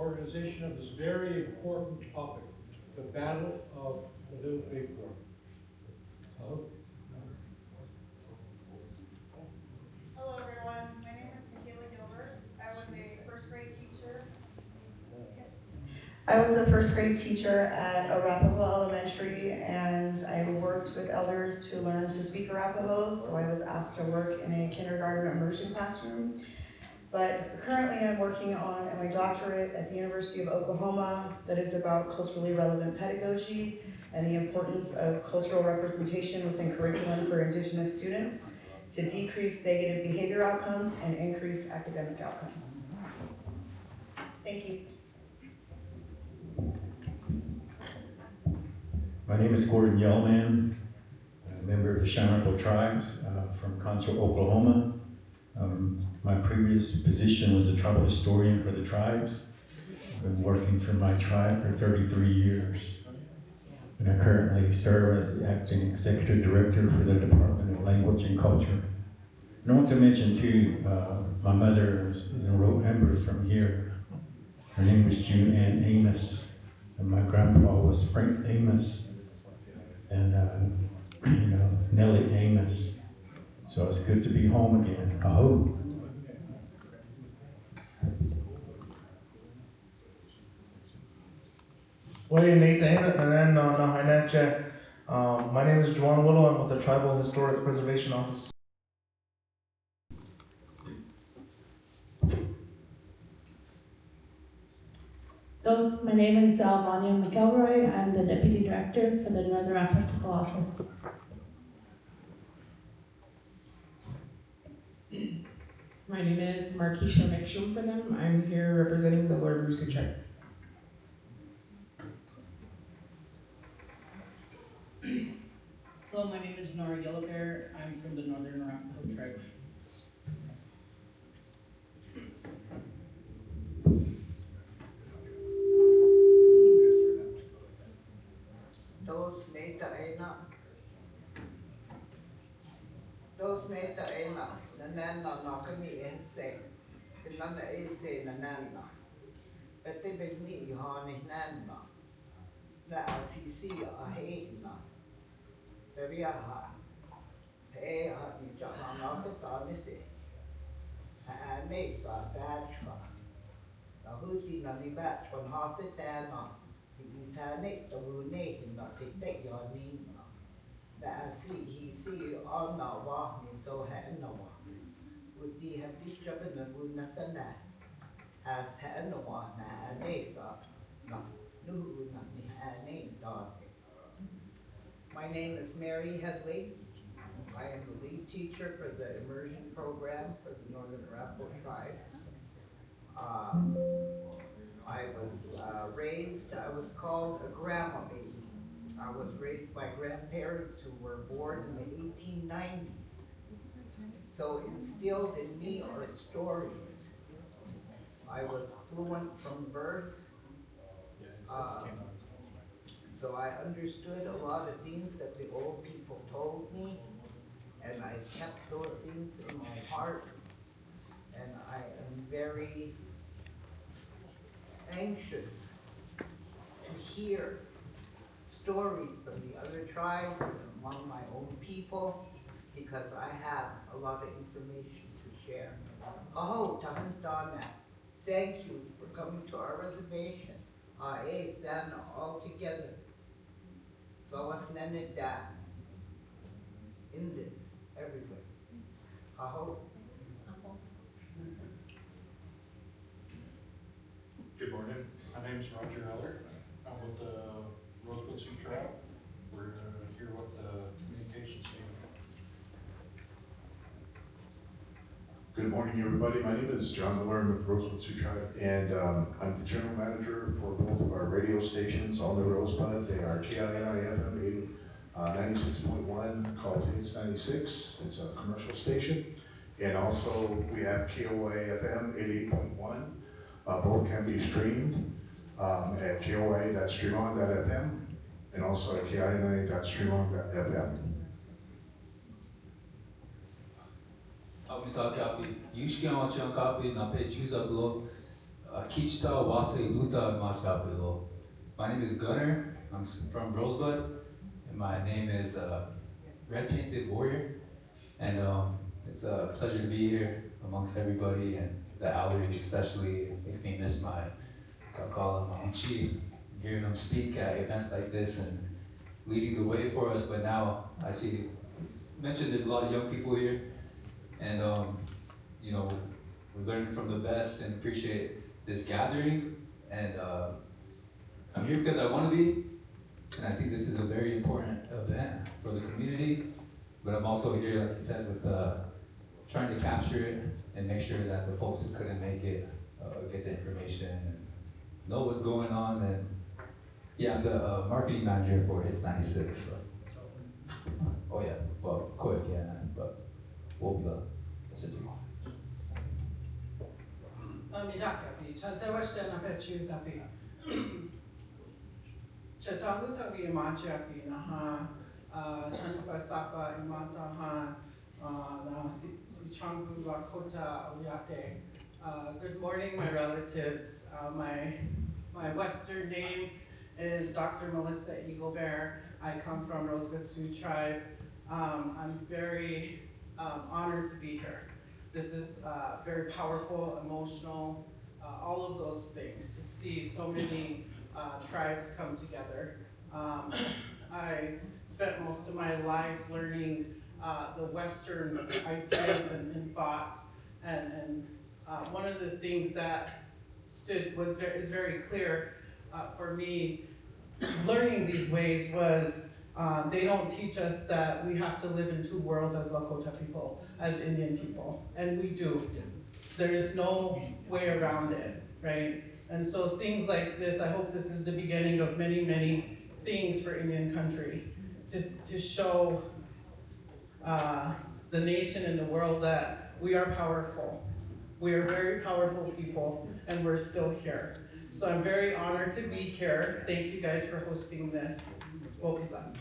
organization of this very important topic, the Battle of the Little Bighorn. So, Hello everyone, my name is Michaela Gilbert. I was a first grade teacher. I was the first grade teacher at Arapaho Elementary, and I worked with elders to learn to speak Arapaho, so I was asked to work in a kindergarten immersion classroom. But currently I'm working on my doctorate at the University of Oklahoma that is about culturally relevant pedagogy and the importance of cultural representation within curriculum for Indigenous students to decrease negative behavior outcomes and increase academic outcomes. Thank you. My name is Gordon Yellman, a member of the Shawnee Tribes from Concho, Oklahoma. My previous position was a tribal historian for the tribes. I've been working for my tribe for 33 years. And I currently serve as the acting executive director for the Department of Language and Culture. And I want to mention too, my mother is a road member from here. Her name was June Ann Amos, and my grandpa was Frank Amos, and Nellie Amos. So it's good to be home again. Aho. My name is Juan Willow. I'm with the Tribal Historic Preservation Office. My name is Vanya McElroy. I'm the Deputy Director for the Northern Arapaho Office. My name is Markeisha Mekshum for them. I'm here representing the Lord Rusu tribe. Hello, my name is Nora Yellowbear. I'm from the Northern Arapaho tribe. Dos meta ena, nanana na kami ese, nana ese nanana. Ete behni ihani nana, na asisi ahena, teriaha, ha ni jana nasa tanise, ha mesa batchwa, na huti na ni batchwa na hase tana, isane to hune na te yani. That he see all na wa ni so ha na wa would be have this job and would na sana as ha na wa na ne sa no nu na ni ha ne dase. My name is Mary Headley. I am the lead teacher for the immersion program for the Northern Arapaho tribe. I was called a grandma baby. I was raised by grandparents who were born in the 1890s. So instilled in me are stories. I was fluent from birth. So I understood a lot of things that the old people told me, and I kept those things in my heart. And I am very anxious to hear stories from the other tribes and among my own people, because I have a lot of information to share. Oh, Tahantana, thank you for coming to our reservation. San all together. So what's Nenida? Indians everywhere. Aho. Good morning. My name is Roger Eller. I'm with the Rosewood Sioux Tribe. We're here with the communications team. Good morning, everybody. My name is John Miller. I'm with Rosewood Sioux Tribe, and I'm the general manager for both of our radio stations on the Rosebud. They are KINI-FM 96.1, called Hits 96. It's a commercial station. And also we have KOA-FM 88.1. Both can be streamed at KOA.streamon.fm and also at KINI.streamon.fm. Abita kapi, yushkian wachan kapi, nape chusa blog, Kichita Wase Luta Machapilo. My name is Gunnar. I'm from Rosebud, and my name is Red Painted Warrior. And it's a pleasure to be here amongst everybody, and the Allers especially. It makes me miss my kakala, my Unchi, hearing them speak at events like this and leading the way for us. But now I see, mentioned there's a lot of young people here, and you know, we're learning from the best and appreciate this gathering. And I'm here because I want to be, and I think this is a very important event for the community. But I'm also here, like I said, with trying to capture it and make sure that the folks who couldn't make it get the information and know what's going on. And yeah, I'm the marketing manager for Hits 96. So. Oh yeah, well, quick, yeah, but we'll be done. That's it. Midakapi, Chatawashana Pechusapi. Chataluta Vimachapi, Naha, Chanupasapa, Imatahan, Sichangu Lakota, Oyate. Good morning, my relatives. My Western name is Dr. Melissa Eaglebear. I come from Rosebud Sioux Tribe. I'm very honored to be here. This is very powerful, emotional, all of those things, to see so many tribes come together. I spent most of my life learning the Western ideas and thoughts, and one of the things that is very clear for me learning these ways was they don't teach us that we have to live in two worlds as Lakota people, as Indian people, and we do. There is no way around it, right? And so things like this, I hope this is the beginning of many, many things for Indian country, to show the nation and the world that we are powerful. We are very powerful people, and we're still here. So I'm very honored to be here. Thank you guys for hosting this. We'll be blessed.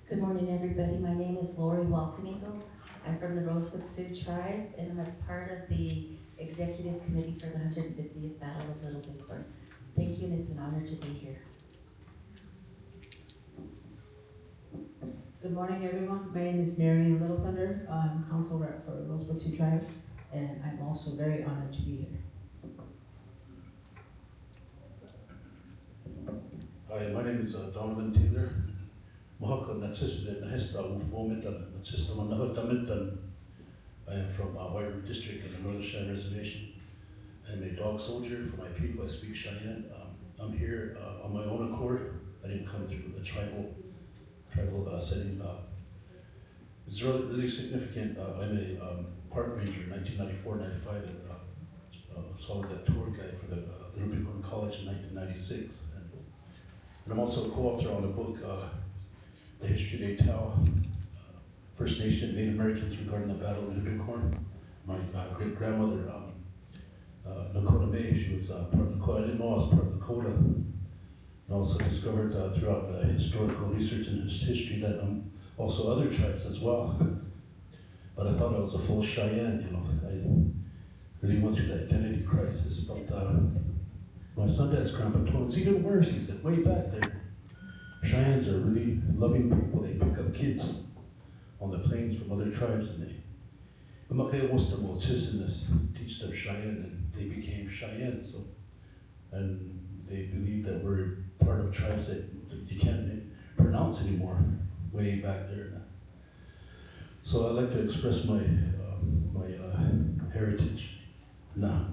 Good morning, everybody. My name is Lori Waltenigo. I'm from the Rosebud Sioux Tribe, and I'm a part of the executive committee for the 150th Battle of Little Bighorn. Thank you, and it's an honor to be here. Good morning, everyone. My name is Marion Little Thunder. I'm council rep for Rosebud Sioux Tribe, and I'm also very honored to be here. Hi, my name is Donovan Taylor. Mahaka Natsista Nahesta Ufmomitan, Natsista Manahotamitan. I am from White River District in the Northern Cheyenne Reservation. I'm a dog soldier for my people. I speak Cheyenne. I'm here on my own accord. I didn't come through a tribal setting. It's really significant. I'm a park ranger in 1994-95 and solid that tour guide for the Little Bighorn College in 1996. And I'm also a co-author on the book, The History They Tell, First Nation Native Americans regarding the Battle of Little Bighorn. My great-grandmother, Nakota May, she was part of Lakota. I didn't know I was part of Lakota. And also discovered throughout historical research and history that also other tribes as well. But I thought I was a full Cheyenne, you know. I really went through that identity crisis. But my son-dad's grandpa told me, it's even worse. He said, way back there, Cheyennes are really loving people. They pick up kids on the plains from other tribes, and teach them Cheyenne, and they became Cheyenne. So, and they believe that we're part of tribes that you can't pronounce anymore, way back there. So I'd like to express my heritage now.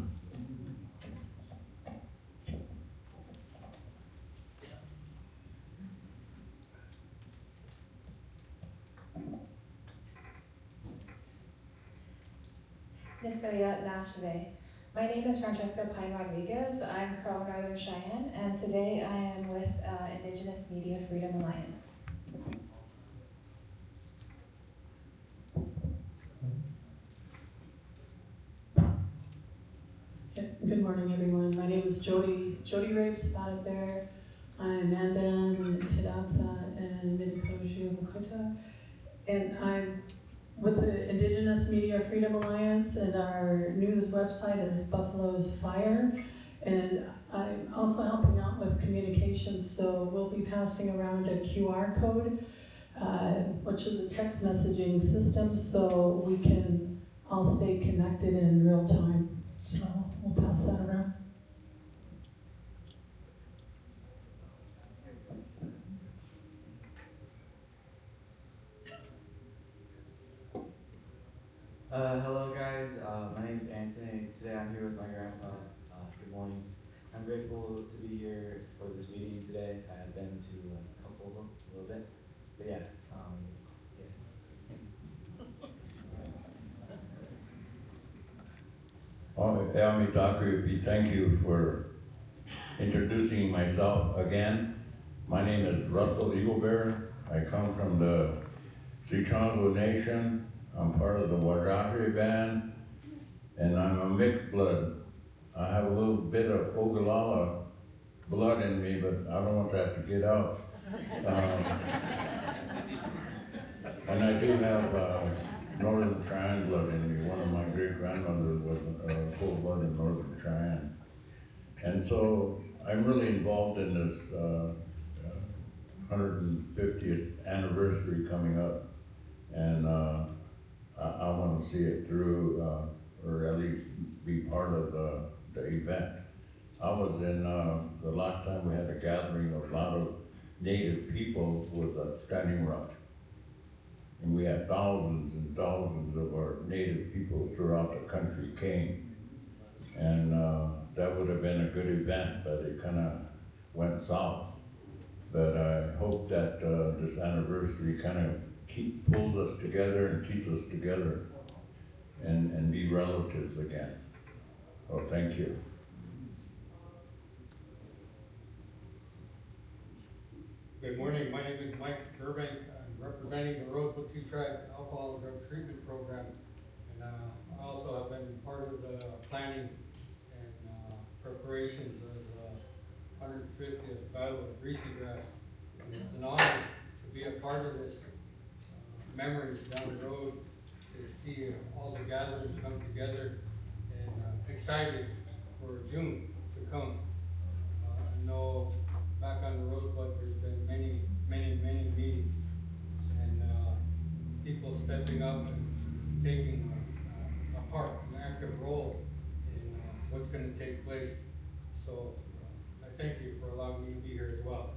Niskoyat Nashve. My name is Francesca Pine Rodriguez. I'm Crow Northern Cheyenne, and today I am with Indigenous Media Freedom Alliance. Good morning, everyone. My name is Jody Raves Spotted Bear. I'm Mandan, Hidatsa, and Minnesota Lakota, and I'm with the Indigenous Media Freedom Alliance, and our news website is Buffalo's Fire. And I'm also helping out with communications, so we'll be passing around a QR code, which is a text messaging system, so we can all stay connected in real time. So we'll pass that around. Hello guys, my name is Anthony. Today I'm here with my grandpa. Good morning. I'm grateful to be here for this meeting today. I've been to a couple of them, a little bit. But yeah. Thank you for introducing myself again. My name is Russell Eaglebear. I come from the Sicango Nation. I'm part of the Wajaje band, and I'm a mixed blood. I have a little bit of Ogallala blood in me, but I don't want that to get out. And I do have Northern Cheyenne blood in me. One of my great-grandmothers was full-blooded Northern Cheyenne. And so I'm really involved in this 150th anniversary coming up. And I want to see it through, or at least be part of the event. I was in, the last time we had a gathering of a lot of native people with Standing Rock. And we had thousands and thousands of our native people throughout the country came. And that would have been a good event, but it kind of went south. But I hope that this anniversary kind of pulls us together and keeps us together and be relatives again. Oh, thank you. Good morning, my name is Mike Burbank. I'm representing the Rosebud Sioux Tribe Alcohol and Drug Treatment Program. And I also have been part of the planning and preparations of the 150th Battle of Greasy Grass. And it's an honor to be a part of this memories down the road, to see all the gatherings come together, and excited for June to come. I know back on the Rosebud there's been many meetings, and people stepping up and taking a part, an active role in what's going to take place. So I thank you for allowing me to be here as well.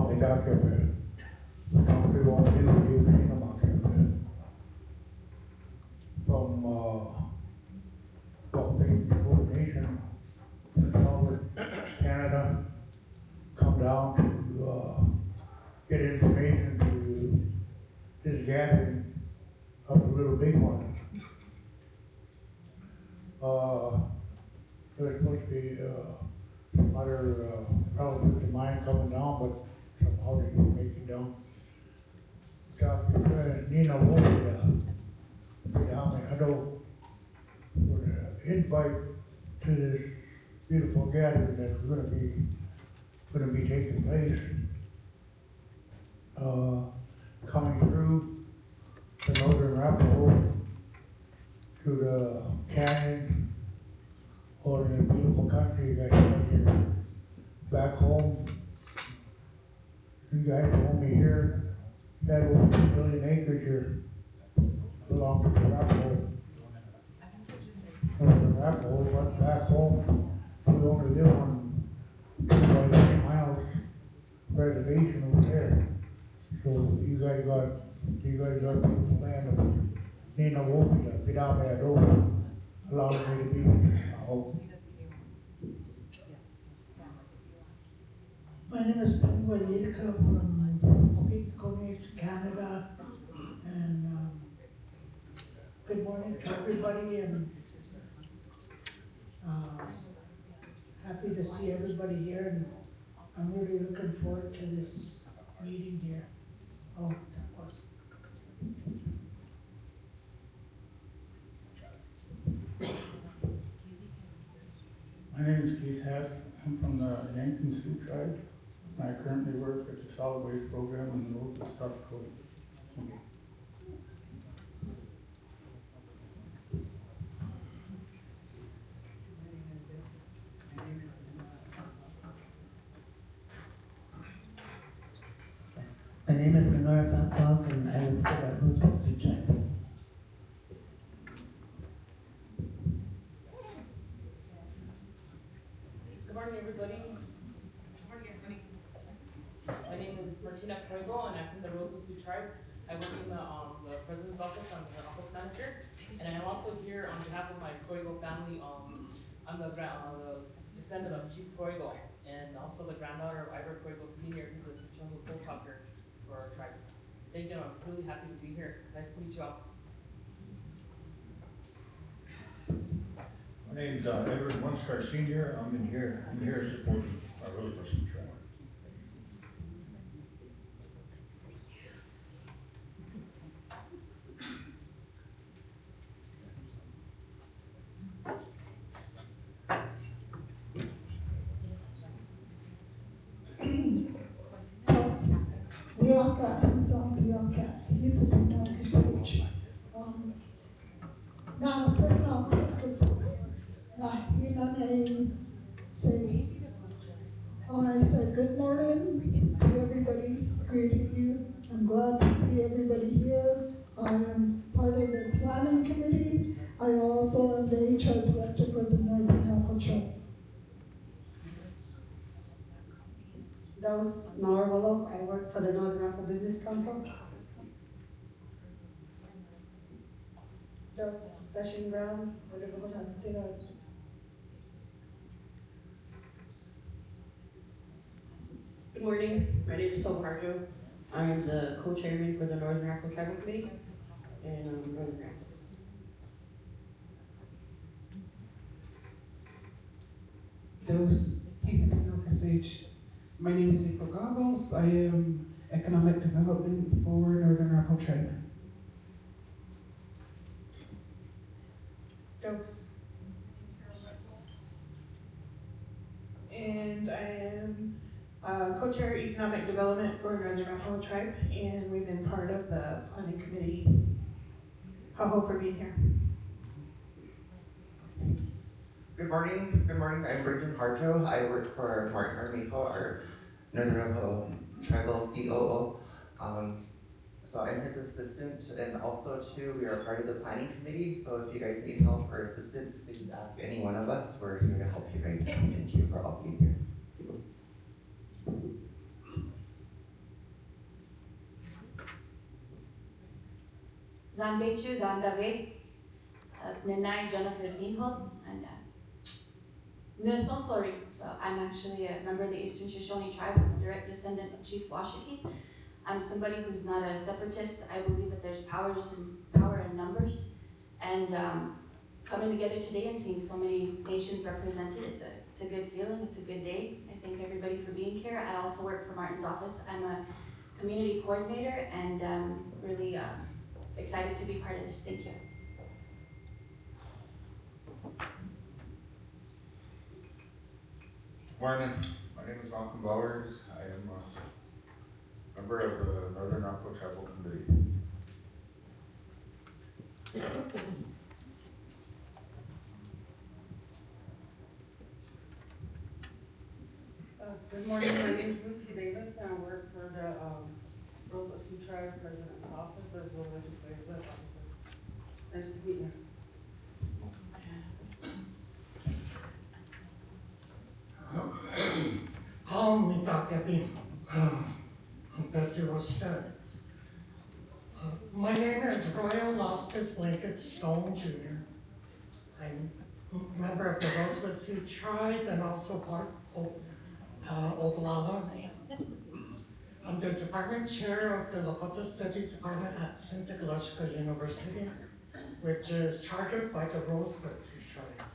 Me Dr. The country won't do you cinema from coordination from Canada come down to get information to this gathering of the Little Bighorn. There's supposed to be some other relatives of mine coming down, but somehow they didn't make it down. Dr. Nina Wolf, be down there. I know for the invite to this beautiful gathering that's gonna be taking place, coming through the northern Arapaho to the canyon, or in the beautiful country you guys have here. Back home, you guys told me here, you got over 2 million acres here belong to the Arapaho. Northern Arapaho, but back home, we only live on 2.8 miles reservation over there. So you guys got beautiful land of Nina Wolf, get down there, allow me to be, I hope. My name is Penguin Yidika from Bighorn, Canada, and good morning to everybody, and happy to see everybody here, and I'm really looking forward to this meeting here. Oh, that was. My name is Keith Hess. I'm I'm from the Yankton Sioux tribe. I currently work at the solid waste program in Northwest South Dakota. Thank you. My name is Lenora Fastbach and I work for the Rosebud Sioux Tribe. Good morning, everybody. Good morning, everybody. My name is Martina Koigo, and I'm from the Rosebud Sioux Tribe. I work in the president's office. I'm the office manager, and I'm also here on behalf of my Koigo family. I'm the descendant of Chief Koigo, and also the granddaughter of Ivor Koigo Sr., who's a Sichongo pole talker for our tribe. Thank you. I'm really happy to be here. Nice to meet you all. My name's Edward Munster Senior. I'm here supporting our Rosebud Sioux tribe. Liaka, from Liaka, Hippopotamo Stage. Now, second off, it's I say good morning to everybody, greeting you. I'm glad to see everybody here. I am part of the planning committee. I also am the HR director for the Northern Arapaho Tribe. Dos Nora Willow. I work for the Northern Arapaho Business Council. Dos Session Brown, whatever we have to say that. Good morning, my name is Toba Harjo. I am the co-chairman for the Northern Arapaho Tribal Committee in Northern Arapaho. Those Kasich. My name is April Goggles. I am Economic Development for Northern Arapaho Tribe. And I am co-chair economic development for Northern Arapaho Tribe, and we've been part of the planning committee. How for being here. Good morning. I'm Brendan Harjo. I work for Martin Armijo, our Northern Arapaho Tribal COO. So I'm his assistant, and also too, we are part of the planning committee. So if you guys need help or assistance, please ask any one of us. We're here to help you guys. Thank you for all being here. Zanbechu, Zangave, Nenai Jennifer Vinho, and Nunosori. So I'm actually a member of the Eastern Shoshone tribe. I'm a direct descendant of Chief Washiki. I'm somebody who's not a separatist. I believe that there's power in numbers, and coming together today and seeing so many nations represented, it's a good feeling. It's a good day. I thank everybody for being here. I also work for Martin's office. I'm a community coordinator, and really excited to be part of this. Thank you. Morning. My name is Malcolm Bowers. I am a member of the Northern Arapaho Tribal Committee. Good morning. My name is Lucy Davis, and I work for the Rosebud Sioux Tribe President's Office as the Legislative Officer. Nice to meet you. My name is Royal Lostis Blanket Stone Jr. I'm a member of the Rosebud Sioux Tribe and also part of Oglala. I'm the department chair of the Lakota Studies Department at Santa Galactica University, which is chartered by the Rosebud Sioux Tribe.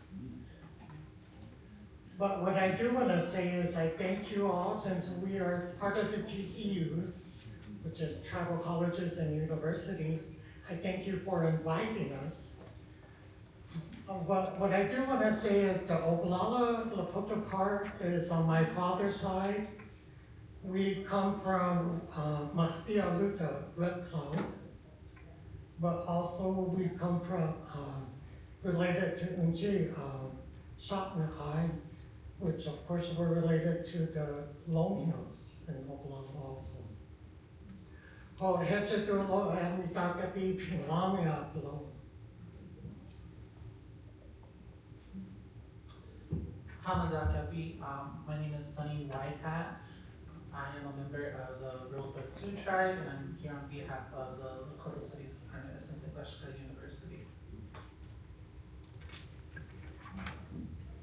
But what I do want to say is I thank you all, since we are part of the TCUs, which is tribal colleges and universities. I thank you for inviting us. What I do want to say is the Oglala Lakota part is on my father's side. We come from Mahpialuta, Red Cloud, but also we come from related to Unji, Shotnai, which of course we're related to the Lone Hills in Oglala also. Oh, Hechetulo and Mitakapi Pilamia below. Hamadakapi, my name is Sunny Whitehat. I am a member of the Rosebud Sioux Tribe, and I'm here on behalf of the Lakota Studies Department at Central University.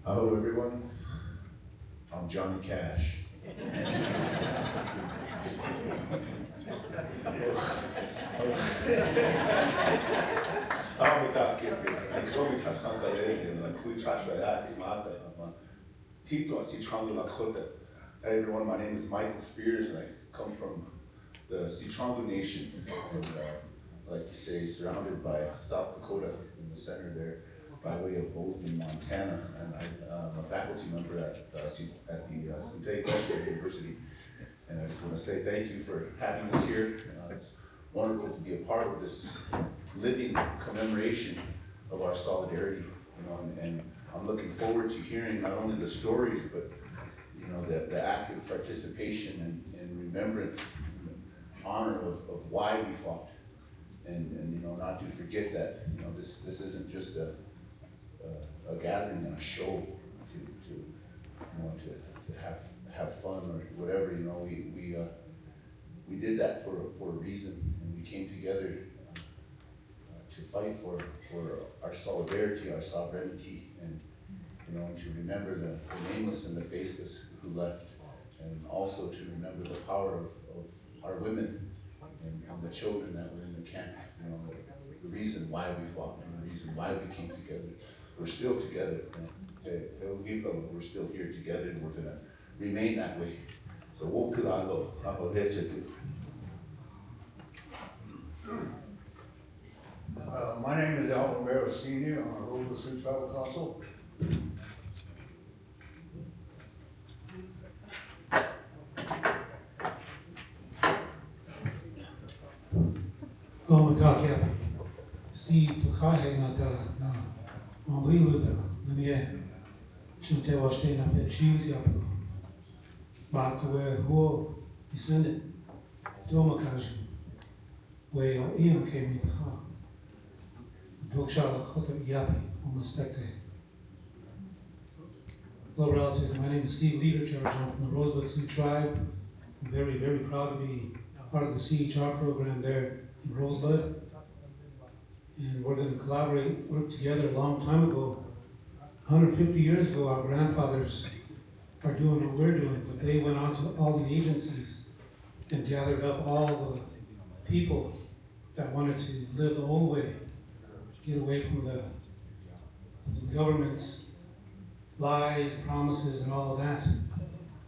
Hello everyone, I'm Johnny Cash. Hey everyone, my name is Michael Spears and I come from the Sichongo Nation. And, like you say, surrounded by South Dakota in the center there by way of Bozeman, Montana. And I'm a faculty member at the State University. And I just want to say thank you for having us here. It's wonderful to be a part of this living commemoration of our solidarity. And I'm looking forward to hearing not only the stories, but the active participation and remembrance, and honor of why we fought, and not to forget that this isn't just a gathering and a show to have fun or whatever. We did that for a reason, and we came together to fight for our solidarity, our sovereignty, and to remember the nameless and the faceless who left, and also to remember the power of our women and the children that were in the camp. The reason why we fought and the reason why we came together. We're still together. We're still here together, and we're gonna remain that way. So my name is Alvin Barrow Sr. I'm a Rosebud Sioux Tribal Council. Matakapi, Steve Tukahe Nata, Mambliluta, Namie, Chinte Washte Nape, Cheese Yapu, Bakwe Huo, descendant, Domakaji, where Ian came with Ha, Dokshala Kota Yapi, Omaspecte. Hello, relatives. My name is Steve Leaderchurch. I'm from the Rosebud Sioux Tribe. I'm very, very proud to be part of the CHR program there in Rosebud. And we're going to work together a long time ago. 150 years ago, our grandfathers are doing what we're doing, but they went on to all the agencies and gathered up all the people that wanted to live the old way, get away from the government's lies, promises, and all of that.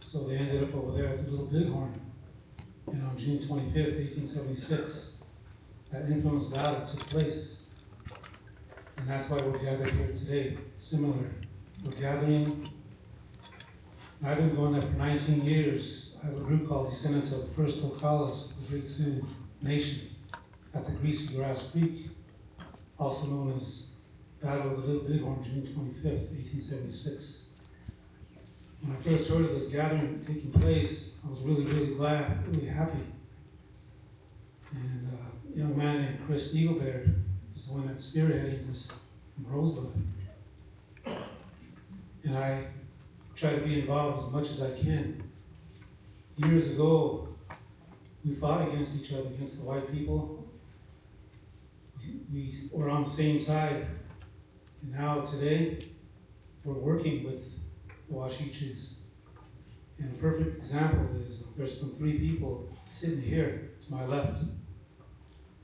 So they ended up over there at the Little Bighorn. And on June 25th, 1876, that infamous battle took place. And that's why we're gathered here today. Similar, we're gathering. I've been going there for 19 years. I have a group called Descendants of the First Ocalas, the Great Sioux Nation, at the Greasy Grass Creek, also known as Battle of the Little Bighorn, June 25th, 1876. When I first heard of this gathering taking place, I was really, really glad, really happy. And a young man named Chris Eaglebeard is the one that's spearheading this from Rosebud. And I try to be involved as much as I can. Years ago, we fought against each other, against the white people. We were on the same side. And now today, we're working with the Washichus. And a perfect example is there's some 3 people sitting here to my left.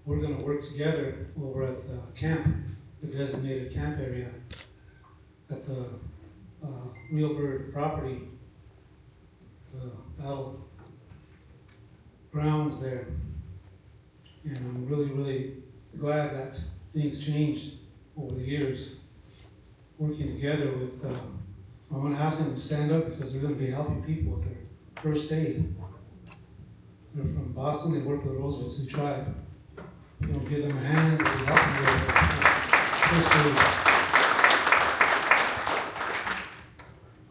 We're going to work together over at the camp, the designated camp area, at the Real Bird property, the battle grounds there. And I'm really, really glad that things changed over the years. working together with, I want to ask them to stand up because they're going to be helping people with their first aid. They're from Boston, they work with the Roseville Sioux Tribe. You know, give them a hand, they'll be helping you with their first aid.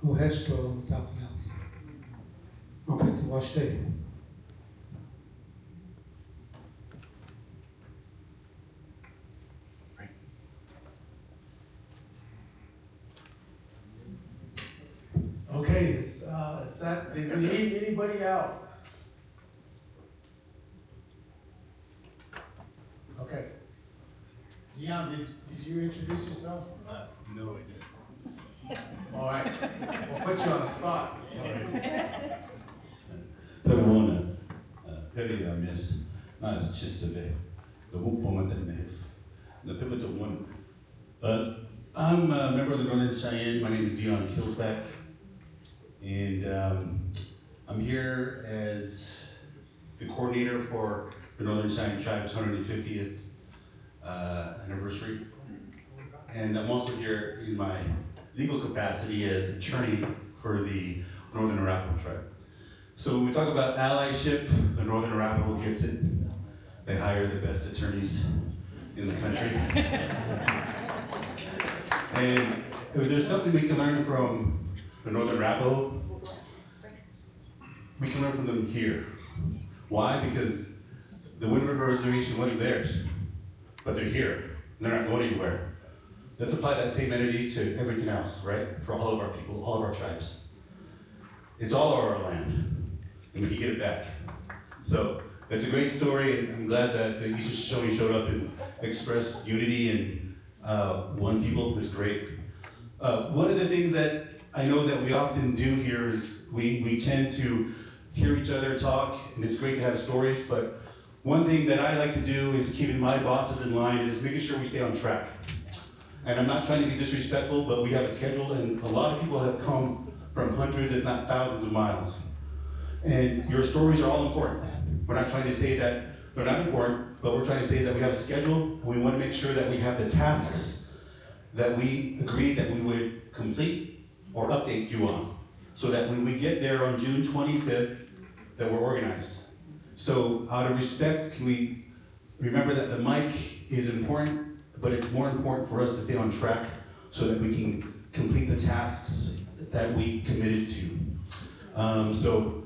Who has to without helping? I'll put to wash day. Okay, did we leave anybody out? Okay. Dion, did you introduce yourself? No, I didn't. All right, we'll put you on the spot. Pepperona, Perry, Miss, Nas Chisave, the Whoop Woman and Nef, the Pivotal One. I'm a member of the Northern Cheyenne. My name is Dion Killsback, and I'm here as the coordinator for the Northern Cheyenne Tribe's 150th anniversary. And I'm also here in my legal capacity as attorney for the Northern Arapaho Tribe. So when we talk about allyship, the Northern Arapaho gets it. They hire the best attorneys in the country. And if there's something we can learn from the Northern Arapaho, we can learn from them here. Why? Because the Wind River Reservation wasn't theirs, but they're here. They're not going anywhere. Let's apply that same energy to everything else, right? For all of our people, all of our tribes. It's all our land, and we can get it back. So it's a great story, and I'm glad that the Eastern Shoshone showed up and expressed unity and one people. It's great. One of the things that I know that we often do here is we tend to hear each other talk, and it's great to have stories, but one thing that I like to do is keeping my bosses in line is making sure we stay on track. And I'm not trying to be disrespectful, but we have a schedule, and a lot of people have come from hundreds, if not thousands of miles. And your stories are all important. We're not trying to say that they're not important, but we're trying to say that we have a schedule, and we want to make sure that we have the tasks that we agreed that we would complete or update you on, so that when we get there on June 25th, that we're organized. So out of respect, can we remember that the mic is important, but it's more important for us to stay on track so that we can complete the tasks that we committed to. So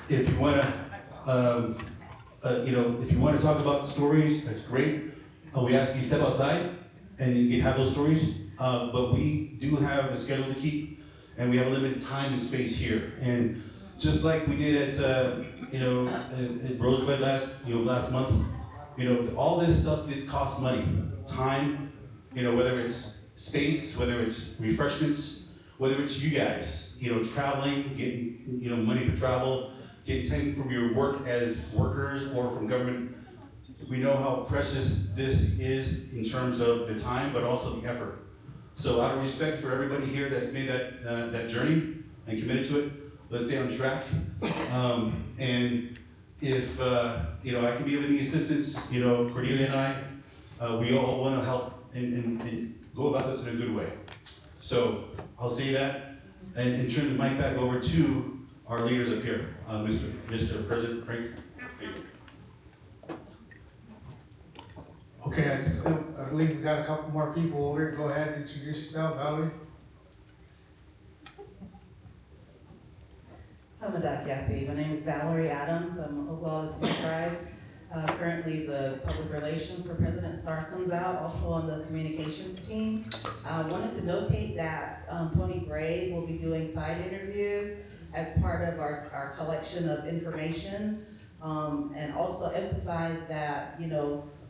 if you want to, if you want to talk about stories, that's great. We ask you to step outside and you can have those stories. But we do have a schedule to keep, and we have a limited time and space here. And just like we did at Rosebud last month, all this stuff, it costs money, time, whether it's space, whether it's refreshments, whether it's you guys, traveling, getting, money for travel, getting time from your work as workers or from government. We know how precious this is in terms of the time, but also the effort. So out of respect for everybody here that's made that journey and committed to it, let's stay on track. And if I can be of any assistance, Cordelia and I, we all want to help and go about this in a good way. So I'll say that and turn the mic back over to our leaders up here, Mr. President Frank. Okay, I believe we got a couple more people over here. Go ahead and introduce yourself, Valerie. Hamadak Yapi. My name is Valerie Adams. I'm Oglala Sioux Tribe. Currently the public relations for President Starr comes out, also on the communications team. I wanted to notate that Tony Gray will be doing side interviews as part of our collection of information, and also emphasize that,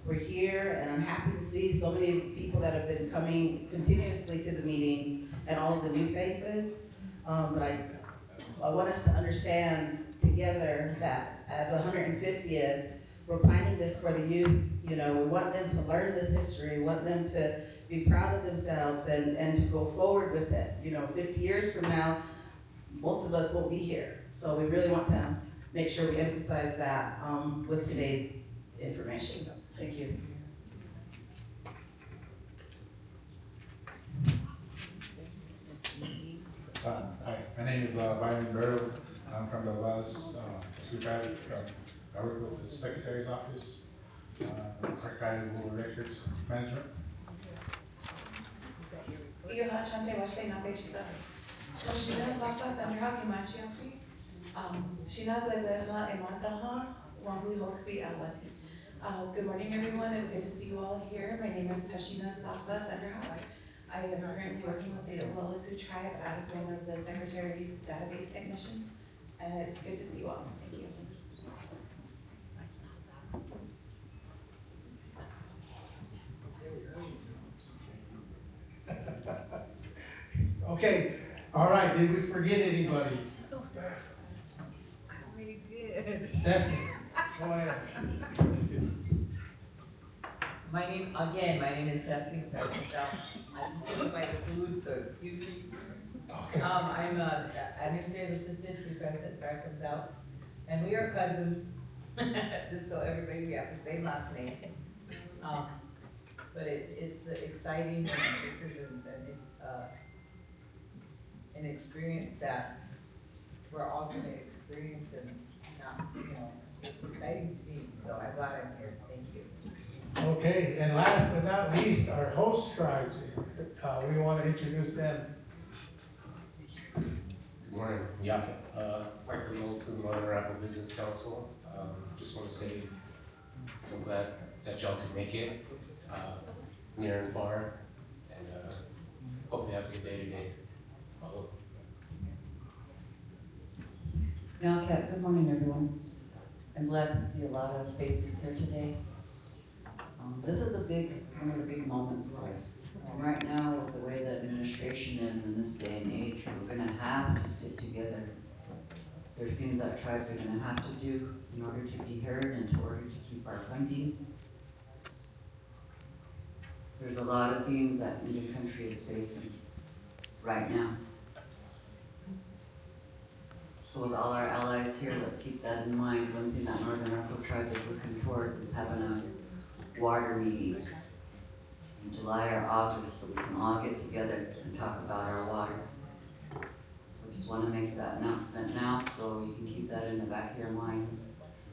we're here, and I'm happy to see so many people that have been coming continuously to the meetings and all of the new faces. But I want us to understand together that as 150th, we're planning this for the youth. We want them to learn this history, we want them to be proud of themselves and to go forward with it. 50 years from now, most of us won't be here. So we really want to make sure we emphasize that with today's information. Thank you. My name is Byron Burrow. I'm from the Laos Sioux Tribe. I work with the Secretary's Office, Archival Records Management. Iyoha chante washle na pechiza. So shina zaka tanira kimachi api. Shina lezeha emantaha wambui hokhbi alwati. Good morning, everyone. It's good to see you all here. My name is Tashina Safa Thunderhawk. I am currently working with the Oglala Sioux Tribe as one of the Secretary's database technicians. And it's good to see you all. Thank you. Okay, all right, did we forget anybody? We did. Stephanie, go ahead. My name is Stephanie Starkins. I'm just gonna buy the food, so excuse me. Okay. I'm a administrative assistant to President Starkins out, and we are cousins, just so everybody, we have the same last name. But it's exciting, and this is an experience that we're all gonna experience, and it's exciting to me, so I'm glad I'm here, thank you. Okay, and last but not least, our host tribes. We want to introduce them. Good morning, Yaka. Michael Young from the Northern Arapaho Business Council. Just want to say I'm glad that y'all could make it near and far, and hope you have a good day today. Cat, good morning, everyone. I'm glad to see a lot of faces here today. This is one of the big moments for us. Right now, with the way the administration is in this day and age, we're gonna have to stick together. There's things that tribes are gonna have to do in order to be heard and in order to keep our funding. There's a lot of things that Indian country is facing right now. So with all our allies here, let's keep that in mind. One thing that Northern Arapaho tribe is working towards is having a water meeting in July or August, so we can all get together and talk about our water. So I just want to make that announcement now, so you can keep that in the back of your minds.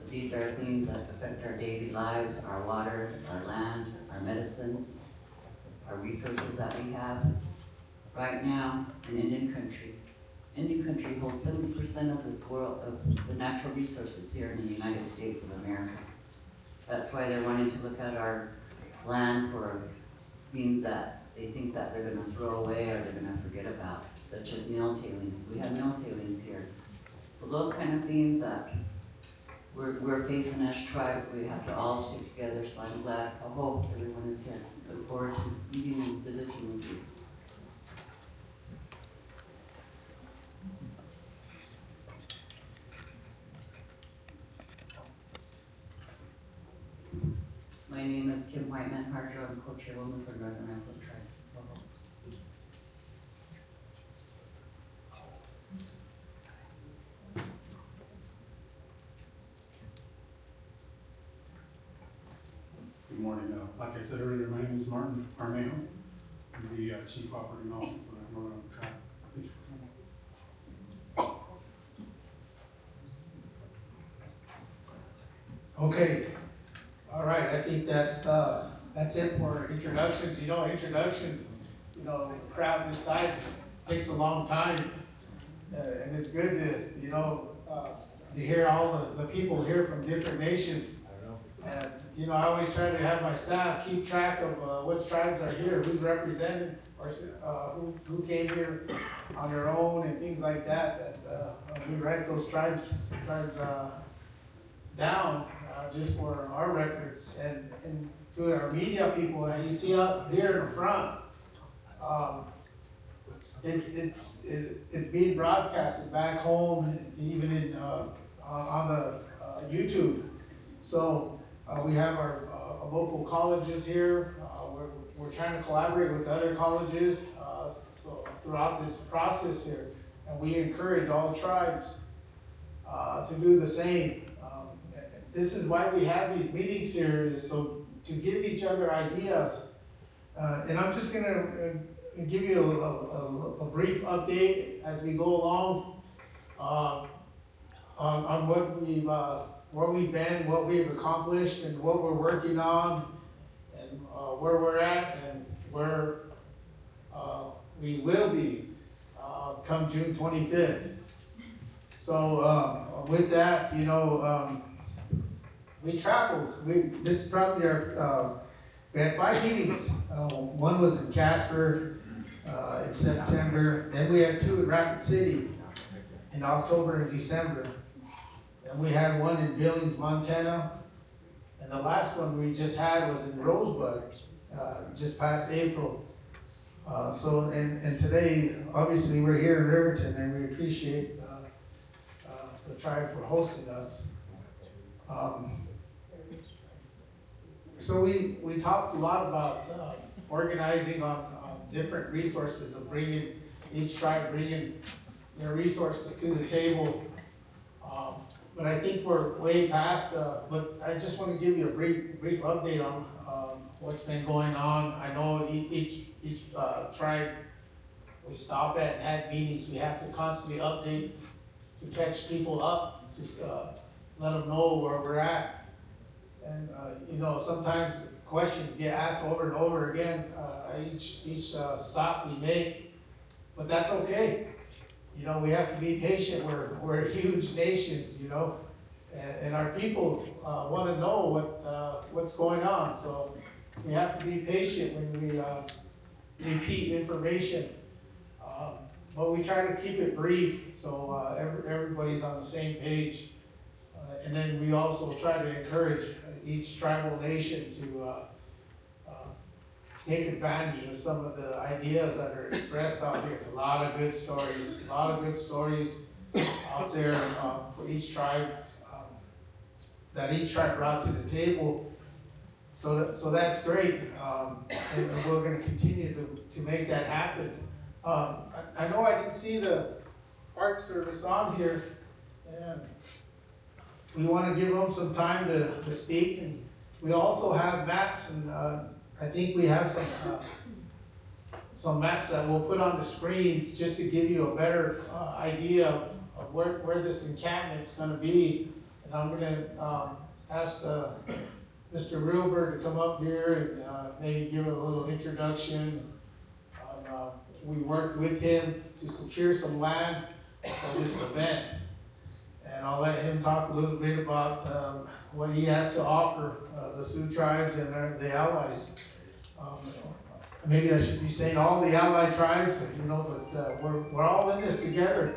But these are things that affect our daily lives, our water, our land, our medicines, our resources that we have. Right now, in Indian country holds 70% of this world, of the natural resources here in the United States of America. That's why they're wanting to look at our land for things that they think that they're gonna throw away or they're gonna forget about, such as mill tailings. We have mill tailings here. So those kind of things that we're facing as tribes, we have to all stick together. So I'm glad, I hope everyone is here. Look forward to meeting and visiting with you. My name is Kim Whiteman Harjo. I'm co-chairwoman for Northern Arapaho Tribe. Good morning. Like I said earlier, my name is Martin Armejo. I'm the Chief Operating Officer for the Northern Arapaho Tribe. Thank you for coming. Okay, all right, I think that's it for introductions. Introductions, a crowd this size takes a long time. And it's good to hear all the people here from different nations. And, I always try to have my staff keep track of what tribes are here, who's represented, or who came here on their own and things like that. We write those tribes down just for our records. And to our media people that you see up here in the front, it's being broadcasted back home and even on the YouTube. So we have our local colleges here. We're trying to collaborate with other colleges so throughout this process here, and we encourage all tribes to do the same. This is why we have these meetings here, is so to give each other ideas. And I'm just gonna give you a brief update as we go along, on what where we've been, what we've accomplished, and what we're working on, and where we're at, and where we will be come June 25th. So with that, we traveled. This is probably our. We had 5 meetings. One was in Casper in September. Then we had 2 in Rapid City in October and December. And we had 1 in Billings, Montana. And the last one we just had was in Rosebud, just past April. And today, obviously, we're here in Riverton, and we appreciate the tribe for hosting us. So we talked a lot about organizing on different resources of bringing each tribe bringing their resources to the table. But I think we're way past. But I just want to give you a brief update on what's been going on. I know each tribe we stop at and have meetings. We have to constantly update to catch people up, to let them know where we're at. And sometimes questions get asked over and over again each stop we make, but that's okay. We have to be patient. We're huge nations, and our people want to know what's going on. So we have to be patient when we repeat information. But we try to keep it brief so everybody's on the same page. And then we also try to encourage each tribal nation to take advantage of some of the ideas that are expressed out here. A lot of good stories out there for each tribe, that each tribe brought to the table. So that's great, and we're going to continue to make that happen. I know I didn't see the Park Service on here, and we want to give them some time to speak. And we also have maps, and I think we have some maps that we'll put on the screens just to give you a better idea of where this encampment's going to be. And I'm going to ask Mr. Reelberg to come up here and maybe give a little introduction. We worked with him to secure some land for this event. And I'll let him talk a little bit about what he has to offer the Sioux tribes and the allies. Maybe I should be saying all the allied tribes, but we're all in this together.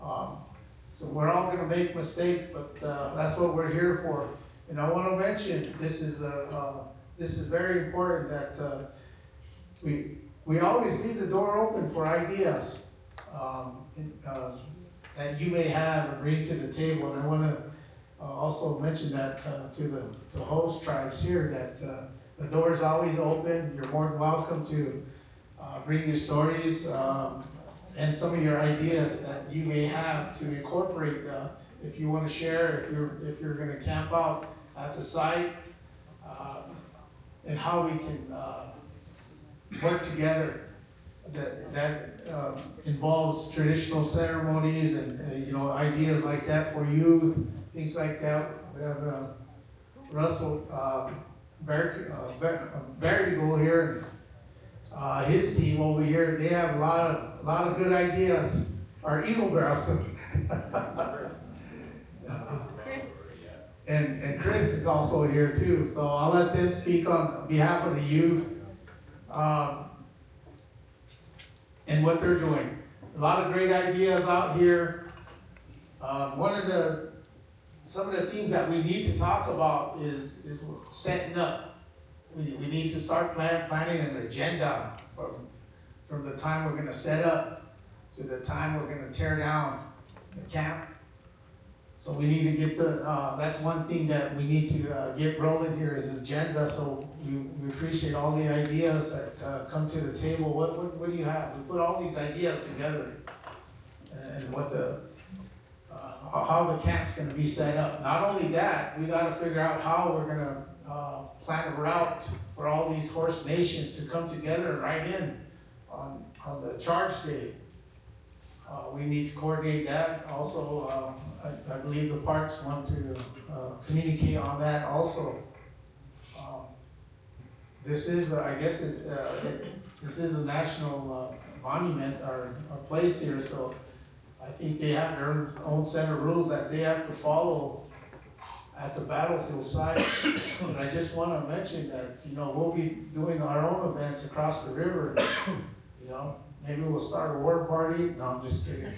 So we're all going to make mistakes, but that's what we're here for. And I want to mention this is very important that we always leave the door open for ideas that you may have or bring to the table. And I want to also mention that to the host tribes here, that the door is always open. You're more than welcome to bring your stories and some of your ideas that you may have to incorporate if you want to share, if you're going to camp out at the site, and how we can work together. That involves traditional ceremonies and ideas like that for youth, things like that. We have Russell Barrygul here, his team over here. They have a lot of good ideas. Our Eagle Barrels. And Chris is also here too. So I'll let them speak on behalf of the youth. And what they're doing. A lot of great ideas out here. Some of the things that we need to talk about is setting up. We need to start planning an agenda from the time we're going to set up to the time we're going to tear down the camp. So we need to get that's one thing that we need to get rolling here is agenda. So we appreciate all the ideas that come to the table. What do you have? We put all these ideas together, and how the camp's going to be set up. Not only that, we got to figure out how we're going to plan a route for all these host nations to come together and ride in on the charge day. We need to coordinate that. Also, I believe the parks want to communicate on that also. This is, I guess this is a national monument or a place here, so I think they have their own set of rules that they have to follow at the battlefield site. But I just want to mention that, you know, we'll be doing our own events across the river. You know, maybe we'll start a war party. No, I'm just kidding.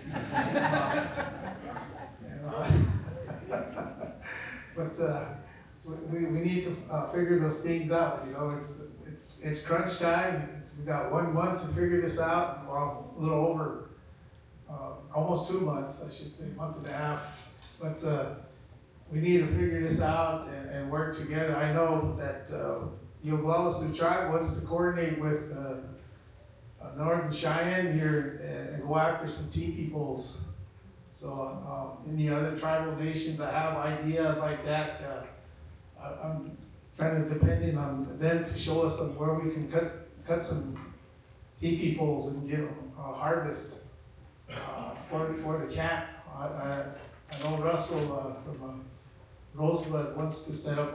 But we need to figure those things out. You know, it's crunch time. We got 1 month to figure this out. Well, a little over, almost 2 months, I should say, 1.5 months. But we need to figure this out and work together. I know that the Oglala Sioux Tribe wants to coordinate with Northern Cheyenne here and go after some teepee poles. So any other tribal nations that have ideas like that, I'm kind of depending on them to show us where we can cut some teepee poles and get them harvest for the camp. I know Russell from Rosebud wants to set up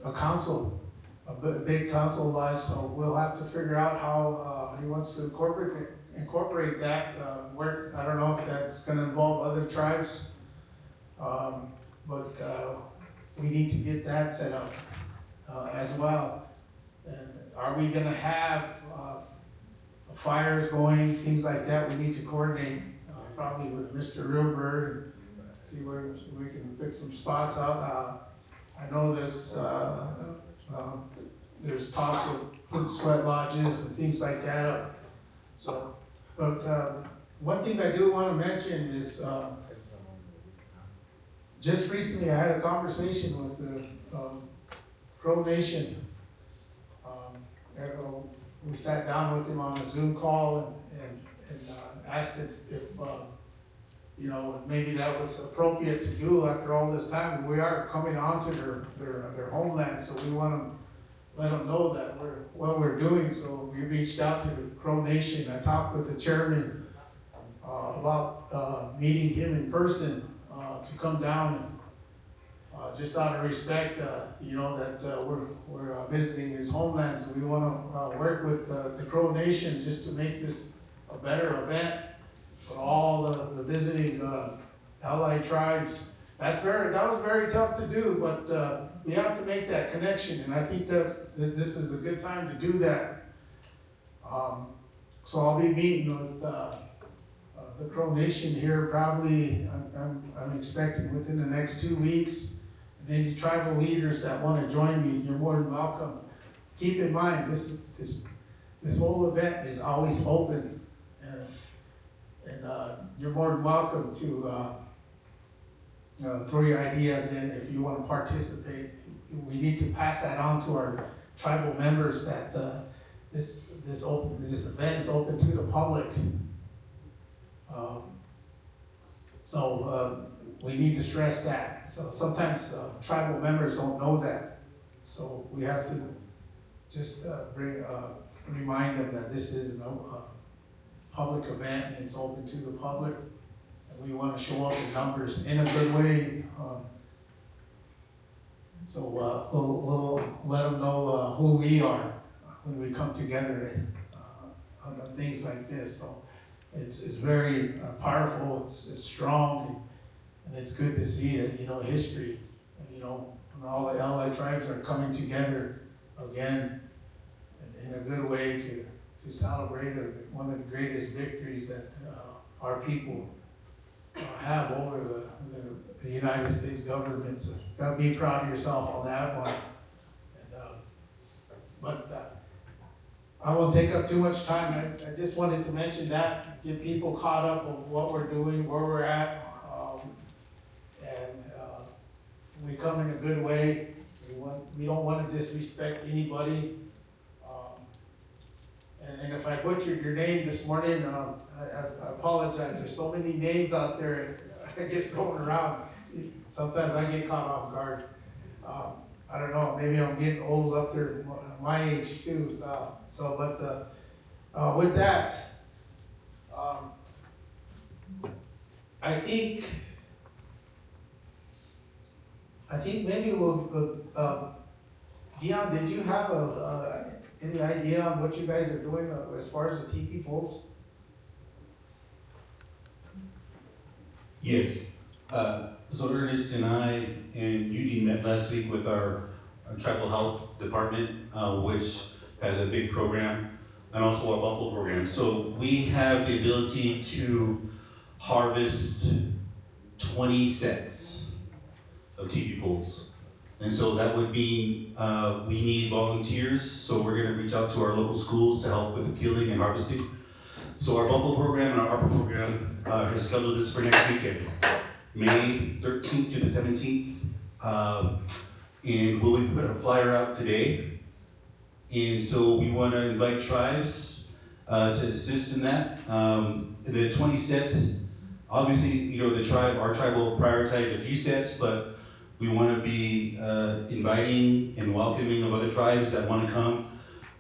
a council, a big council lodge, so we'll have to figure out how he wants to incorporate that. Where, I don't know if that's gonna involve other tribes, but we need to get that set up as well. And are we gonna have fires going, things like that? We need to coordinate probably with Mr. Realbird and see where we can pick some spots out. I know there's talks of putting sweat lodges and things like that up. So, but one thing I do want to mention is just recently I had a conversation with the Crow Nation. We sat down with them on a Zoom call and asked if you know, maybe that was appropriate to do after all this time. We are coming onto their homeland, so we want to let them know that what we're doing. So we reached out to the Crow Nation. I talked with the chairman about meeting him in person to come down and just out of respect, you know, that we're visiting his homeland. So we want to work with the Crow Nation just to make this a better event for all the visiting allied tribes. That was very tough to do, but we have to make that connection, and I think that this is a good time to do that. So I'll be meeting with the Crow Nation here probably, I'm expecting within the next 2 weeks. And any tribal leaders that want to join me, you're more than welcome. Keep in mind, this whole event is always open. And you're more than welcome to throw your ideas in if you want to participate. We need to pass that on to our tribal members that this event is open to the public. So we need to stress that. So sometimes tribal members don't know that. So we have to just remind them that this is a public event and it's open to the public. And we want to show up in numbers in a good way. So we'll let them know who we are when we come together on things like this. So it's very powerful, it's strong, and it's good to see that, you know, history, you know, when all the allied tribes are coming together again in a good way to celebrate one of the greatest victories that our people have over the United States government. So you gotta be proud of yourself on that one. But I won't take up too much time. I just wanted to mention that, get people caught up on what we're doing, where we're at, and we come in a good way. We don't want to disrespect anybody. And if I butchered your name this morning, I apologize. There's so many names out there I get thrown around. Sometimes I get caught off guard. I don't know, maybe I'm getting old up there, my age too, with that, I think maybe Dion, did you have any idea on what you guys are doing as far as the TP poles? Yes. So Ernest and I and Eugene met last week with our tribal health department, which has a big program, and also our buffalo program. So we have the ability to harvest 20 sets of teepee poles. And so that would mean we need volunteers, so we're gonna reach out to our local schools to help with the peeling and harvesting. So our buffalo program and our ARPA program has scheduled this for next weekend, May 13th to the 17th. And we put a flyer out today. And so we want to invite tribes to assist in that. The 20 sets, obviously, you know, our tribe will prioritize a few sets, but we want to be inviting and welcoming of other tribes that want to come,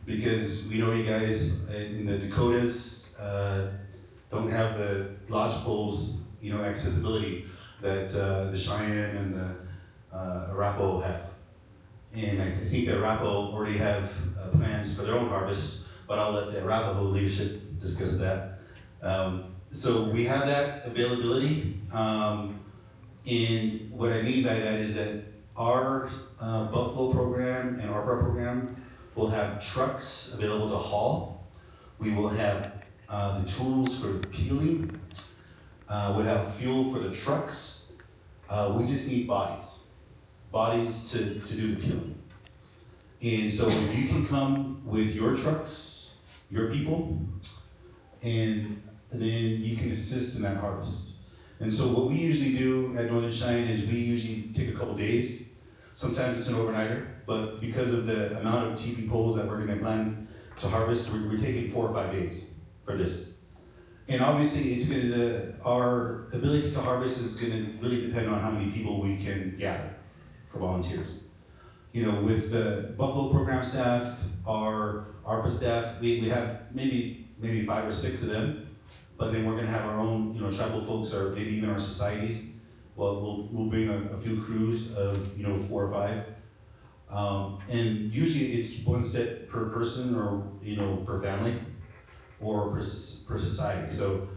because we know you guys in the Dakotas don't have the lodge poles, you know, accessibility that the Cheyenne and the Arapaho have. And I think the Arapaho already have plans for their own harvest, but I'll let the Arapaho leadership discuss that. So we have that availability. And what I mean by that is that our Buffalo program and our program will have trucks available to haul. We will have the tools for peeling. We'll have fuel for the trucks. We just need bodies to do the peeling. And so if you can come with your trucks, your people, and then you can assist in that harvest. And so what we usually do at Northern Cheyenne is we usually take a couple days. Sometimes it's an overnighter, but because of the amount of teepee poles that we're gonna plan to harvest, we're taking 4 or 5 days for this. And obviously it's our ability to harvest is gonna really depend on how many people we can gather for volunteers. You know, with the Buffalo program staff, our ARPA staff, we have maybe 5 or 6 of them, but then we're gonna have our own, you know, tribal folks, or maybe even our societies. Well, we'll bring a few crews of, you know, 4 or 5. And usually it's 1 set per person, or, you know, per family, or per society. So,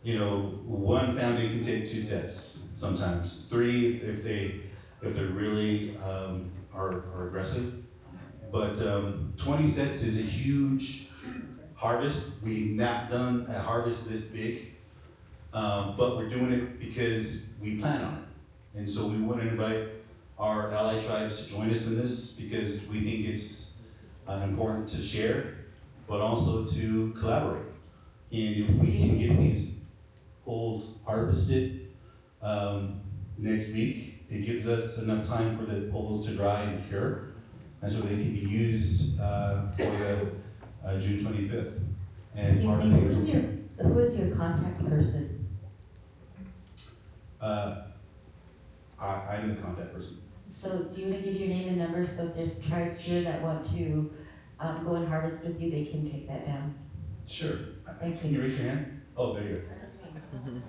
you know, 1 family can take 2 sets, sometimes 3 if they're really are aggressive. But 20 sets is a huge harvest. We've not done a harvest this big, but we're doing it because we plan on it. And so we want to invite our allied tribes to join us in this, because we think it's important to share, but also to collaborate. And if we can get these poles harvested next week, it gives us enough time for the poles to dry and cure, and so they can be used for the June 25th. And Excuse me, who is your contact person? I'm the contact person. So do you want to give your name and number, so if there's tribes here that want to go and harvest with you, they can take that down? Sure. Thank you. Can you raise your hand? Oh, there you go.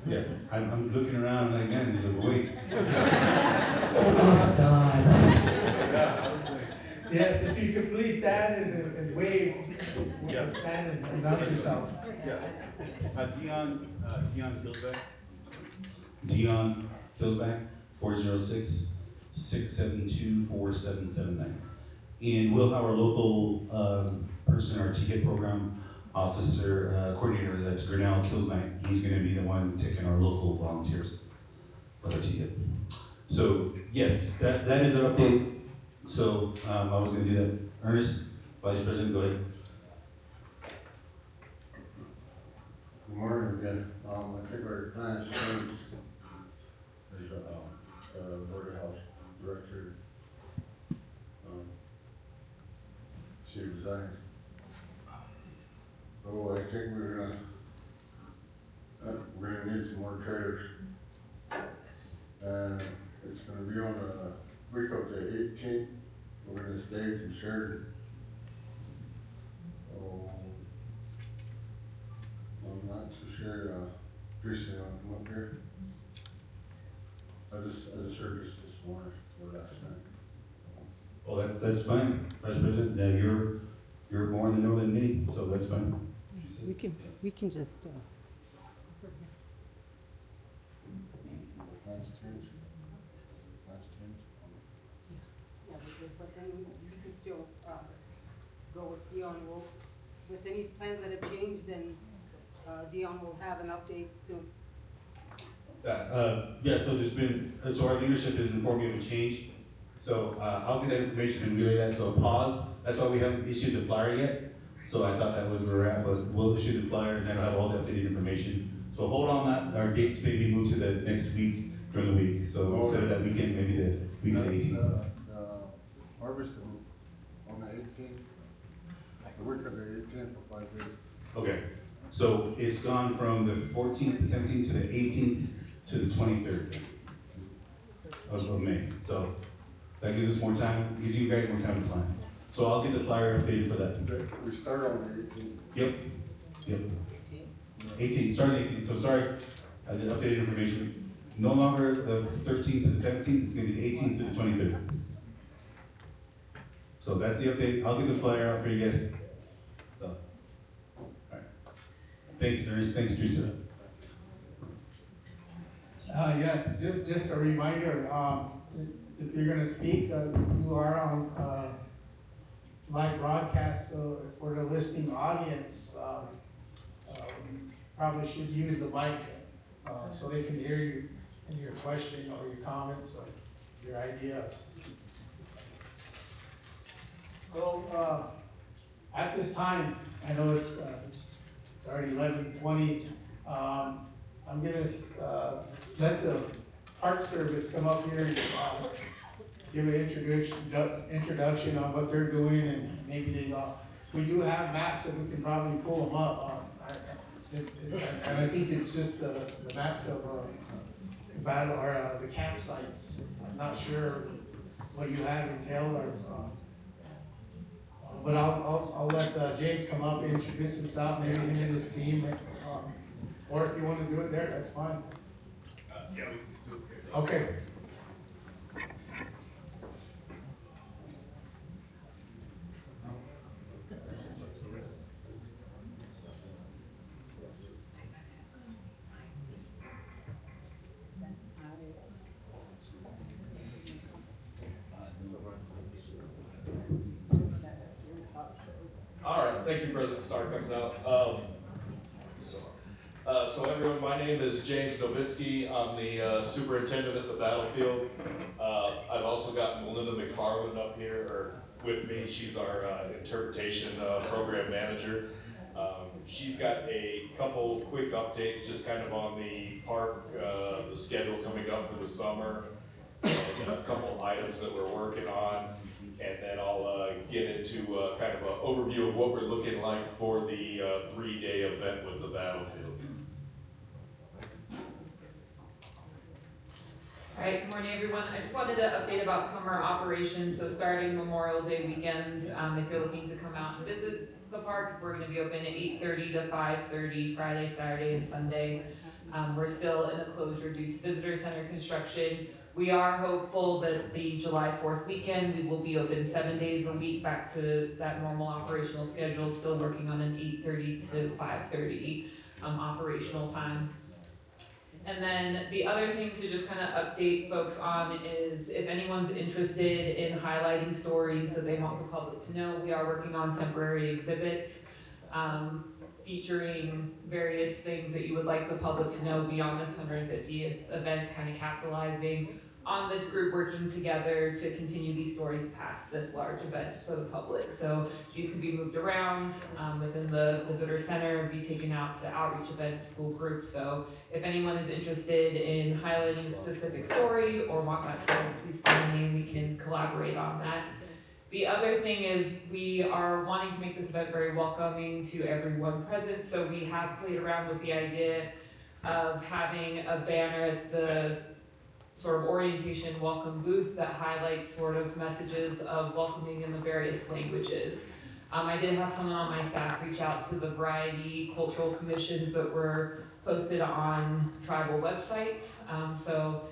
Yeah, I'm looking around, like, man, there's a voice. Oh, God. Yes, if you could please stand and wave, stand and announce yourself. Yeah. Dion Hillsback. Dion Hillsback, 406-672-4779. And we'll have our local person, our ticket program officer, coordinator, that's Grinnell Killsnight. He's gonna be the one taking our local volunteers for our ticket. So yes, that is our update. So I was gonna do that. Ernest, Vice President, go ahead. Good morning again. I think our plans changed. There's Board of Health Director. She resigned. So I think we're gonna need some more trailers. And it's gonna be on the week of the 18th we're gonna stage and Sheridan. So, I'm not too sure, Teresa, you wanna come up here? I just heard this morning, or last night. Oh, that's fine, Vice President, you're more in the know than me, so that's fine. We can just, Last change? Last change? yeah, but then you can still, go with Dion. With any plans that have changed, then, Dion will have an update soon. Yeah, so so our leadership has informed me of a change. So I'll get that information and relay that, so pause. That's why we haven't issued the flyer yet. So I thought that was where we're at, but we'll issue the flyer and then I'll have all the updated information. So hold on that, our dates may be moved to the next week during the week. So instead of that weekend, maybe the week of the 18th. Harvest is on the 18th. The week of the 18th for 5 days. Okay, so it's gone from the 14th, 17th to the 18th to the 23rd of May. So that gives us more time, gives you guys more time to plan. So I'll get the flyer updated for that. We start on the 18th. Yep. 18th, start on the 18th. So sorry, I did updated information. No longer the 13th to the 17th, it's gonna be the 18th to the 23rd. So that's the update. I'll get the flyer out for you guys. So, all right. Thanks, Ernest. Thanks, Teresa. Yes, just a reminder, if you're gonna speak, you are on, live broadcast, so for the listening audience, probably should use the mic, so they can hear you and your question or your comments or your ideas. So, at this time, I know it's already 11:20, I'm gonna, let the Park Service come up here and, give an introduction on what they're doing, and maybe they, we do have maps that we can probably pull them up, and I think it's just the maps of, the battle, or, the campsites. I'm not sure what you have entailed, or, but I'll let, James come up and introduce himself, maybe him and his team, or if you wanna do it there, that's fine. Yeah, we can just do it here. Okay. All right, thank you, President Starr comes out. So everyone, my name is James Novitsky. I'm the superintendent at the battlefield. I've also got Melinda McFarland up here, or with me. She's our interpretation program manager. She's got a couple quick updates, just kind of on the park, the schedule coming up for the summer, and a couple items that we're working on. And then I'll get into kind of an overview of what we're looking like for the 3-day event with the battlefield. All right, good morning, everyone. I just wanted to update about summer operations. So starting Memorial Day weekend, if you're looking to come out and visit the park, we're going to be open at 8:30 to 5:30, Friday, Saturday, and Sunday. We're still in a closure due to visitor center construction. We are hopeful that the July 4th weekend, we will be open 7 days a week, back to that normal operational schedule, still working on an 8:30 to 5:30 operational time. And then the other thing to just kind of update folks on is if anyone's interested in highlighting stories that they want the public to know, we are working on temporary exhibits featuring various things that you would like the public to know beyond this 150th event, kind of capitalizing on this group working together to continue these stories past this large event for the public. So these can be moved around within the visitor center, be taken out to outreach events, school groups. So if anyone is interested in highlighting a specific story or want that story, please find me and we can collaborate on that. The other thing is we are wanting to make this event very welcoming to everyone present. So we have played around with the idea of having a banner at the sort of orientation welcome booth that highlights sort of messages of welcoming in the various languages. I did have someone on my staff reach out to the variety cultural commissions that were posted on tribal websites. So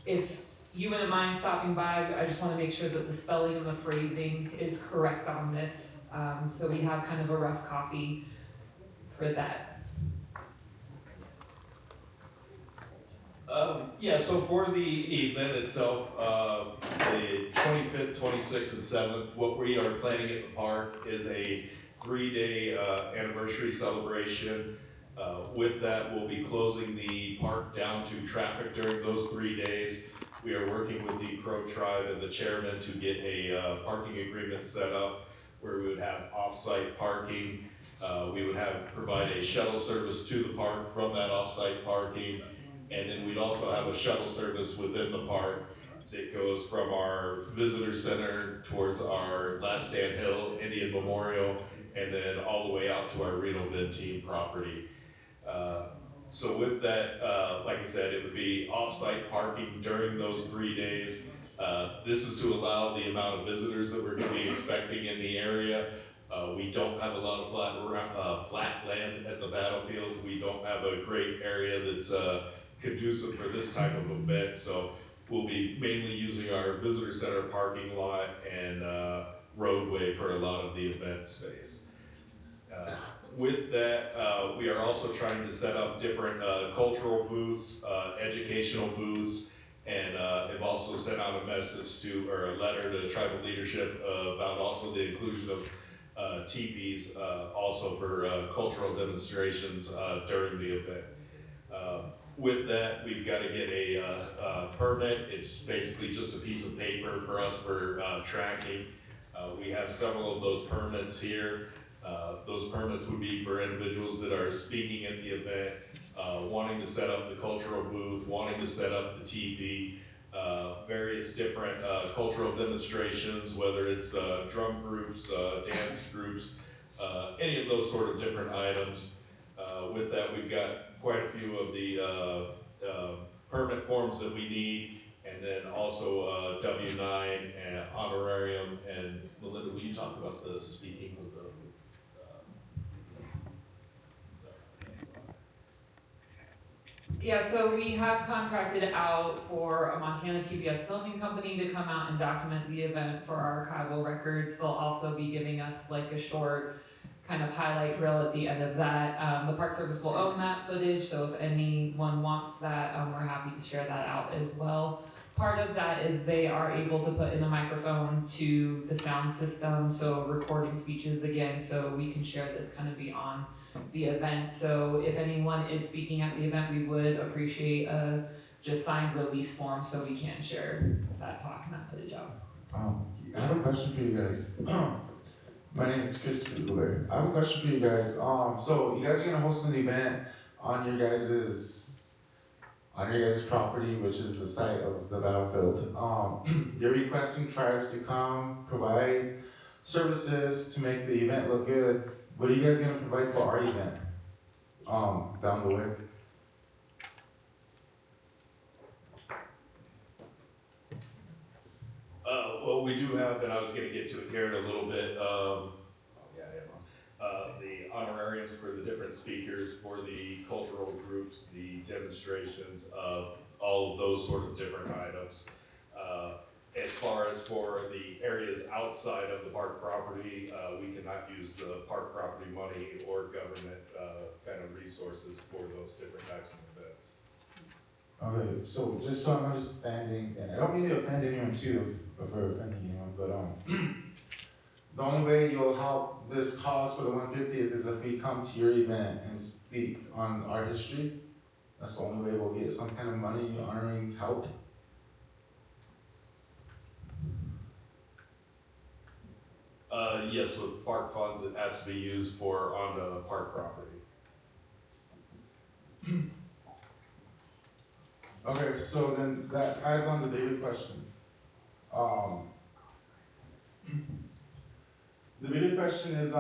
if you wouldn't mind stopping by, I just want to make sure that the spelling and the phrasing is correct on this. So we have kind of a rough copy for that. Yeah, so for the event itself, the 25th, 26th, and 7th, what we are planning at the park is a 3-day anniversary celebration. With that, we'll be closing the park down to traffic during those 3 days. We are working with the Crow Tribe and the chairman to get a parking agreement set up where we would have off-site parking. We would provide a shuttle service to the park from that off-site parking. And then we'd also have a shuttle service within the park that goes from our visitor center towards our Last Stand Hill Indian Memorial, and then all the way out to our Reno Bend team property. So with that, like I said, it would be off-site parking during those 3 days. This is to allow the amount of visitors that we're going to be expecting in the area. We don't have a lot of flat land at the battlefield. We don't have a great area that's conducive for this type of event, so we'll be mainly using our visitor center parking lot and roadway for a lot of the event space. With that, we are also trying to set up different cultural booths, educational booths, and have also sent out a message or a letter to tribal leadership about also the inclusion of teepees also for cultural demonstrations during the event. With that, we've got to get a permit. It's basically just a piece of paper for us for tracking. We have several of those permits here. Those permits would be for individuals that are speaking at the event, wanting to set up the cultural booth, wanting to set up the teepee, various different cultural demonstrations, whether it's drum groups, dance groups, any of those sort of different items. With that, we've got quite a few of the permit forms that we need, and then also W-9 and honorarium. And Melinda, will you talk about the speaking of the Yeah, so we have contracted out for a Montana PBS filming company to come out and document the event for our archival records. They'll also be giving us like a short kind of highlight reel at the end of that. The Park Service will own that footage, so if anyone wants that, we're happy to share that out as well. Part of that is they are able to put in a microphone to the sound system, so recording speeches again, so we can share this kind of beyond the event. So if anyone is speaking at the event, we would appreciate a just signed release form so we can share that talk and that footage out. I have a question for you guys. My name is Christopher Cooler. I have a question for you guys. So you guys are gonna host an event on your guys' property, which is the site of the battlefield. You're requesting tribes to come provide services to make the event look good. What are you guys gonna provide for our event down the way? Well, we do have, and I was going to get to it here in a little bit, the honorariums for the different speakers, for the cultural groups, the demonstrations, all of those sort of different items. As far as for the areas outside of the park property, we cannot use the park property money or government kind of resources for those different types of events. Okay, so just so I'm understanding, and I don't mean to offend anyone too, if we're offending anyone, but the only way you'll help this cause for the 150th is if we come to your event and speak on our history. That's the only way we'll get some kind of money honoring help. Yes, with park funds, it has to be used for on the park property. Okay, so then that adds on the bigger question. The bigger question is,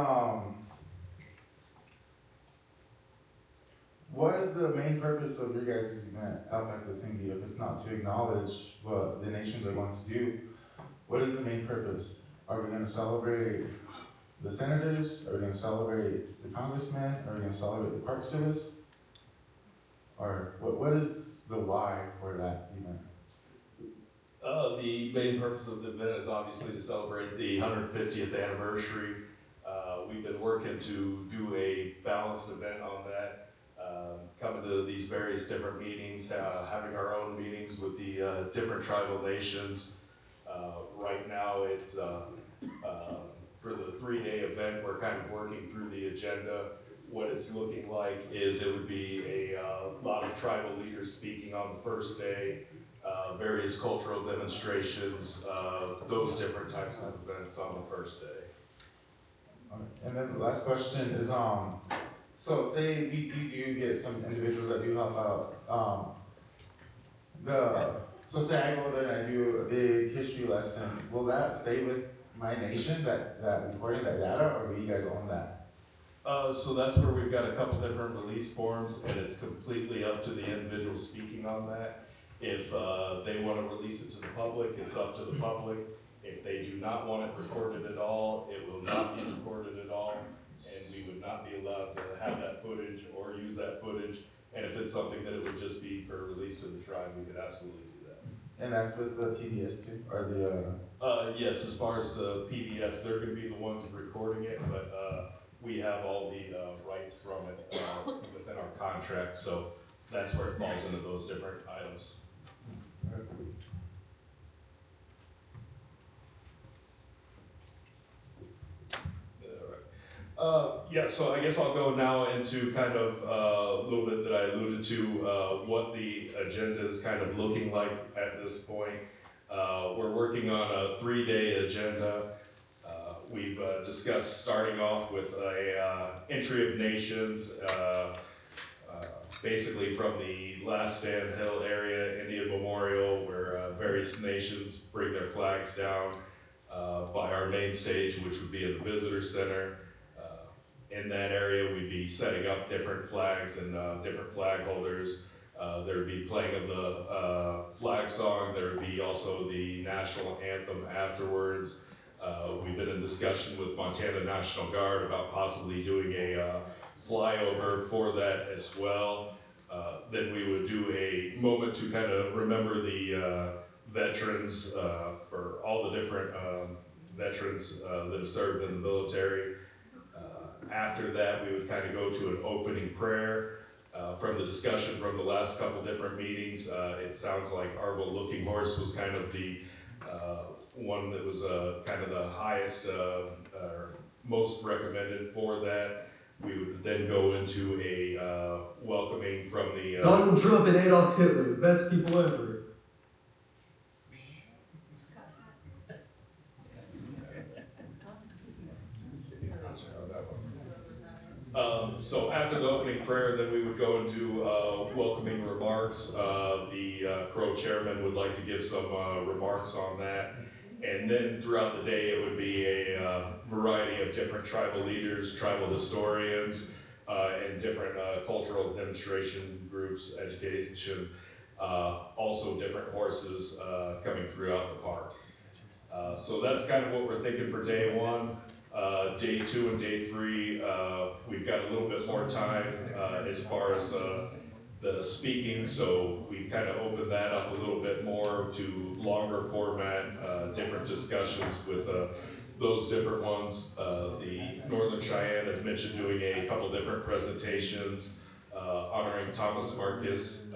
what is the main purpose of your guys' event up at the thingy? If it's not to acknowledge what the nations are going to do, what is the main purpose? Are we gonna celebrate the senators? Are we gonna celebrate the congressmen? Are we gonna celebrate the Park Service? Or what is the why for that event? The main purpose of the event is obviously to celebrate the 150th anniversary. We've been working to do a balanced event on that, coming to these various different meetings, having our own meetings with the different tribal nations. Right now it's, for the 3-day event, we're kind of working through the agenda. What it's looking like is it would be a lot of tribal leaders speaking on the first day, various cultural demonstrations, those different types of events on the first day. Okay. And then the last question is, so say you do get some individuals that do help out, so say I go there and I do a big history lesson, will that stay with my nation, that recording, that data, or do you guys own that? So that's where we've got a couple different release forms, and it's completely up to the individual speaking on that. If they want to release it to the public, it's up to the public. If they do not want it recorded at all, it will not be recorded at all, and we would not be allowed to have that footage or use that footage. And if it's something that it would just be for release to the tribe, we could absolutely do that. And that's with the PBS too, or the? Yes, as far as the PBS, they're going to be the ones recording it, but we have all the rights from it within our contract, so that's where it falls into those different items. Yeah, so I guess I'll go now into kind of a little bit that I alluded to, what the agenda is kind of looking like at this point. We're working on a 3-day agenda. We've discussed starting off with a entry of nations, basically from the Last Stand Hill area, Indian Memorial, where various nations bring their flags down by our main stage, which would be at the Visitor Center. In that area, we'd be setting up different flags and different flag holders. There would be playing of the flag song. There would be also the national anthem afterwards. We've been in discussion with Montana National Guard about possibly doing a flyover for that as well. Then we would do a moment to kind of remember the veterans, for all the different veterans that have served in the military. After that, we would kind of go to an opening prayer. From the discussion from the last couple different meetings, it sounds like Arvo Looking Horse was kind of the one that was kind of the highest, most recommended for that. We would then go into a welcoming from the Donald Trump and Adolf Hitler, the best people ever. So after the opening prayer, then we would go into welcoming remarks. The Crow chairman would like to give some remarks on that. And then throughout the day, it would be a variety of different tribal leaders, tribal historians, and different cultural demonstration groups, education, also different horses coming throughout the park. So that's kind of what we're thinking for day one. Day 2 and day 3, we've got a little bit more time as far as the speaking, so we kind of opened that up a little bit more to longer format, different discussions with those different ones. The Northern Cheyenne had mentioned doing a couple different presentations, honoring Thomas Marcus,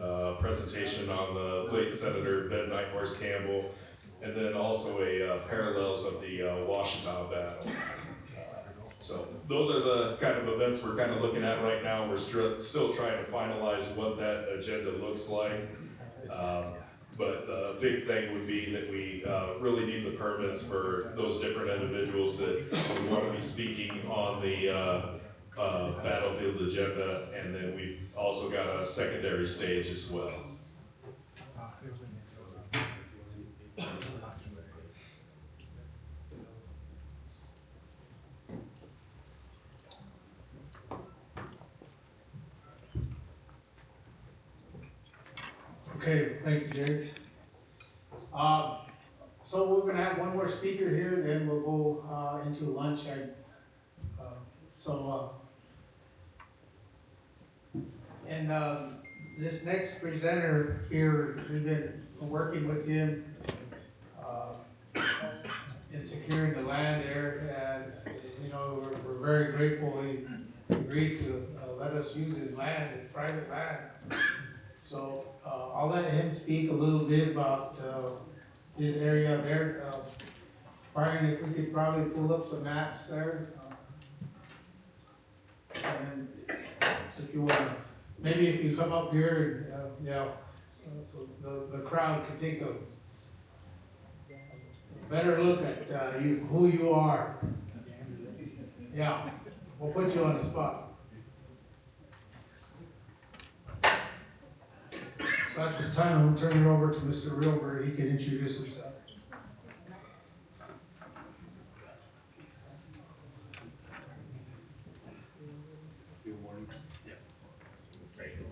presentation on the late Senator Ben Nighthorse Campbell, and then also a parallels of the Washita battle. So those are the kind of events we're kind of looking at right now. We're still trying to finalize what that agenda looks like. But the big thing would be that we really need the permits for those different individuals that we want to be speaking on the battlefield agenda. And then we've also got a secondary stage as well. Okay, thank you, James. So we're gonna have one more speaker here, then we'll go, into lunch. This next presenter here, we've been working with him, in securing the land there, and, you know, we're very grateful he agreed to, let us use his land, it's private land. So, I'll let him speak a little bit about, his area there. Brian, if we could probably pull up some maps there. And then, if you wanna, maybe if you come up here, so the crowd can take a better look at, who you are. Yeah, we'll put you on the spot. So at this time, I'm gonna turn it over to Mr. Reelberg. He can introduce himself. Still morning?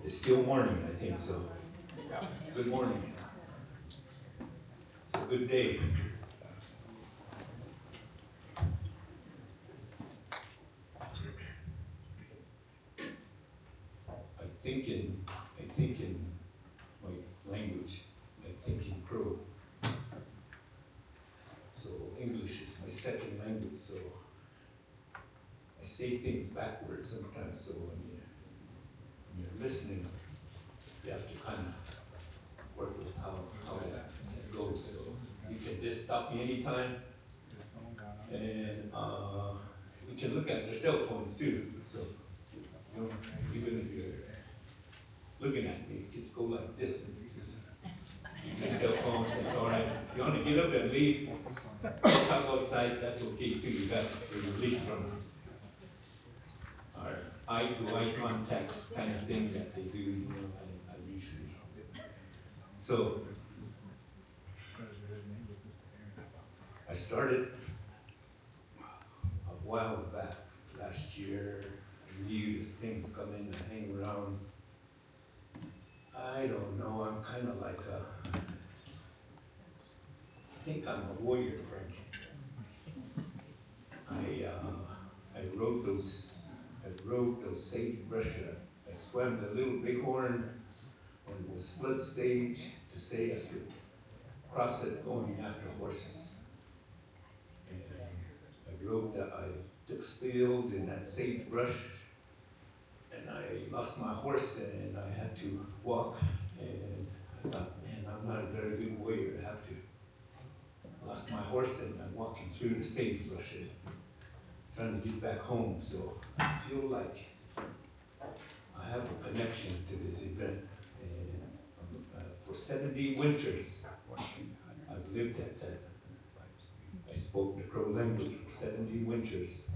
It's still morning, I think so. Good morning. It's a good day. I think in my language, I think in Crow. So English is my second language, so I say things backwards sometimes, so when you're listening, you have to kind of work with how that goes. So you can just stop me anytime, and you can look at your cell phones too. So you know, even if you're looking at me, just go like this and just use your cell phones. That's all right. If you want to get up and leave, talk outside. That's okay too. You got to release from our eye-to-eye contact kind of thing that they do, you know, I usually. So, I started a while back, last year. I knew this thing was coming to hang around. I don't know, I'm kind of like I think I'm a warrior, Frank. I rode those sagebrush. I swam the little Bighorn when it was flood stage to say I could cross it going after horses. And I took spills in that sagebrush, and I lost my horse and I had to walk, and I thought, man, I'm not a very good warrior to have to. Lost my horse and I'm walking through the sagebrush and trying to get back home, so I feel like I have a connection to this event. And for 70 winters, I've lived at that. I spoke the Crow language for 70 winters,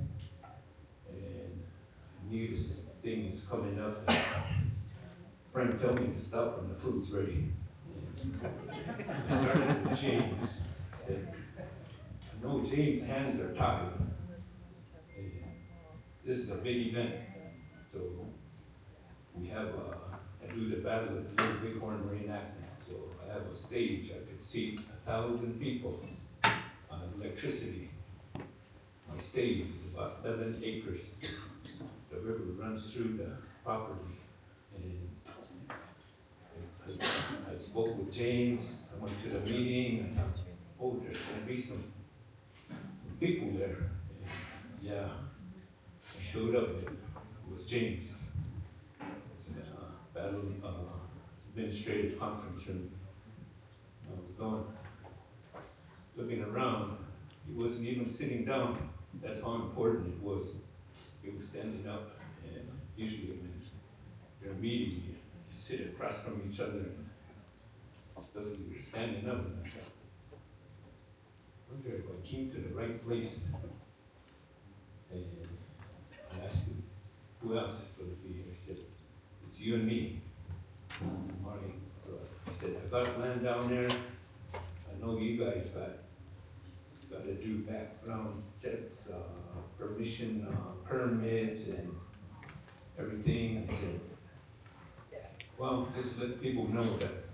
and I knew this thing is coming up. And Frank told me to stop when the food's ready. And I started with James. I said, I know James' hands are tied. This is a big event, so we have I do the Battle of the Little Bighorn reenactment. So I have a stage, I could seat 1,000 people on electricity. My stage is about 11 acres. The river runs through the property, and I spoke with James. I went to the meeting, and I thought, oh, there's gonna be some people there. And yeah. I showed up, it was James, Battle Administrative Conference room. I was going, looking around, he wasn't even sitting down. That's how important it was. He was standing up, and usually when you're meeting, you sit across from each other, and supposedly you were standing up, and I thought, I wonder if I came to the right place. And I asked him, who else is going to be here? He said, it's you and me. All right. So I said, I got land down there. I know you guys got to do background checks, permission, permits, and everything. I said, well, just let people know that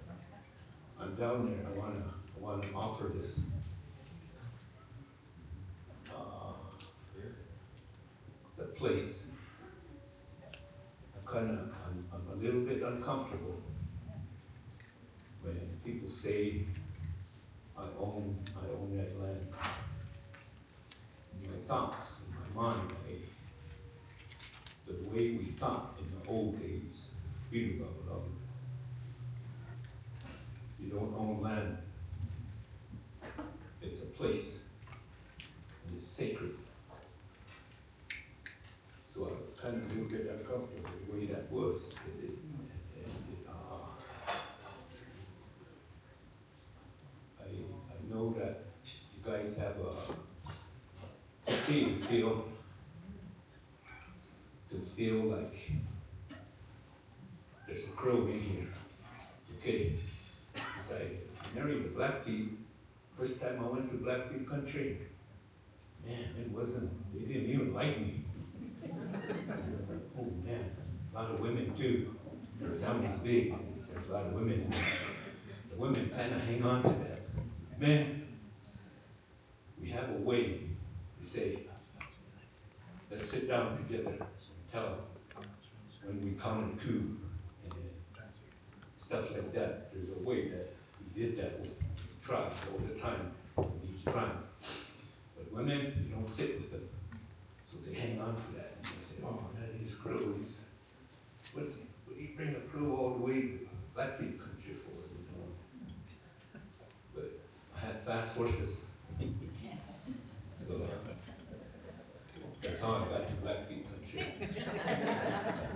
I'm down there, I wanna offer this. The place. I'm a little bit uncomfortable when people say I own that land. In my thoughts, in my mind, the way we thought in the old days, you don't own land. It's a place, and it's sacred. So I was kind of a little bit uncomfortable with the way that was. I know that you guys have okay to feel like there's a crow in here. Okay, so I married a Blackfeet. First time I went to Blackfeet country, man, they didn't even like me. Oh man, a lot of women too. Their family's big, there's a lot of women in there. The women kind of hang on to that. Men, we have a way to say, let's sit down together and tell when we count to 2 and stuff like that. There's a way that we did that with tribes all the time, with each tribe. But women, you don't sit with them. So they hang on to that and they say, oh, that is crows. What do you bring a crow all the way to Blackfeet country for? You know? But I had fast horses. So that's how I got to Blackfeet country.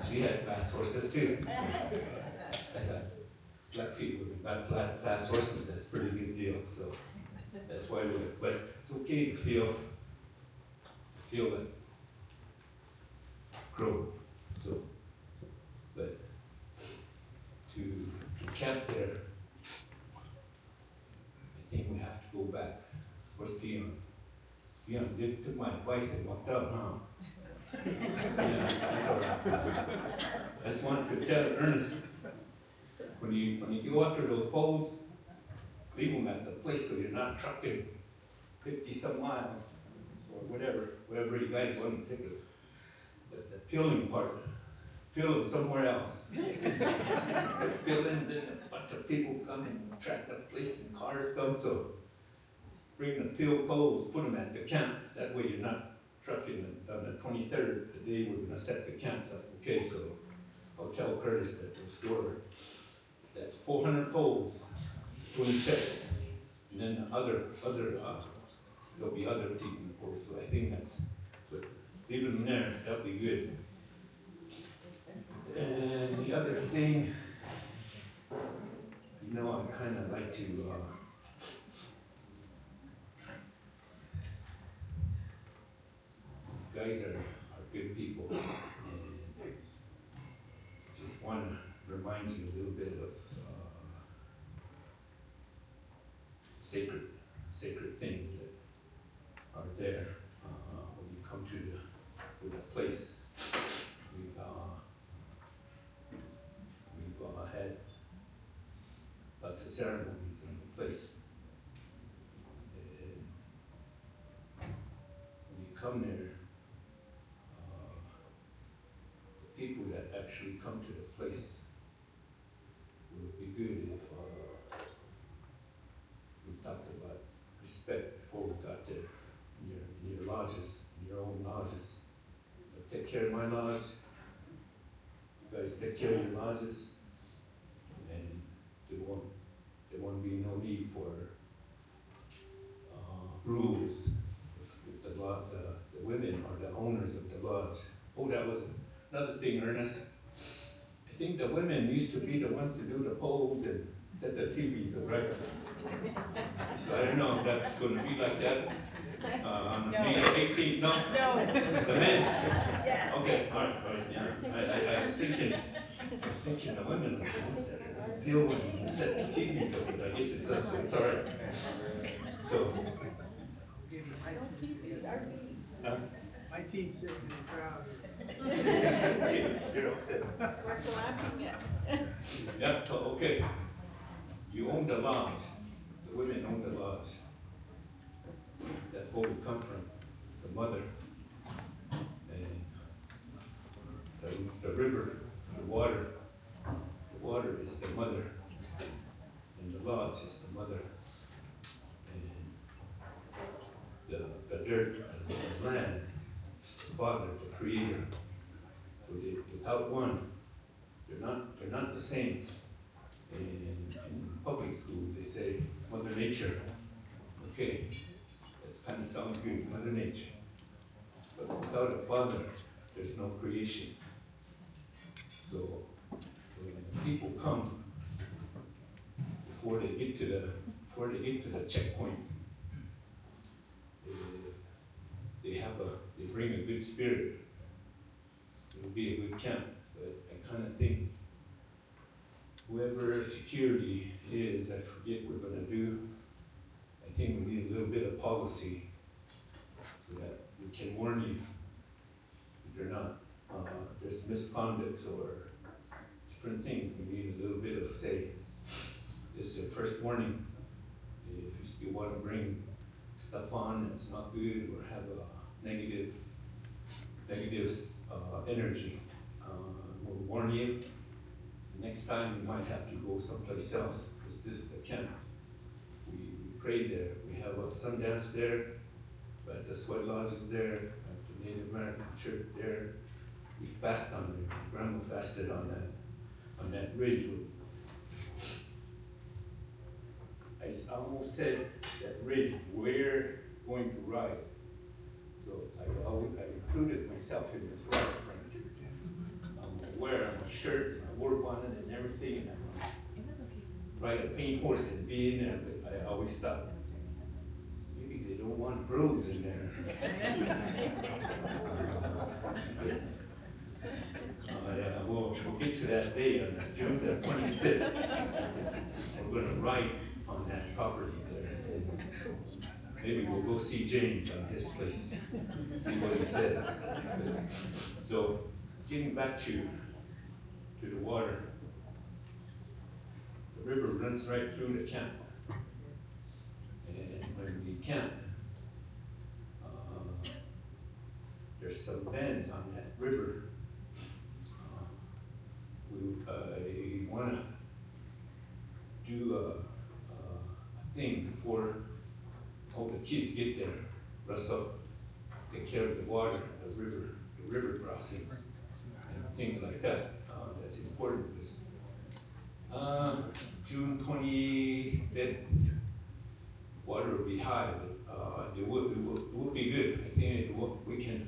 She had fast horses too. So I thought Blackfeet would have got fast horses, that's a pretty big deal. So that's why but it's okay to feel it grow. So, but to camp there, I think we have to go back. Where's Dion? Dion took my advice and walked out, huh? Yeah, that's all right. I just wanted to tell Ernest, when you go after those poles, leave them at the place so you're not trucking 50-some miles or whatever you guys want to take it. But the peeling part, peel them somewhere else. Just peeling, then a bunch of people come and track the place and cars come, so bring the peeled poles, put them at the camp. That way you're not trucking on the 23rd, the day we're gonna set the camps up. Okay, so I'll tell Curtis that the store, that's 400 poles, 26. And then the other, there'll be other people, of course, so I think that's, but leave them there, that'll be good. And the other thing, you know, I kind of like to, you guys are good people, and just want to remind you a little bit of sacred things that are there when you come to the place. We've had lots of ceremonies in the place. And when you come there, the people that actually come to the place, would be good if we talked about respect before we got there, in your lodges, in your own lodges. But take care of my lodge. You guys take care of your lodges, and there won't be no need for rules if the women are the owners of the lodge. Oh, that was another thing, Ernest. I think the women used to be the ones to do the poles and set the TVs up, right? So I don't know if that's going to be like that on May 18th. No? No. The men? Yeah. Okay, all right, yeah. I was thinking the women are the ones that peel and set the TVs up, but I guess it's us, so it's all right. So. My team's sitting in the crowd. You're upset. We're clapping it. Yeah, so okay. you own the lodge, the women own the lodge. That's where we come from, the mother. And the river, the water is the mother. And the lodge is the mother. And the dirt, the land, is the father, the creator. So without one, they're not the same. In public school, they say Mother Nature. Okay, that kind of sounds good, Mother Nature. But without a father, there's no creation. So when the people come, before they get to the checkpoint, they bring a good spirit. It'll be a good camp, but I kind of think whoever security is, I forget what we're gonna do. I think we need a little bit of policy so that we can warn you if you're not, there's misconduct or different things. We need a little bit of say. This is your first warning. If you still want to bring stuff on that's not good or have a negative energy, we'll warn you. Next time you might have to go someplace else because this is the camp. We pray there. We have a Sundance there, but the Sweat Lodge is there, at the Native American Church there. We fast on there. My grandma fasted on that ridge. I almost said that ridge we're going to ride. So I included myself in this ride. I'm wearing my shirt, and I work on it and everything, and I'm ride a paint horse and be in there, but I always thought, maybe they don't want bros in there. We'll get to that day on June the 25th. We're gonna ride on that property there. And maybe we'll go see James on his place, see what he says. So, getting back to the water, the river runs right through the camp. And when we camp, there's some bends on that river. I wanna do a thing before all the kids get there. Russell, take care of the water, the river crossings, and things like that. That's important. June 25th, water will be high, but it will be good. I think we can,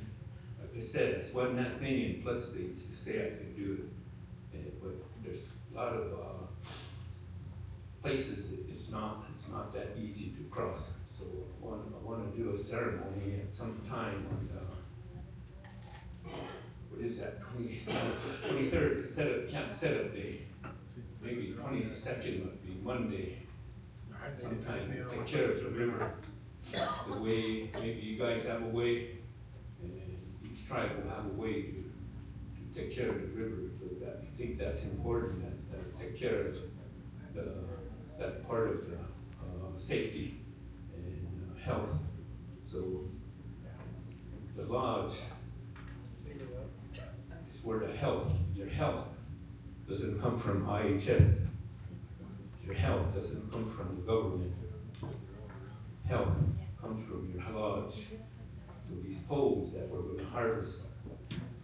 like I said, I swam that thing in flood stage to say I can do it. But there's a lot of places that it's not that easy to cross. So I want to do a ceremony at some time on what is that, 23rd camp setup day. Maybe 22nd would be Monday. Sometime take care of the river. The way, maybe you guys have a way, and each tribe will have a way to take care of the river. So that, I think that's important, that take care of that part of the safety and health. So the lodge is where your health doesn't come from IHS. Your health doesn't come from the government. Health comes from your lodge. So these poles that we're going to harvest,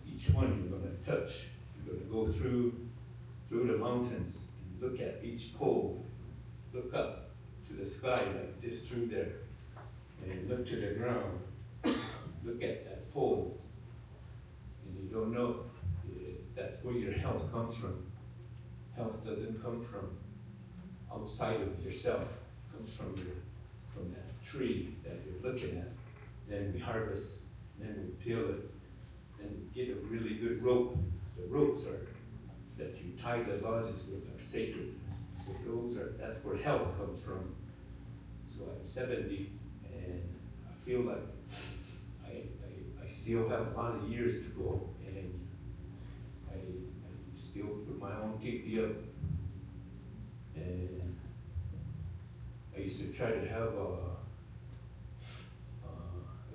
each one you're going to touch. You're going to go through the mountains and look at each pole. Look up to the sky like this through there, and look to the ground. Look at that pole, and you don't know. That's where your health comes from. Health doesn't come from outside of yourself. It comes from that tree that you're looking at. Then we harvest, then we peel it, then we get a really good rope. The ropes are that you tie the lodges with are sacred. So that's where health comes from. So I'm 70 and I feel like I still have a lot of years to go, and I still put my own TP up, and I used to try to have a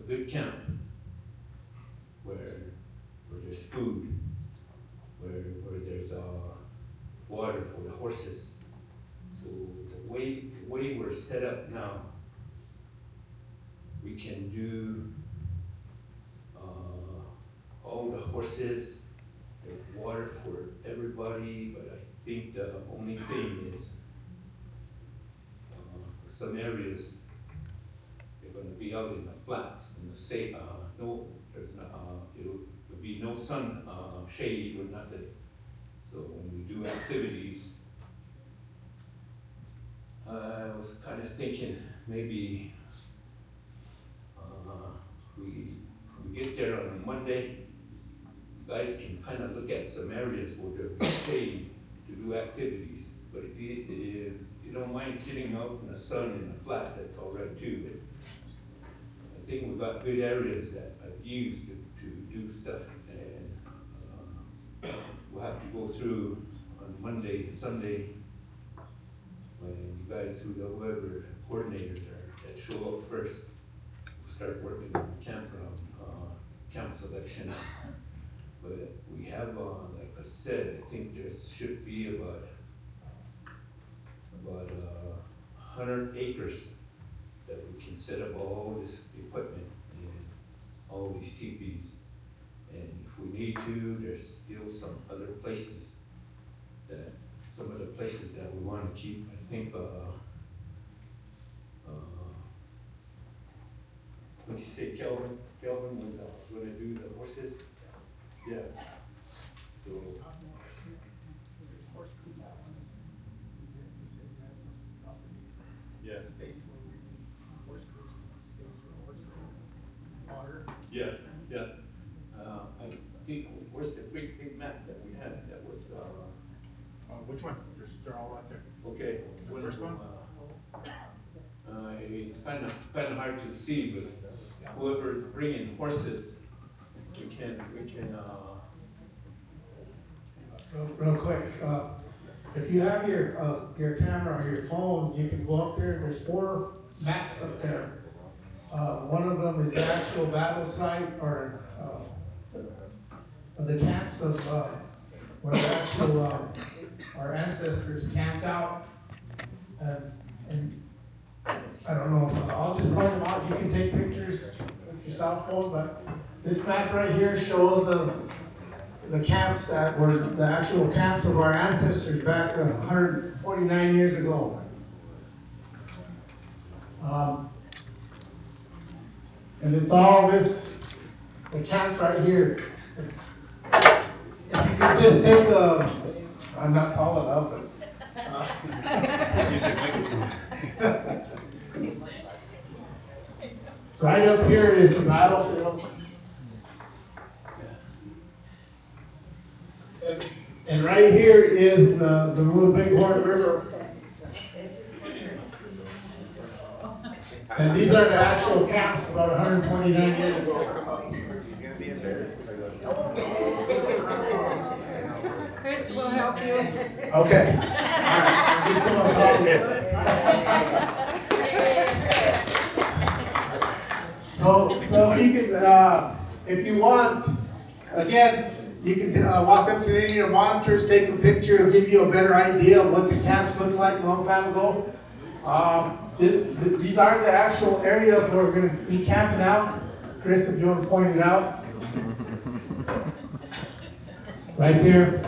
good camp where there's food, where there's water for the horses. So the way we're set up now, we can do all the horses, there's water for everybody, but I think the only thing is some areas they're gonna be out in the flats, in the no, there's not, it'll be no sun shade or nothing. So when we do activities, I was kind of thinking maybe we get there on a Monday. You guys can kind of look at some areas where there'll be shade to do activities. But if you don't mind sitting out in the sun in the flat, that's all right too. But I think we've got good areas that I've used to do stuff, and we'll have to go through on Monday and Sunday when you guys, whoever coordinators are that show up first, we'll start working on the campground, camp selections. But we have, like I said, I think there should be about 100 acres that we can set up all this equipment and all these teepees. And if we need to, there's still some other places that, some of the places that we want to keep. I think, what'd you say, Kelvin? Kelvin was going to do the horses? Yeah. So, There's horse coops out on this thing. You said you had some property. yeah. Space where we can horse coops, stage for horses, water. Yeah, yeah. I think, where's the big map that we had that was, Which one? They're all out there. okay. The first one? It's kind of hard to see, but whoever's bringing horses, we can, Real quick, if you have your camera or your phone, you can go up there. There's 4 maps up there. One of them is the actual battle site or the camps of where the actual our ancestors camped out. And I don't know, I'll just point them out. You can take pictures with your cell phone, but this map right here shows the camps that were the actual camps of our ancestors back 149 years ago. And it's all this, the camps right here. If you could just take I'm not tall enough, but. Right up here is the battlefield. And right here is the little Bighorn River. And these are the actual camps about 129 years ago. Chris will help you. Okay. Get someone talking. So if you can, if you want, again, you can walk up to any of your monitors, take a picture, it'll give you a better idea of what the camps looked like a long time ago. These are the actual areas where we're going to be camping out. Chris, if you want to point it out. Right there.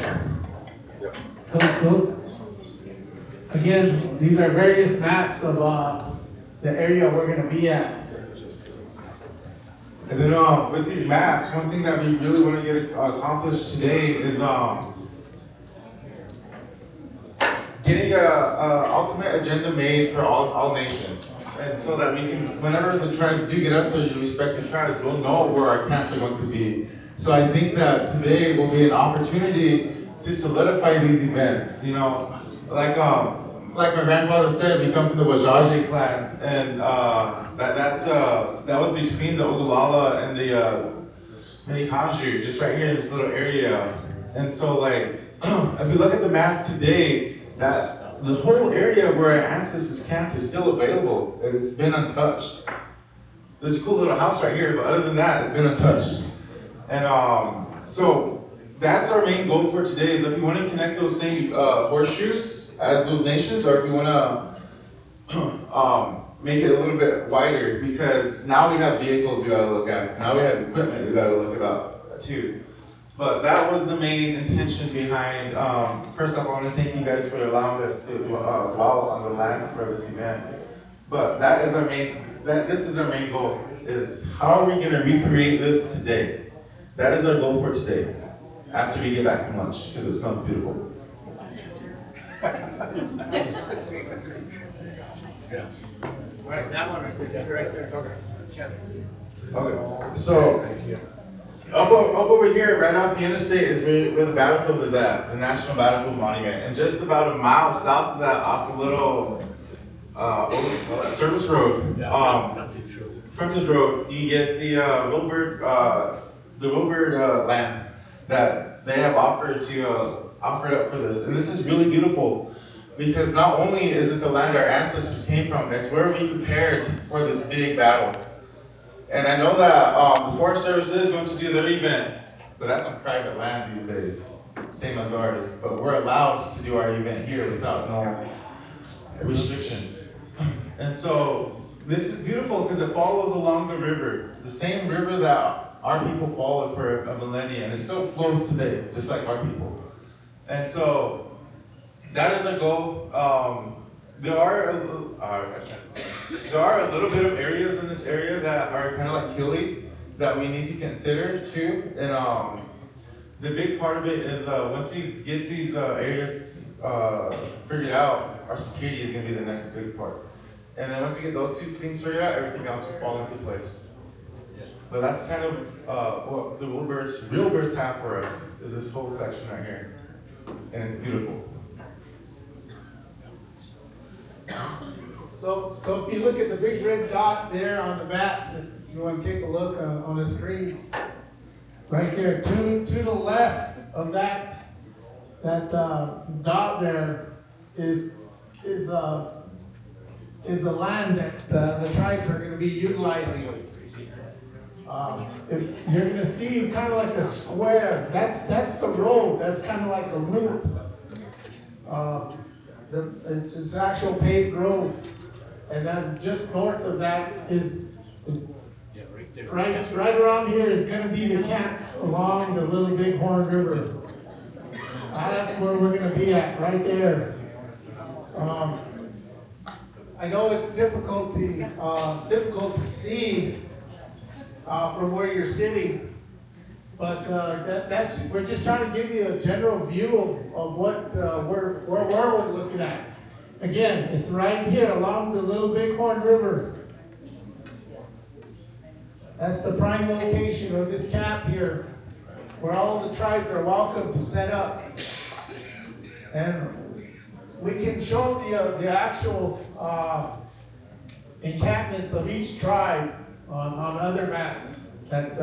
Those, again, these are various maps of the area we're going to be at. And then with these maps, one thing that we really want to get accomplished today is getting a ultimate agenda made for all nations. And so that we can, whenever the tribes do get up there, the respective tribes, we'll know where our camps are going to be. So I think that today will be an opportunity to solidify these events. You know, like my grandfather said, we come from the Wajaje clan, and that was between the Ogallala and the Minikanju, just right here in this little area. And so, like, if we look at the maps today, that the whole area where our ancestors camped is still available. It's been untouched. There's a cool little house right here, but other than that, it's been untouched. And so that's our main goal for today, is if you want to connect those same horseshoes as those nations, or if you want to make it a little bit wider, because now we have vehicles we got to look at. Now we have equipment we got to look about too. But that was the main intention behind, first off, I want to thank you guys for allowing us to dwell on the land for this event. But that is our main, this is our main goal, is how are we going to recreate this today? That is our goal for today, after we get back from lunch, because it smells beautiful. Yeah. Right, that one right there. Okay, so up over here, right off the interstate, is where the battlefield is at, the National Battlefield Monument. And just about a mile south of that, off a little service road, frontage road, you get the Wilbur land that they have offered up for this. And this is really beautiful, because not only is it the land our ancestors came from, it's where we prepared for this big battle. And I know that the Forest Service is going to do their event, but that's on private land these days, same as ours. But we're allowed to do our event here without no restrictions. And so this is beautiful because it follows along the river, the same river that our people followed for a millennia, and it still flows today, just like our people. And so that is our goal. There are a little bit of areas in this area that are kind of like hilly that we need to consider too. And the big part of it is once we get these areas figured out, our security is going to be the next big part. And then once we get those two things figured out, everything else will fall into place. But that's kind of what the real birds have for us, is this whole section right here. And it's beautiful. So if you look at the big red dot there on the map, if you want to take a look on the screens, right there, to the left of that dot there is the land that the tribes are going to be utilizing. If you're going to see kind of like a square. That's the road. That's kind of like a loop. It's an actual paved road, and then just north of that is right around here is going to be the camps along the Little Bighorn River. That's where we're going to be at, right there. I know it's difficult to see from where you're sitting. But we're just trying to give you a general view of what where we're looking at. Again, it's right here along the Little Bighorn River. That's the prime location of this camp here, where all the tribes are welcome to set up. And we can show the actual encampments of each tribe on other maps that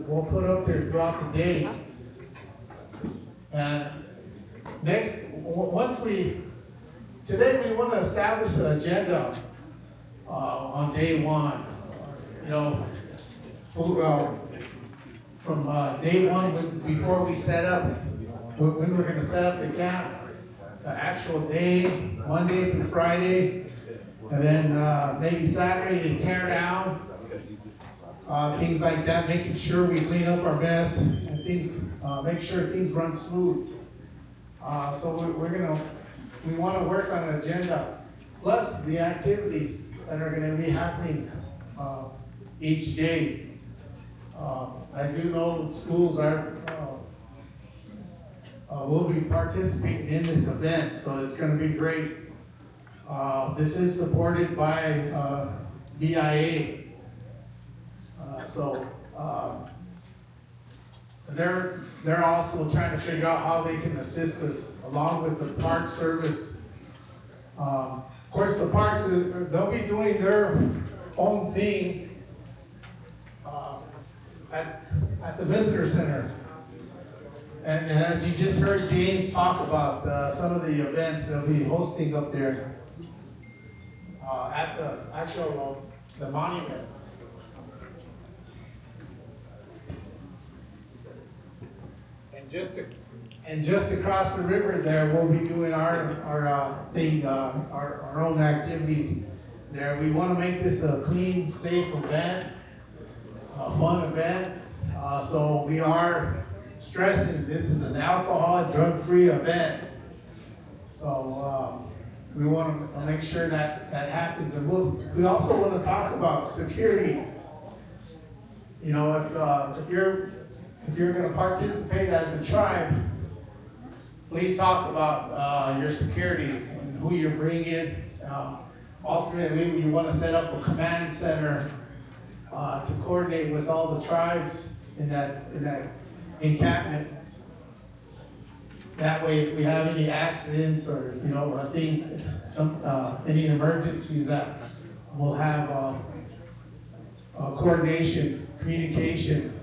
we'll put up there throughout the day. And today we want to establish an agenda on day one. You know, from day one, before we set up, when we're going to set up the camp, the actual day, Monday through Friday, and then maybe Saturday to tear down. Things like that, making sure we clean up our mess and things, make sure things run smooth. So we want to work on an agenda, plus the activities that are going to be happening each day. I do know schools will be participating in this event, so it's going to be great. This is supported by BIA. So they're also trying to figure out how they can assist us along with the Park Service. Of course, the parks, they'll be doing their own thing at the visitor center. And as you just heard James talk about some of the events they'll be hosting up there at the actual the monument. And just across the river there, we'll be doing our thing, our own activities there. We want to make this a clean, safe event, a fun event. So we are stressing this is an alcohol, drug-free event. So we want to make sure that that happens. And we also want to talk about security. You know, if you're going to participate as a tribe, please talk about your security and who you're bringing. Ultimately, we want to set up a command center to coordinate with all the tribes in that encampment. That way, if we have any accidents or things, any emergencies, that we'll have coordination, communication.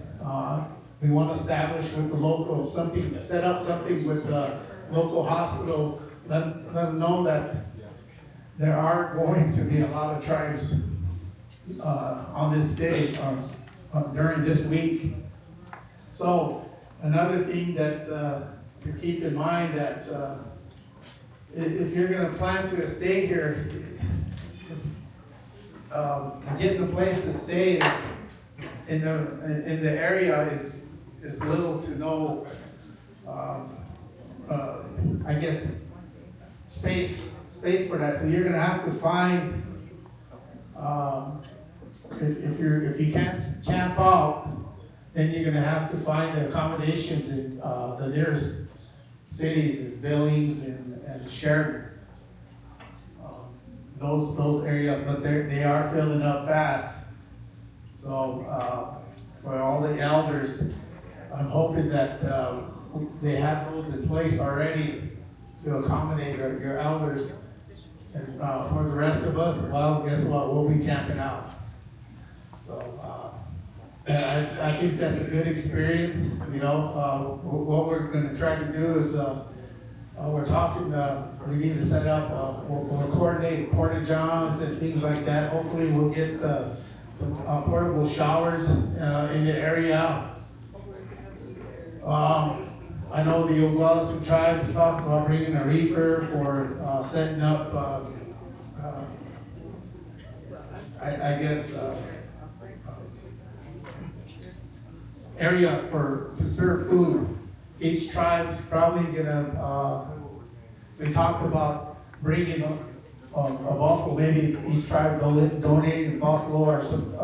We want to establish with the local set up something with the local hospital. Let them know that there are going to be a lot of tribes on this day during this week. So another thing that to keep in mind that if you're going to plan to stay here, getting a place to stay in the area is little to no, I guess, space for that. So you're going to have to find, if you can't camp out, then you're going to have to find accommodations in the nearest cities, is Billings and Sheridan. Those areas, but they are filling up fast. So for all the elders, I'm hoping that they have those in place already to accommodate your elders. And for the rest of us, well, guess what? We'll be camping out. So I think that's a good experience. What we're going to try to do is we're talking. We need to set up. We'll coordinate porta johns and things like that. Hopefully, we'll get some portable showers in the area. I know the Oglala tribes talked about bringing a reefer for setting up. I guess areas to serve food. Each tribe's probably gonna. We talked about bringing a buffalo. Maybe each tribe donating a buffalo or some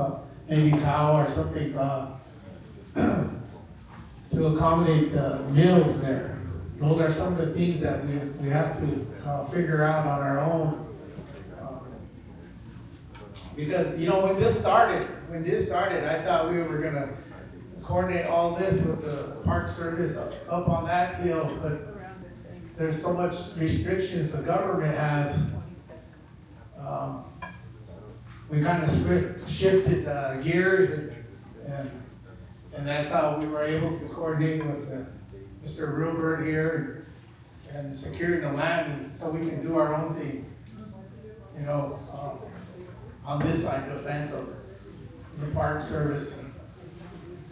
maybe cow or something to accommodate the meals there. Those are some of the things that we have to figure out on our own. Because when this started, I thought we were gonna coordinate all this with the Park Service up on that hill, but there's so much restrictions the government has. We kind of shifted gears, and that's how we were able to coordinate with Mr. Ruber here and securing the land, and so we can do our own thing. On this side of the fence of the Park Service.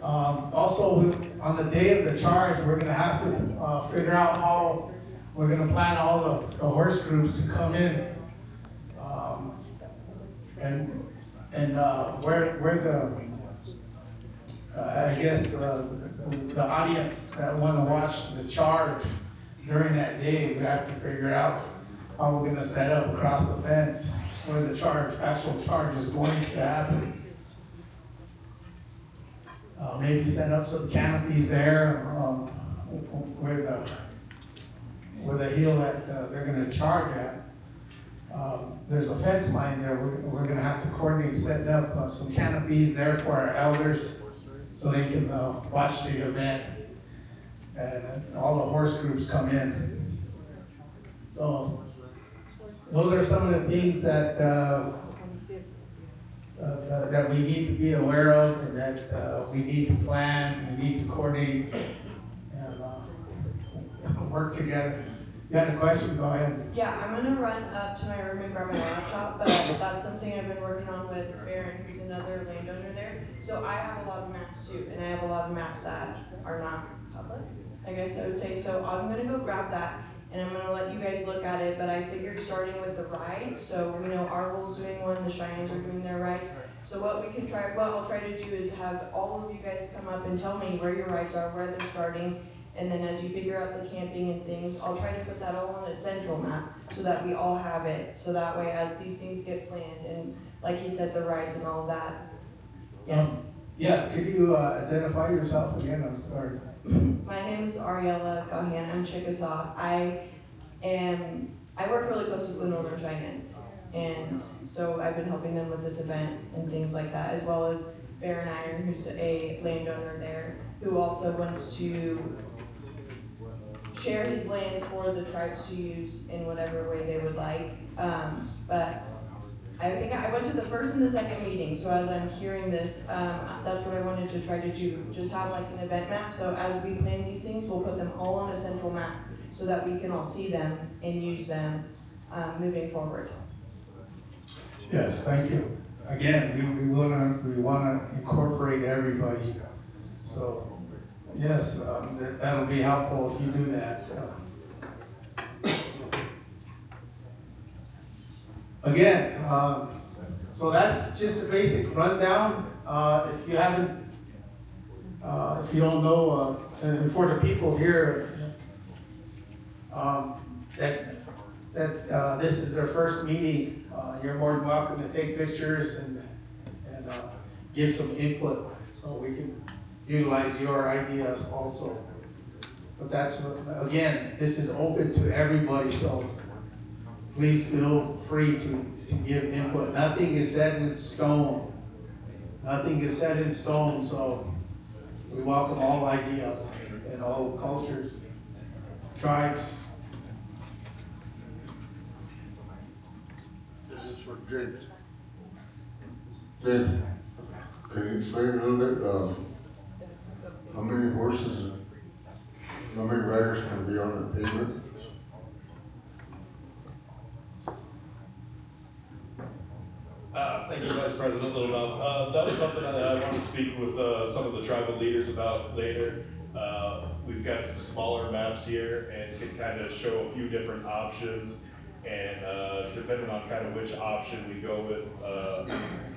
Also, on the day of the charge, we're going to have to figure out how we're going to plan all the horse groups to come in, and where the I guess the audience that want to watch the charge during that day, we have to figure out how we're going to set up across the fence where the actual charge is going to happen. Maybe set up some canopies there where the hill that they're going to charge at. There's a fence line there. We're going to have to coordinate setting up some canopies there for our elders so they can watch the event, and all the horse groups come in. So those are some of the things that that we need to be aware of, and that we need to plan, we need to coordinate. And work together. You had a question, go ahead. Yeah, I'm gonna run up to my room and grab my laptop, but that's something I've been working on with Aaron, who's another landowner there. So I have a lot of maps too, and I have a lot of maps that are not public, I guess I would say. So I'm gonna go grab that, and I'm gonna let you guys look at it, but I figured starting with the rides, so, you know, Arville's doing one, the Cheyennes are doing their rides. So what I'll try to do is have all of you guys come up and tell me where your rides are, where they're starting, and then as you figure out the camping and things, I'll try to put that all on a central map so that we all have it. So that way, as these things get planned, and like he said, the rides and all of that. Yes. Yeah, could you identify yourself again? I'm sorry. My name is Ariella Gahan. I'm Chickasaw. I work really close with the Northern Cheyennes, and so I've been helping them with this event and things like that, as well as Baron Iron, who's a landowner there, who also wants to share his land for the tribes to use in whatever way they would like. But I think I went to the first and the second meeting, so as I'm hearing this, that's what I wanted to try to do, just have like an event map, so as we plan these things, we'll put them all on a central map so that we can all see them and use them moving forward. Yes, thank you. Again, we wanna incorporate everybody. So, yes, that'll be helpful if you do that. Again, so that's just a basic rundown. If you haven't, if you don't know, and for the people here, that this is their first meeting, you're more than welcome to take pictures and give some input so we can utilize your ideas also. But that's, again, this is open to everybody, so please feel free to give input. Nothing is set in stone. Nothing is set in stone, so we welcome all ideas and all cultures, tribes. This is for James. James, can you explain a little bit, how many horses, how many riders can be on the pavement? Thank you, Vice President Littlemouth. That was something that I want to speak with some of the tribal leaders about later. We've got some smaller maps here and can kind of show a few different options. And depending on kind of which option we go with,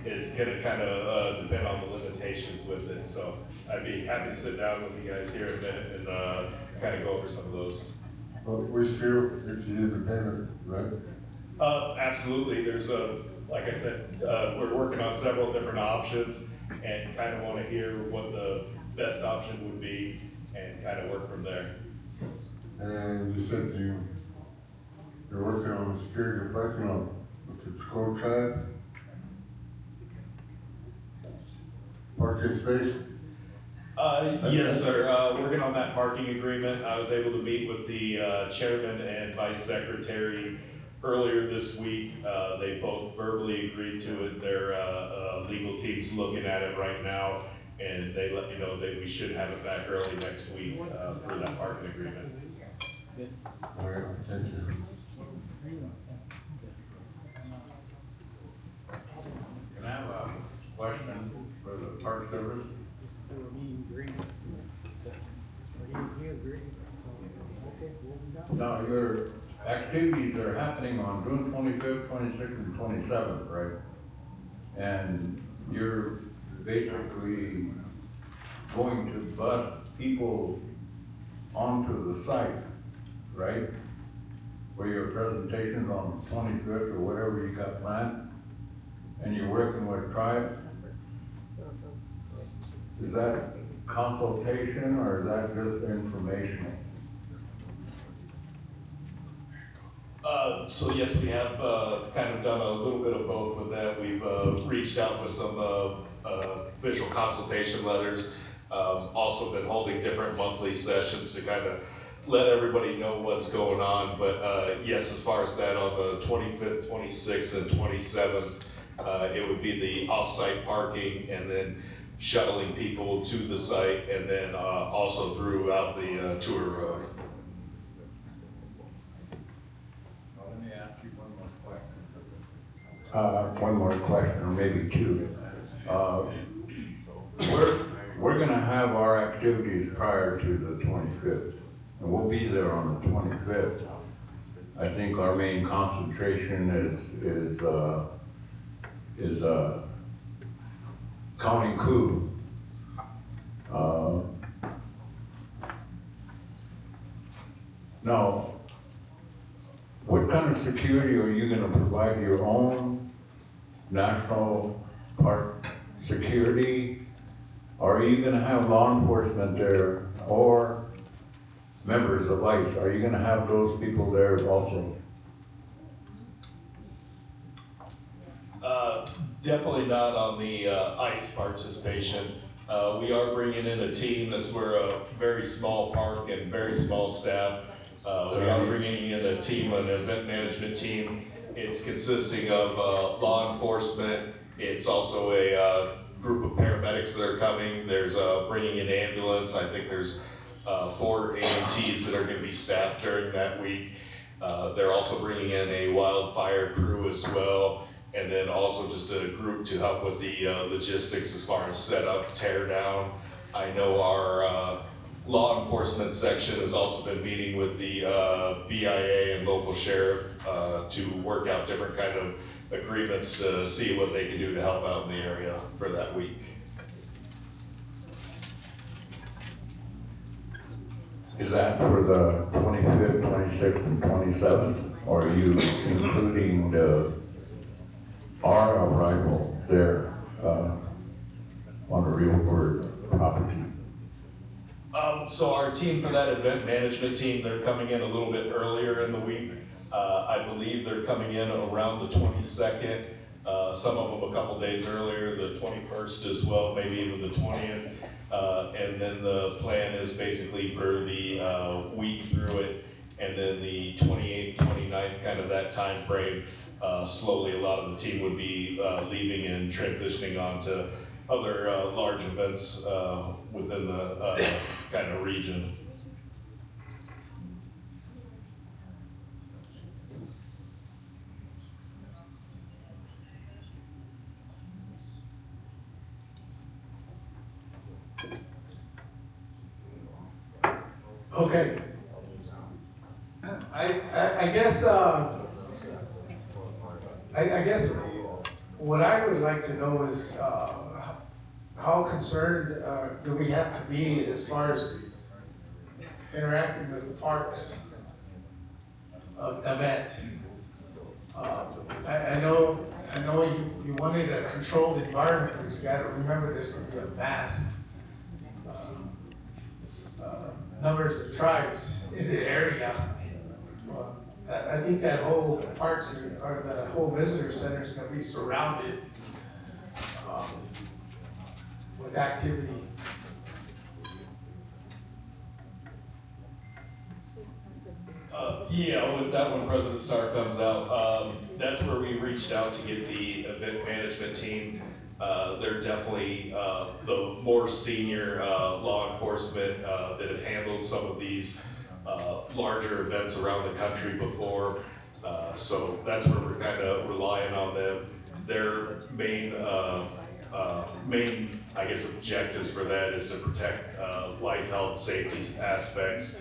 is going to kind of depend on the limitations with it. So I'd be happy to sit down with you guys here in a minute and kind of go over some of those. But we still get to use the pavement, right? Absolutely. There's like I said, we're working on several different options and kind of want to hear what the best option would be and kind of work from there. And you said you're working on the security parking lot with the Patrol tribe? Parking space? Yes, sir. Working on that parking agreement. I was able to meet with the chairman and vice secretary earlier this week. They both verbally agreed to it. Their legal team's looking at it right now, and they let me know that we should have it back early next week for that parking agreement. All right, thank you. Can I have a question for the Park Service? Now, your activities are happening on June 25th, 26th, and 27th, right? And you're basically going to bus people onto the site, right? Where your presentation's on the 25th or whatever you got planned, and you're working with tribes. Is that consultation or is that just informational? So yes, we have kind of done a little bit of both with that. We've reached out with some official consultation letters. Also been holding different monthly sessions to kind of let everybody know what's going on. But yes, as far as that, on the 25th, 26th, and 27th, it would be the off-site parking and then shuttling people to the site, and then also throughout the tour road. one more question, or maybe two. We're gonna have our activities prior to the 25th, and we'll be there on the 25th. I think our main concentration is counting coup. Now, what kind of security are you gonna provide? Your own national park security? Are you gonna have law enforcement there or members of ICE? Are you gonna have those people there also? Definitely not on the ICE participation. We are bringing in a team, as we're a very small park and very small staff. We are bringing in a team, an event management team. It's consisting of law enforcement. It's also a group of paramedics that are coming. There's bringing in ambulance. I think there's 4 AMTs that are going to be staffed during that week. They're also bringing in a wildfire crew as well. And then also just a group to help with the logistics as far as setup, tear down. I know our law enforcement section has also been meeting with the BIA and local sheriff to work out different kind of agreements to see what they can do to help out in the area for that week. Is that for the 25th, 26th, and 27th? Or are you including our arrival there on the real word property? So our team for that event management team, they're coming in a little bit earlier in the week. I believe they're coming in around the 22nd. Some of them a couple days earlier, the 21st as well, maybe even the 20th. And then the plan is basically for the week through it, and then the 28th, 29th, kind of that time frame. Slowly a lot of the team would be leaving and transitioning on to other large events within the kind of region. Okay. I guess I guess what I would like to know is how concerned do we have to be as far as interacting with the parks event? I know you wanted a controlled environment, but you got to remember there's going to be a mass numbers of tribes in the area. I think that whole parks or the whole visitor center is going to be surrounded with activity. Yeah, with that when President Starr comes out, that's where we reached out to get the event management team. They're definitely the more senior law enforcement that have handled some of these larger events around the country before. So that's where we're kind of relying on them. Their main, I guess, objectives for that is to protect life, health, safety aspects,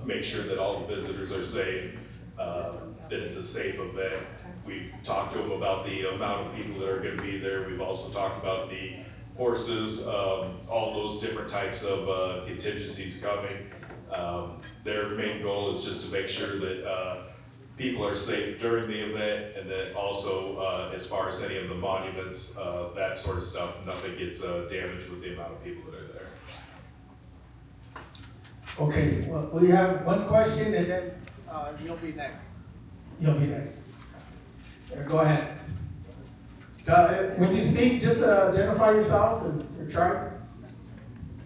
make sure that all the visitors are safe, that it's a safe event. We've talked to them about the amount of people that are going to be there. We've also talked about the horses, all those different types of contingencies coming. Their main goal is just to make sure that people are safe during the event, and then also as far as any of the monuments, that sort of stuff, nothing gets damaged with the amount of people that are there. Okay, well, we have one question, and then you'll be next. You'll be next. Go ahead. When you speak, just identify yourself and your tribe.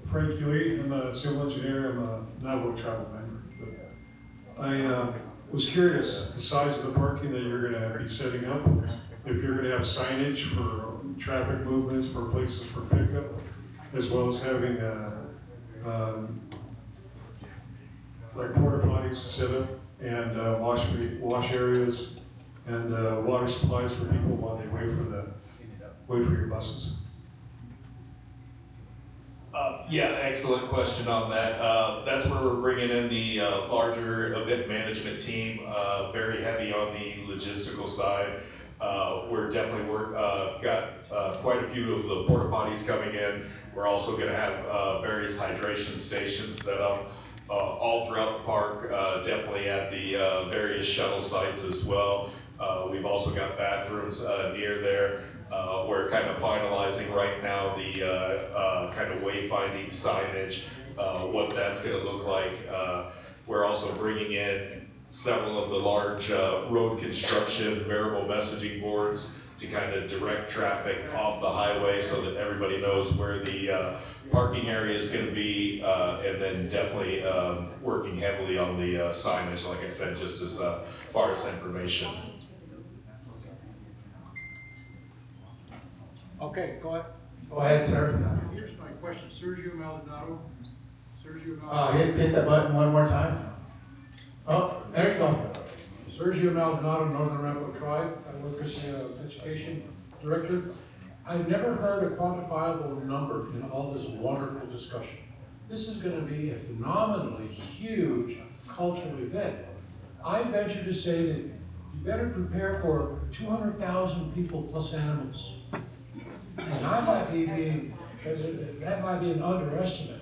Frank Huey, I'm a civil engineer, I'm a Navajo tribal member. But I was curious, the size of the parking that you're gonna be setting up, if you're gonna have signage for traffic movements, for places for pickup, as well as having like porta potties set up and wash areas and water supplies for people while they wait for your buses? Yeah, excellent question on that. That's where we're bringing in the larger event management team, very heavy on the logistical side. We're definitely got quite a few of the porta potties coming in. We're also going to have various hydration stations set up all throughout the park, definitely at the various shuttle sites as well. We've also got bathrooms near there. We're kind of finalizing right now the kind of wayfinding signage, what that's going to look like. We're also bringing in several of the large road construction variable messaging boards to kind of direct traffic off the highway so that everybody knows where the parking area is going to be, and then definitely working heavily on the signage, like I said, just as far as information. Okay, go ahead. Go ahead, sir. Here's my question, Sergio Maldonado. Sergio Maldonado. Hit that button one more time. Oh, there you go. Sergio Maldonado, Northern Arapaho Tribe. I work as an education director. I've never heard a quantifiable number in all this wonderful discussion. This is going to be a phenomenally huge cultural event. I venture to say that you better prepare for 200,000 people plus animals. And that might be an underestimate.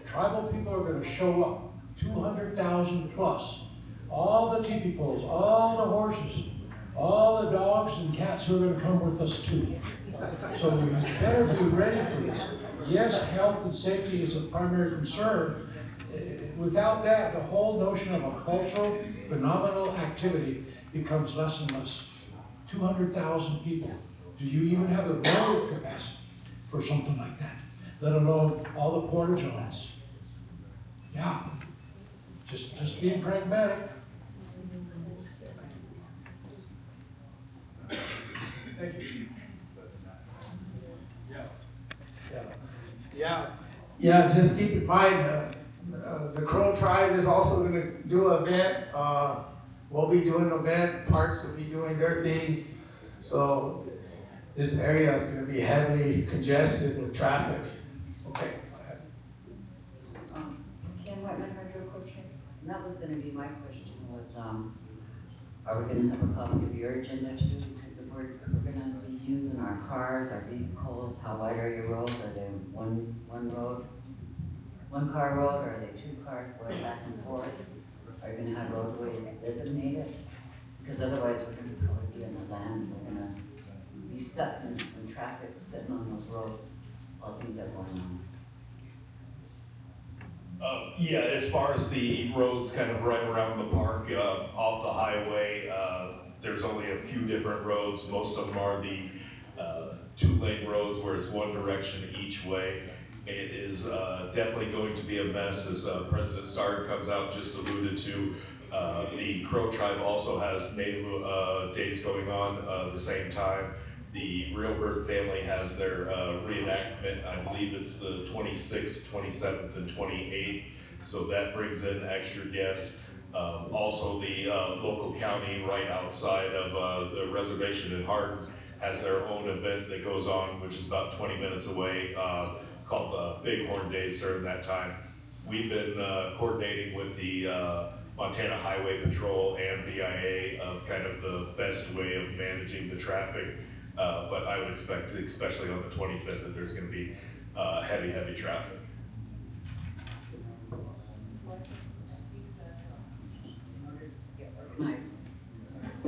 Tribal people are going to show up, 200,000 plus. All the teepee poles, all the horses, all the dogs and cats who are going to come with us too. So we better be ready for this. Yes, health and safety is a primary concern. Without that, the whole notion of a cultural, phenomenal activity becomes less and less. 200,000 people. Do you even have the road capacity for something like that? Let alone all the porta johns. Yeah, just being pragmatic. Thank you. Yeah, just keep in mind, the Crow Tribe is also going to do an event. We'll be doing an event, parks will be doing their thing. So this area is going to be heavily congested with traffic. Okay, go ahead. Kim Whitman, Hydro Co-Chair. And that was gonna be my question was, are we gonna have a copy of your agenda too? Because if we're gonna be using our cars, our vehicles, how wide are your roads? Are they one road, one car road, or are they two cars going back and forth? Are you gonna have roadways designated? Because otherwise we're gonna probably be in the land, we're gonna be stuck in traffic sitting on those roads while things are going on. Yeah, as far as the roads kind of right around the park, off the highway, there's only a few different roads. Most of them are the two-lane roads where it's one direction each way. It is definitely going to be a mess, as President Starr comes out just alluded to. The Crow Tribe also has Native days going on the same time. The Real Bird family has their reenactment. I believe it's the 26th, 27th, and 28th. So that brings in extra guests. Also, the local county right outside of the reservation in Hardin has their own event that goes on, which is about 20 minutes away, called Bighorn Days during that time. We've been coordinating with the Montana Highway Patrol and BIA of kind of the best way of managing the traffic. But I would expect, especially on the 25th, that there's going to be heavy traffic.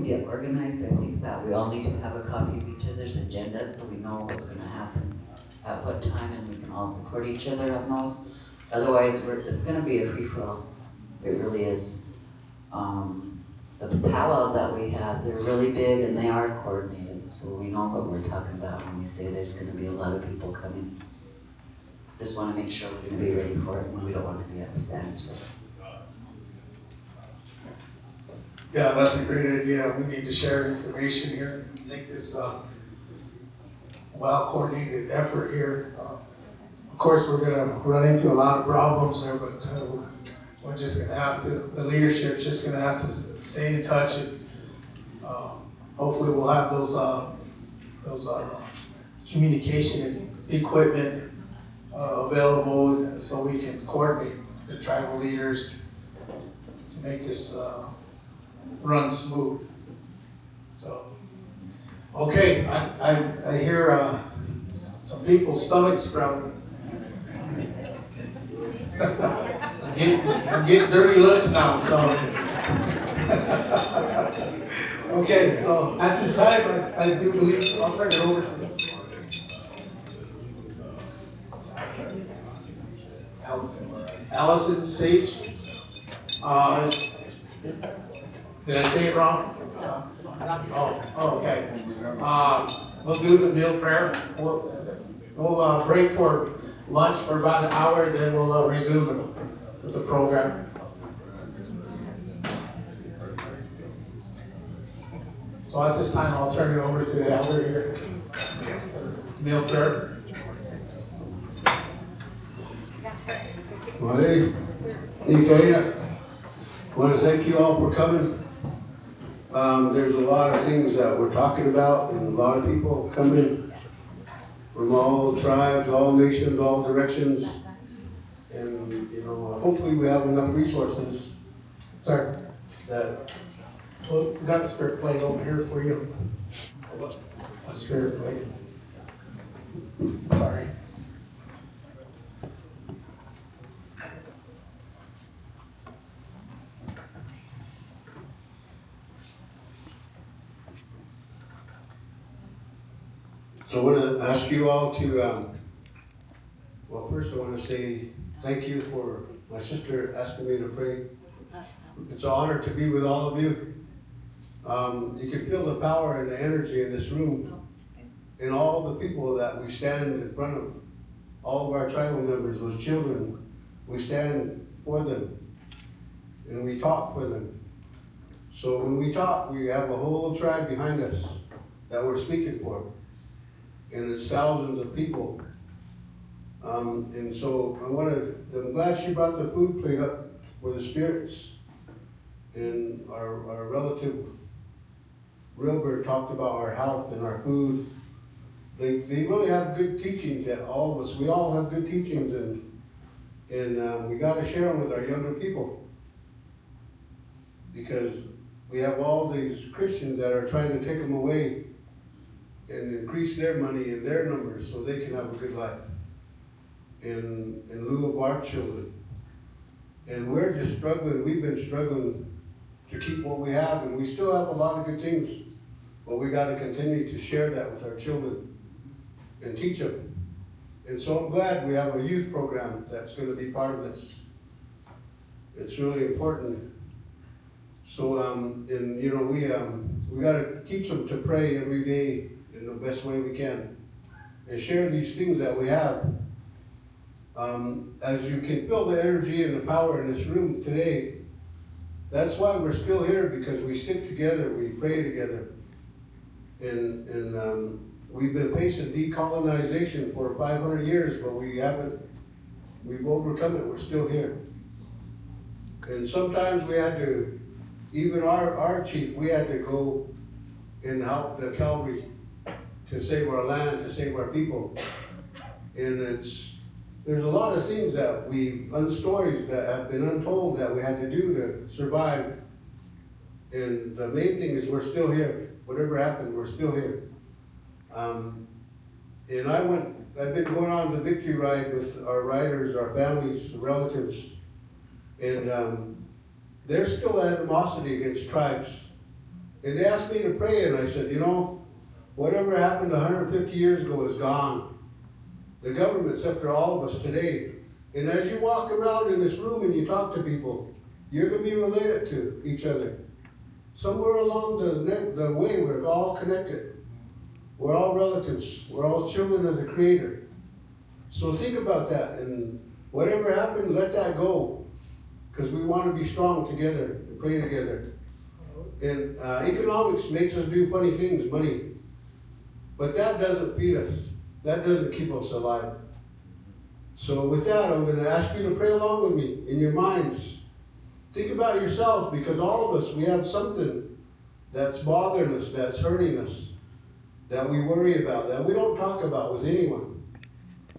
Get organized. I think that we all need to have a copy of each other's agendas so we know what's going to happen at what time, and we can all support each other on those. Otherwise, it's going to be a free-for-all. It really is. The powwows that we have, they're really big and they are coordinated, so we know what we're talking about when we say there's going to be a lot of people coming. Just want to make sure we're going to be ready for it, and we don't want to be at a standstill. Yeah, that's a great idea. We need to share information here, make this well-coordinated effort here. Of course, we're gonna run into a lot of problems there, but we're just gonna have to, the leadership's just gonna have to stay in touch and hopefully we'll have those communication equipment available so we can coordinate the tribal leaders to make this run smooth. So, okay, I hear some people's stomachs growling. I'm getting dirty looks now, so. Okay, so at this time, I do believe, I'll turn it over to Allison Sage. Did I say it wrong? Okay. We'll do the meal prayer. We'll break for lunch for about an hour, then we'll resume with the program. So at this time, I'll turn it over to the elder here. Meal prayer. Well, hey, I want to thank you all for coming. There's a lot of things that we're talking about, and a lot of people coming from all tribes, all nations, all directions. And, you know, hopefully we have enough resources. Sorry. That. Well, we got a spirit plate over here for you. A spirit plate. Sorry. So I want to ask you all to, well, first I want to say thank you for my sister asking me to pray. It's an honor to be with all of you. You can feel the power and the energy in this room, and all the people that we stand in front of, all of our tribal members, those children, we stand for them, and we talk for them. So when we talk, we have a whole tribe behind us that we're speaking for, and it's thousands of people. And so I'm glad she brought the food plate up for the spirits. And our relative Wilbur talked about our health and our food. They really have good teachings that all of us, we all have good teachings, and we gotta share them with our younger people. Because we have all these Christians that are trying to take them away and increase their money and their numbers so they can have a good life in lieu of our children. And we're just struggling, we've been struggling to keep what we have, and we still have a lot of good things, but we got to continue to share that with our children and teach them. And so I'm glad we have a youth program that's going to be part of this. It's really important. So, and you know, we got to teach them to pray every day in the best way we can, and share these things that we have. As you can feel the energy and the power in this room today, that's why we're still here, because we stick together, we pray together. And we've been facing decolonization for 500 years, but we've overcome it, we're still here. And sometimes we had to, even our chief, we had to go and help the cavalry to save our land, to save our people. And there's a lot of things that stories that have been untold that we had to do to survive. And the main thing is we're still here. Whatever happened, we're still here. And I've been going on the victory ride with our riders, our families, relatives, and there's still animosity against tribes. And they asked me to pray, and I said, you know, whatever happened 150 years ago is gone. The government's after all of us today. And as you walk around in this room and you talk to people, you're going to be related to each other. Somewhere along the way, we're all connected. We're all relatives. We're all children of the Creator. So think about that. And whatever happened, let that go. Because we want to be strong together and pray together. And economics makes us do funny things, money. But that doesn't feed us. That doesn't keep us alive. So with that, I'm going to ask you to pray along with me in your minds. Think about yourselves, because all of us, we have something that's bothering us, that's hurting us, that we worry about, that we don't talk about with anyone.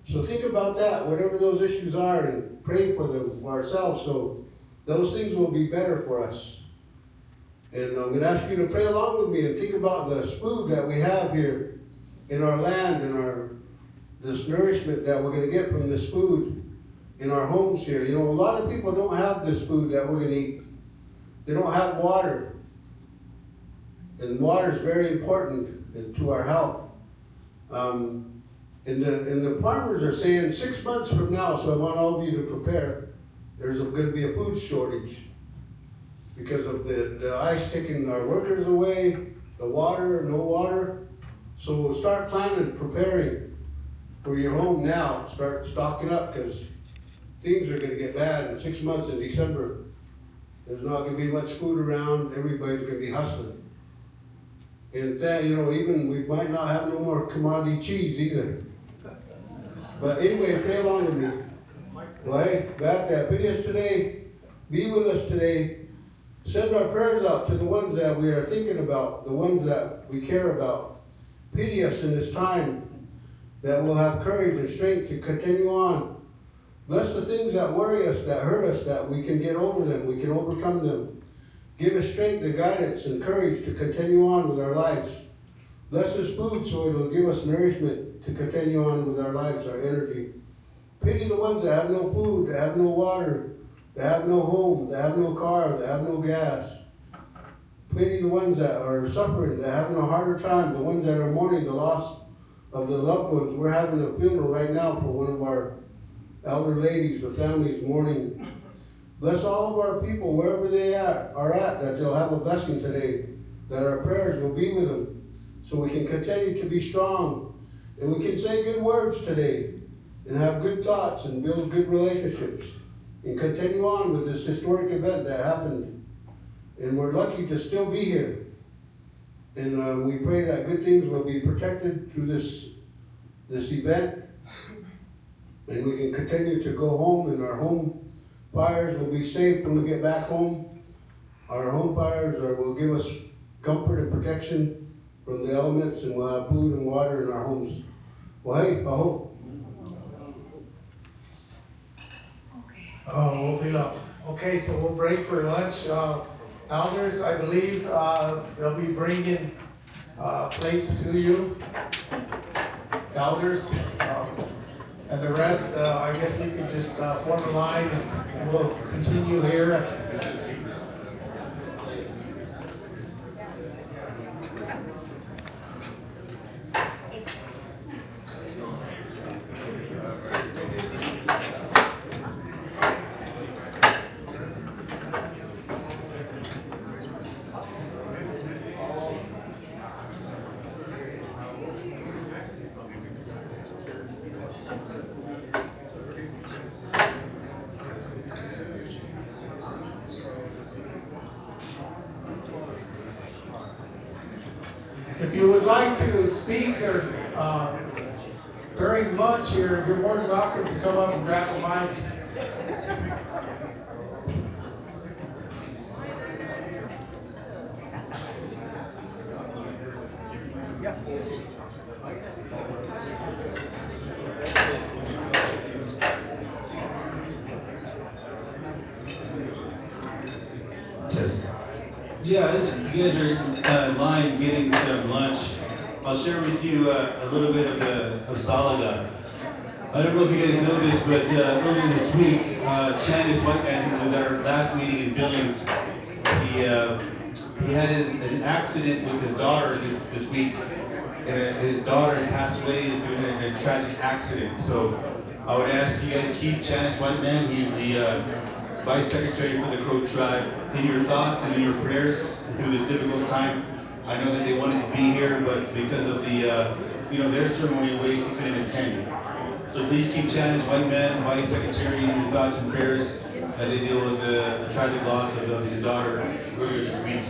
So think about that, whatever those issues are, and pray for them for ourselves, so those things will be better for us. And I'm gonna ask you to pray along with me and think about this food that we have here in our land, and this nourishment that we're gonna get from this food in our homes here. You know, a lot of people don't have this food that we're gonna eat. They don't have water. And water is very important to our health. And the farmers are saying 6 months from now, so I want all of you to prepare, there's going to be a food shortage because of the ice taking our workers away, the water, no water. So start planning, preparing for your home now. Start stocking up, because things are going to get bad in 6 months in December. There's not going to be much food around. Everybody's going to be hustling. And that, you know, even we might not have no more commodity cheese either. But anyway, pray along with me. Well, hey, Baptist, pity us today. Be with us today. Send our prayers out to the ones that we are thinking about, the ones that we care about. Pity us in this time, that we'll have courage and strength to continue on. Bless the things that worry us, that hurt us, that we can get over them, we can overcome them. Give us strength and guidance and courage to continue on with our lives. Bless this food so it'll give us nourishment to continue on with our lives, our energy. Pity the ones that have no food, that have no water, that have no home, that have no car, that have no gas. Pity the ones that are suffering, that are having a harder time, the ones that are mourning the loss of the loved ones. We're having a funeral right now for one of our elder ladies, the family's mourning. Bless all of our people, wherever they are at, that they'll have a blessing today, that our prayers will be with them, so we can continue to be strong, and we can say good words today, and have good thoughts, and build good relationships, and continue on with this historic event that happened. And we're lucky to still be here. And we pray that good things will be protected through this event, and we can continue to go home, and our home fires will be safe when we get back home. Our home fires will give us comfort and protection from the elements, and we'll have food and water in our homes. Well, hey, I hope. Oh, we'll be up. Okay, so we'll break for lunch. Elders, I believe they'll be bringing plates to you. Elders, and the rest, I guess you can just form a line, and we'll continue here. If you would like to speak or during lunch here, you're more than welcome to come up and grab a mic. Yeah, as you guys are in line getting some lunch, I'll share with you a little bit of Salaga. I don't know if you guys know this, but earlier this week, Chandis Whiteman, who was at our last meeting in Billings, he had an accident with his daughter this week. And his daughter had passed away in a tragic accident. So I would ask you guys keep Chandis Whiteman, he's the Vice Secretary for the Crow Tribe, in your thoughts and in your prayers through this difficult time. I know that they wanted to be here, but because of the, their ceremonial ways, he couldn't attend. So please keep Chandis Whiteman, Vice Secretary, in your thoughts and prayers as they deal with the tragic loss of his daughter earlier this week.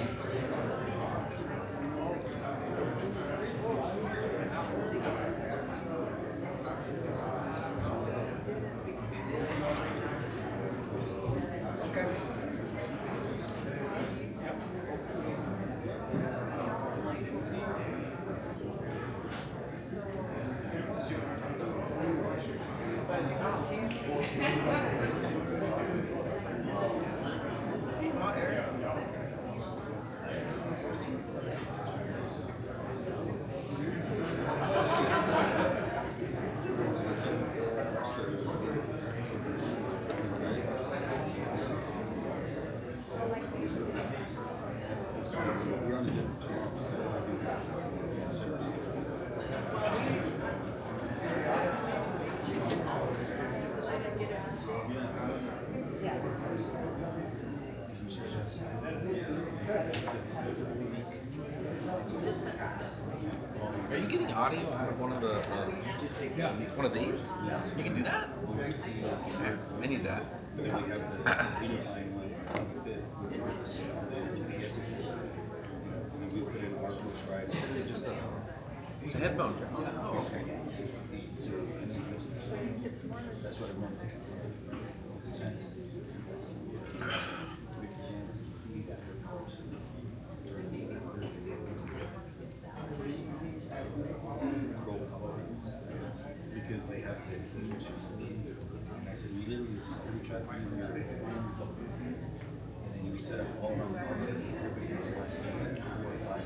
Are you getting audio out of one of the one of these? You can do that? I need that. It's a headphone. Oh, okay. Because they have the huge speed. And I said, we literally just tried to do the and then we set up all around the corner. Everybody was like 4 or 5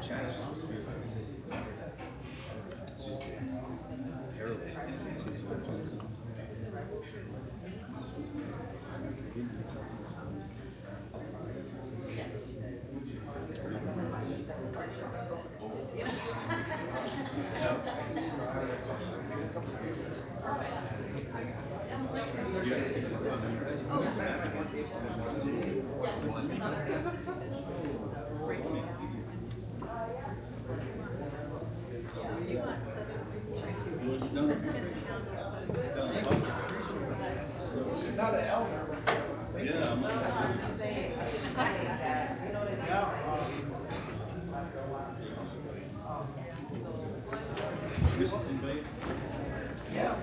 China's supposed to be about they said he's never that. Terrible. She's about 20 She's not an elder. Yeah, I'm Yeah.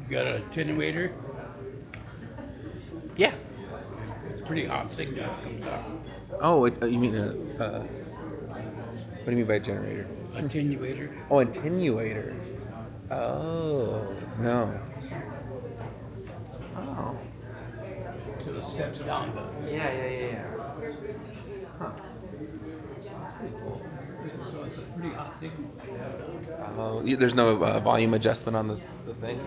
You got an attenuator? Yeah. It's pretty hot signal that comes out. Oh, you mean what do you mean by generator? Attenuator. Oh, attenuator. Oh, no. Oh. So it steps down the. Yeah. Huh. That's pretty cool. So it's a pretty hot signal. Oh, there's no volume adjustment on the thing?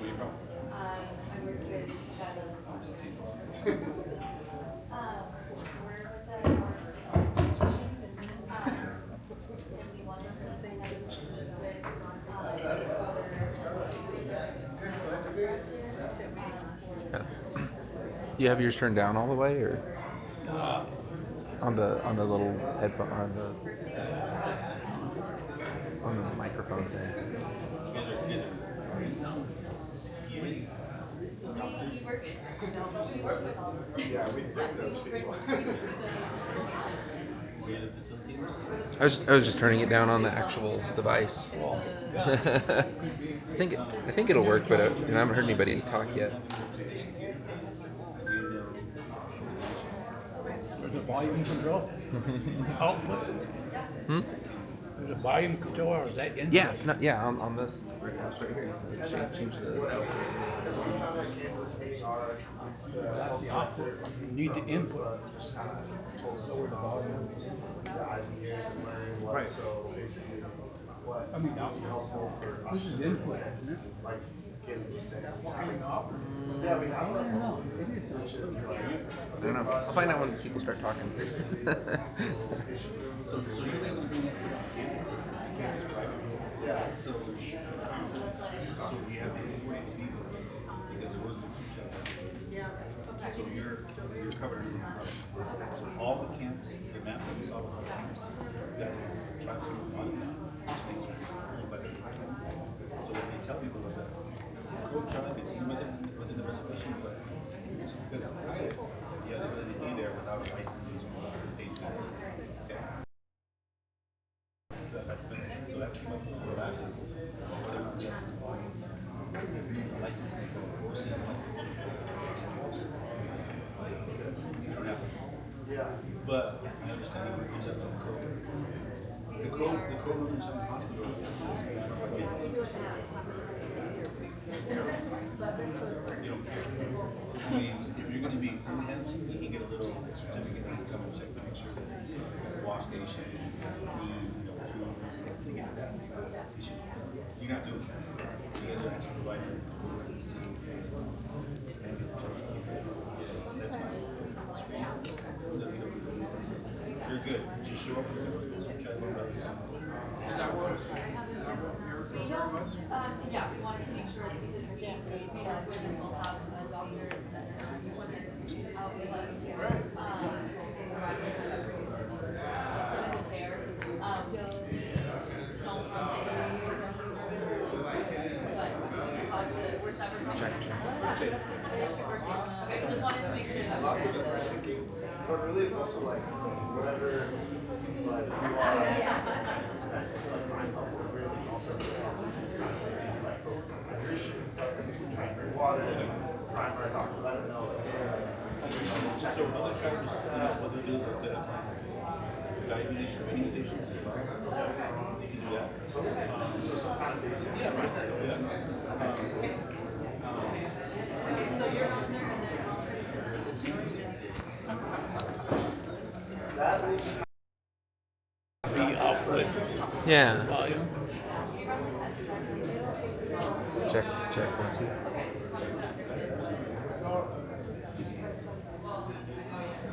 you from? I work with Skylar. I'm just teasing. We're with the administration, and we wanted to say that with, Yeah. Do you have yours turned down all the way, or on the little headphone on the microphone thing? You guys are EAs? we work with all of them. Yeah, we bring those people. Were you the facilitators? I was just turning it down on the actual device. I think it'll work, but I haven't heard anybody talk yet. There's a volume control. Output. There's a volume control, or is that input? Yeah, no, yeah, on this right here. Change the. That's the output. You need the input. Lower the volume. Right. So basically, what I mean, would be helpful for us this is to input, implement, isn't it? like getting you saying. Coming up? Yeah, we have I don't know. which is like I don't know. I'll find out when people start talking. So you're able to bring that campus private? Yeah. So we have 40 people because there was no two shots. So you're covered in the project. So all the camps, the map that we saw with all the camps, that is tribal autonomy, which means they're owned by the tribe. So what they tell people is that Crow tribe, it's in within the reservation, but it's because it's private. Yeah, they're going to be there without a license or without a paid fees. Okay. That's been, so that came up for license. Licensing for horses, licensing for animals. You don't have to. Yeah. But I understand you would reach out to the code. The code will reach out to the hospital. You don't care. I mean, if you're going to be food handling, you can get a little certificate and come and check to make sure that you have a wash station, tools, to get that. You're not doing that. You guys are actually providing that's fine. That's for you. You're good. Just show up here. Is that what Miracles was? Yeah, we wanted to make sure that because we work with and we'll have a doctor that out with us. Clinical care. Don't run any emergency service, but we talked to, we're separate from okay, just wanted to make sure that Lots of thinking, but really it's also like whatever, like you are, find helpful, really also like focus on hydration and stuff, and try and drink water, and primary doctor, let them know that they're So other tribes, what they do is they set up diabetes training stations as well. They can do that. so some kind of basic. Yeah, right. Yeah. so you're on there and then I'll try to send us a The output. Yeah. Volume. Check 1, 2. So,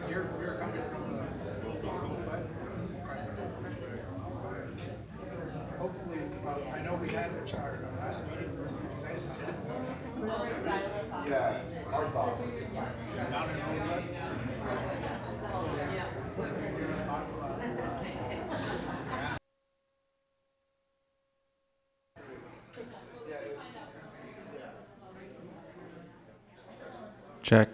you're coming from hopefully, I know we had a charter on last meeting, you guys attend. Yeah, our boss. Down in Oakland. Check.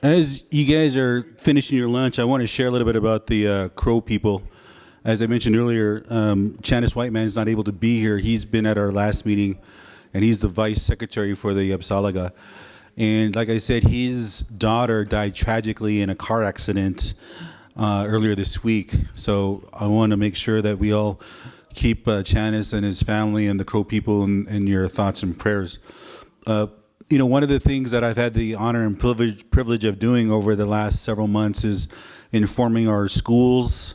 As you guys are finishing your lunch, I want to share a little bit about the Crow people. As I mentioned earlier, Channis Whiteman is not able to be here. He's been at our last meeting, and he's the vice secretary for the Absalaga. And like I said, his daughter died tragically in a car accident earlier this week. So I want to make sure that we all keep Channis and his family and the Crow people in your thoughts and prayers. One of the things that I've had the honor and privilege of doing over the last several months is informing our schools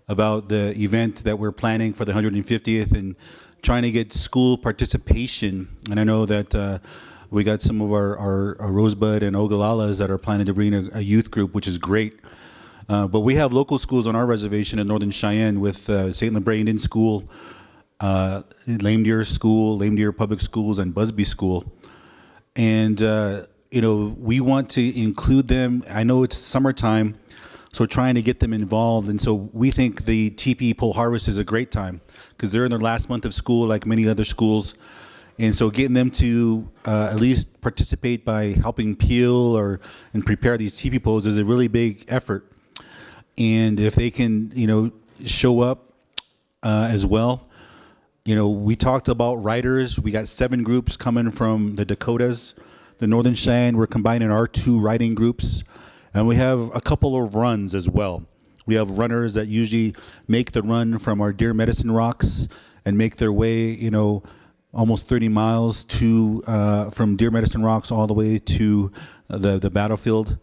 about the event that we're planning for the 150th and trying to get school participation. And I know that we got some of our Rosebud and Ogalalas that are planning to bring a youth group, which is great. But we have local schools on our reservation in Northern Cheyenne with St. Lebrun Indian School, Lame Deer School, Lame Deer Public Schools, and Busby School. And, we want to include them. I know it's summertime, so trying to get them involved. And so we think the teepee pole harvest is a great time because they're in their last month of school like many other schools. And so getting them to at least participate by helping peel and prepare these teepee poles is a really big effort. And if they can, show up as well. We talked about writers. We got 7 groups coming from the Dakotas, the Northern Cheyenne. We're combining our 2 writing groups. And we have a couple of runs as well. We have runners that usually make the run from our Deer Medicine Rocks and make their way, almost 30 miles from Deer Medicine Rocks all the way to the battlefield.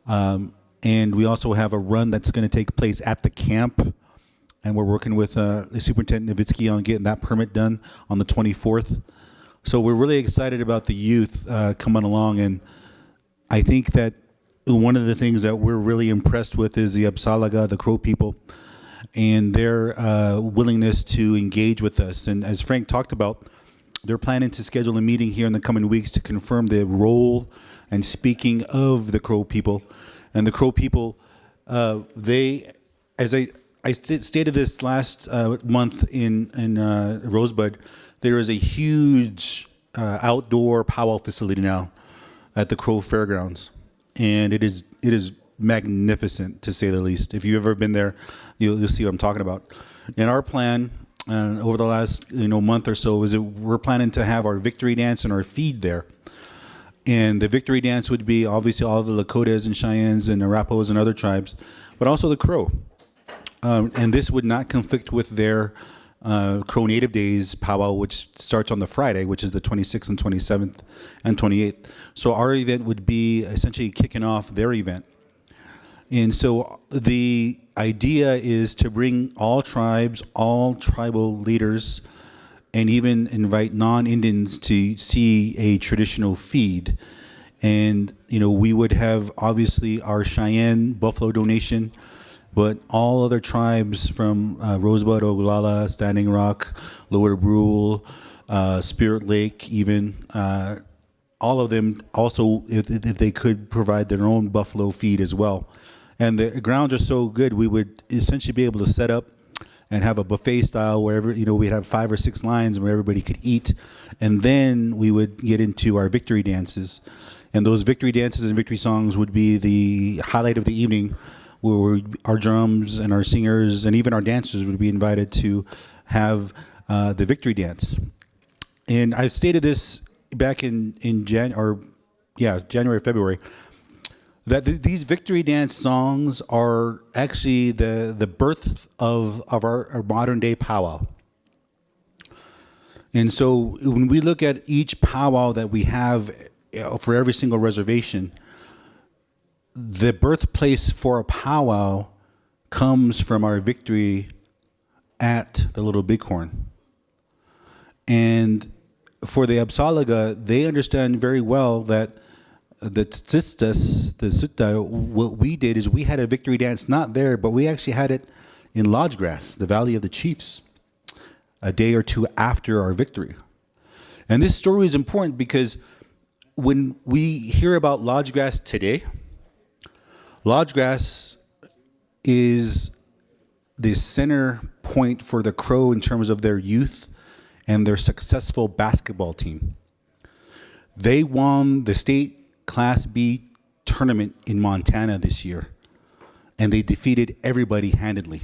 And we also have a run that's going to take place at the camp. And we're working with the Superintendent Novitsky on getting that permit done on the 24th. So we're really excited about the youth coming along. And I think that one of the things that we're really impressed with is the Absalaga, the Crow people, and their willingness to engage with us. And as Frank talked about, they're planning to schedule a meeting here in the coming weeks to confirm the role and speaking of the Crow people. And the Crow people, I stated this last month in Rosebud. There is a huge outdoor powwow facility now at the Crow Fairgrounds, and it is magnificent to say the least. If you've ever been there, you'll see what I'm talking about. And our plan over the last month or so is that we're planning to have our victory dance and our feed there. And the victory dance would be obviously all the Lakotas and Cheyennes and Arapahos and other tribes, but also the Crow. And this would not conflict with their Crow Native Days powwow, which starts on the Friday, which is the 26th and 27th and 28th. So our event would be essentially kicking off their event. And so the idea is to bring all tribes, all tribal leaders, and even invite non-Indians to see a traditional feed. And, we would have obviously our Cheyenne buffalo donation, but all other tribes from Rosebud, Oglala, Standing Rock, Lower Brule, Spirit Lake, even, all of them also, if they could provide their own buffalo feed as well. And the grounds are so good, we would essentially be able to set up and have a buffet style where we'd have 5 or 6 lines where everybody could eat. And then we would get into our victory dances. And those victory dances and victory songs would be the highlight of the evening, where our drums and our singers and even our dancers would be invited to have the victory dance. And I stated this back in January, February, that these victory dance songs are actually the birth of our modern day powwow. And so when we look at each powwow that we have for every single reservation, the birthplace for a powwow comes from our victory at the Little Bighorn. And for the Absalaga, they understand very well that the Sutta, what we did is we had a victory dance not there, but we actually had it in Lodge Grass, the Valley of the Chiefs, a day or 2 after our victory. And this story is important because when we hear about Lodge Grass today, Lodge Grass is the center point for the Crow in terms of their youth and their successful basketball team. They won the state Class B tournament in Montana this year, and they defeated everybody handedly.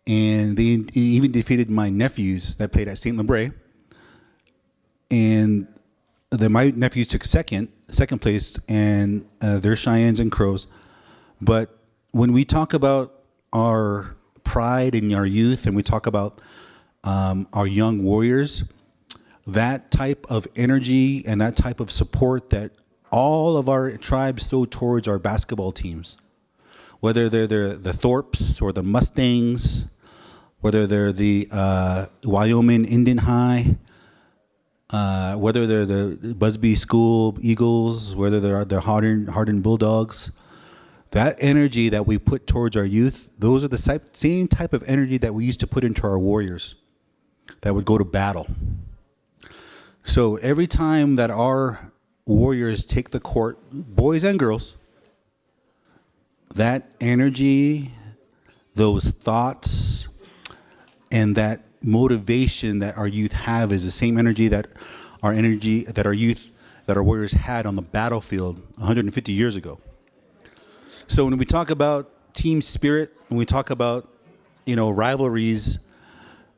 And they even defeated my nephews that played at St. Lebray. And my nephews took second place, and they're Cheyennes and Crows. But when we talk about our pride in our youth, and we talk about our young warriors, that type of energy and that type of support that all of our tribes throw towards our basketball teams, whether they're the Thorpes or the Mustangs, whether they're the Wyoming Indian High, whether they're the Busby School Eagles, whether they're the Hardin Bulldogs, that energy that we put towards our youth, those are the same type of energy that we used to put into our warriors that would go to battle. So every time that our warriors take the court, boys and girls, that energy, those thoughts, and that motivation that our youth have is the same energy that our youth, that our warriors had on the battlefield 150 years ago. So when we talk about team spirit, when we talk about, rivalries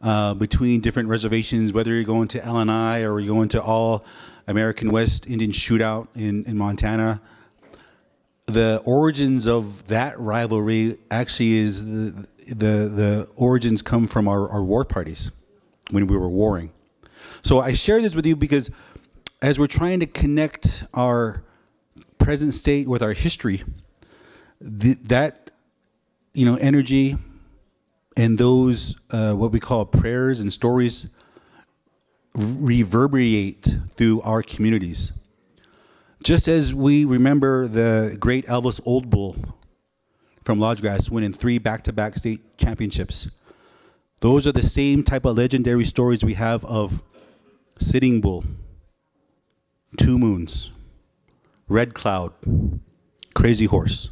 between different reservations, whether you're going to LNI or you're going to All American West Indian Shootout in Montana, the origins of that rivalry actually is the origins come from our war parties when we were warring. So I share this with you because as we're trying to connect our present state with our history, that energy and those what we call prayers and stories reverberate through our communities. Just as we remember the great Elvis Old Bull from Lodgegrass winning 3 back-to-back state championships, those are the same type of legendary stories we have of Sitting Bull, Two Moons, Red Cloud, Crazy Horse.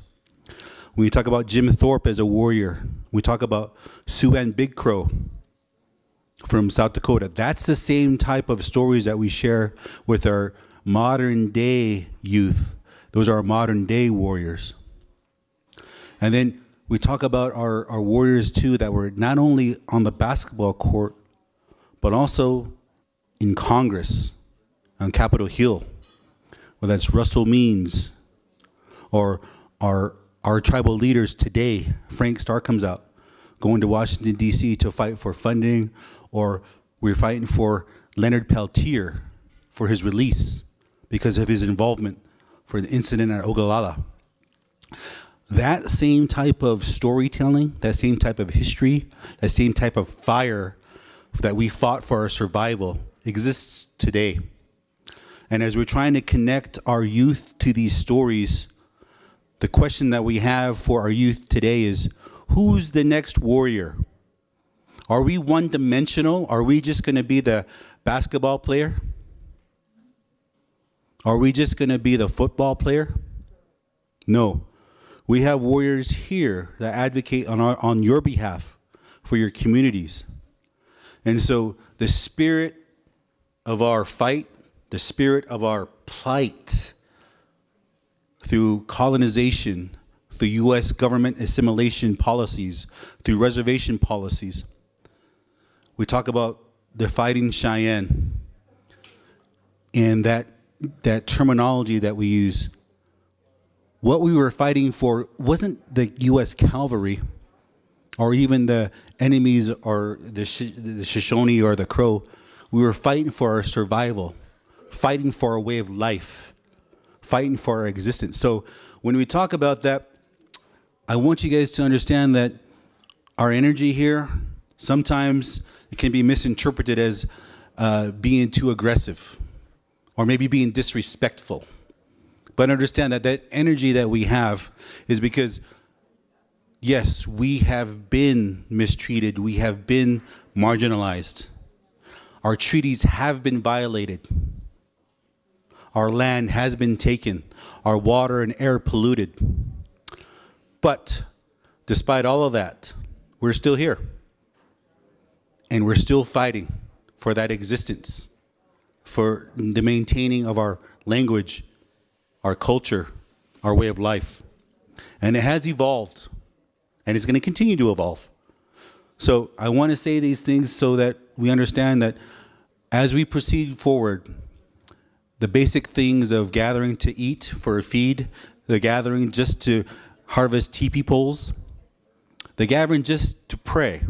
When we talk about Jim Thorpe as a warrior, we talk about Siouan Big Crow from South Dakota. That's the same type of stories that we share with our modern day youth. Those are our modern day warriors. And then we talk about our warriors too that were not only on the basketball court, but also in Congress, on Capitol Hill, whether that's Russell Means or our tribal leaders today. Frank Starr comes out, going to Washington, D.C. to fight for funding, or we're fighting for Leonard Peltier for his release because of his involvement for the incident at Ogallala. That same type of storytelling, that same type of history, that same type of fire that we fought for our survival exists today. And as we're trying to connect our youth to these stories, the question that we have for our youth today is, who's the next warrior? Are we one-dimensional? Are we just going to be the basketball player? Are we just going to be the football player? No. We have warriors here that advocate on your behalf for your communities. And so the spirit of our fight, the spirit of our plight through colonization, through U.S. government assimilation policies, through reservation policies. We talk about the Fighting Cheyenne and that terminology that we use. What we were fighting for wasn't the U.S. cavalry or even the enemies or the Shoshone or the Crow. We were fighting for our survival, fighting for our way of life, fighting for our existence. So when we talk about that, I want you guys to understand that our energy here, sometimes it can be misinterpreted as being too aggressive or maybe being disrespectful. But understand that energy that we have is because, yes, we have been mistreated. We have been marginalized. Our treaties have been violated. Our land has been taken. Our water and air polluted. But despite all of that, we're still here. And we're still fighting for that existence, for the maintaining of our language, our culture, our way of life. And it has evolved, and it's going to continue to evolve. So I want to say these things so that we understand that as we proceed forward, the basic things of gathering to eat for a feed, the gathering just to harvest teepee poles, the gathering just to pray,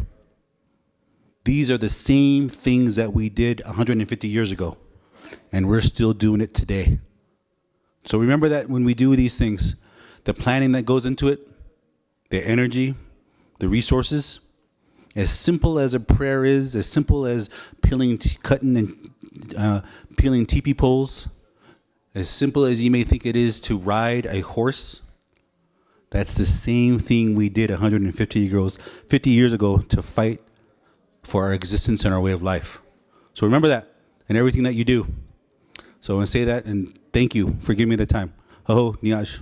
these are the same things that we did 150 years ago, and we're still doing it today. So remember that when we do these things, the planning that goes into it, the energy, the resources, as simple as a prayer is, as simple as cutting and peeling teepee poles, as simple as you may think it is to ride a horse, that's the same thing we did 50 years ago to fight for our existence and our way of life. So remember that in everything that you do. So I want to say that, and thank you for giving me the time. Ho, Niaj.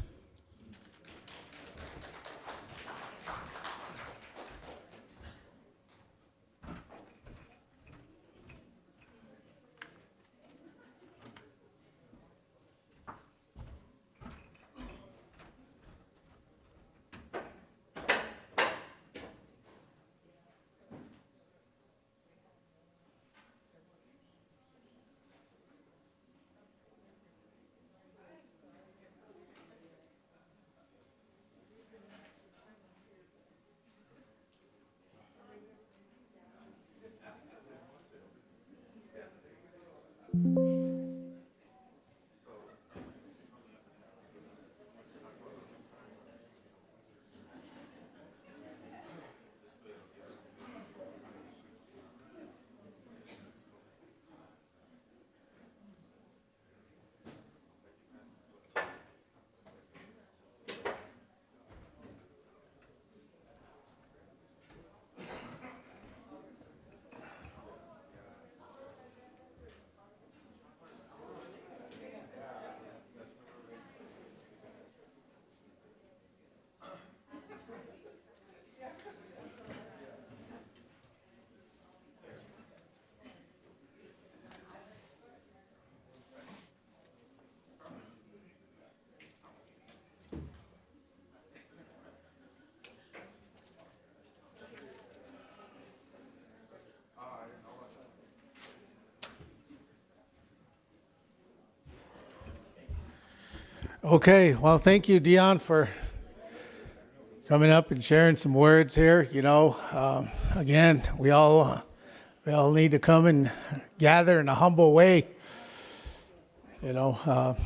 Okay, well, thank you, Dion, for coming up and sharing some words here. You know, again, we all need to come and gather in a humble way. You know,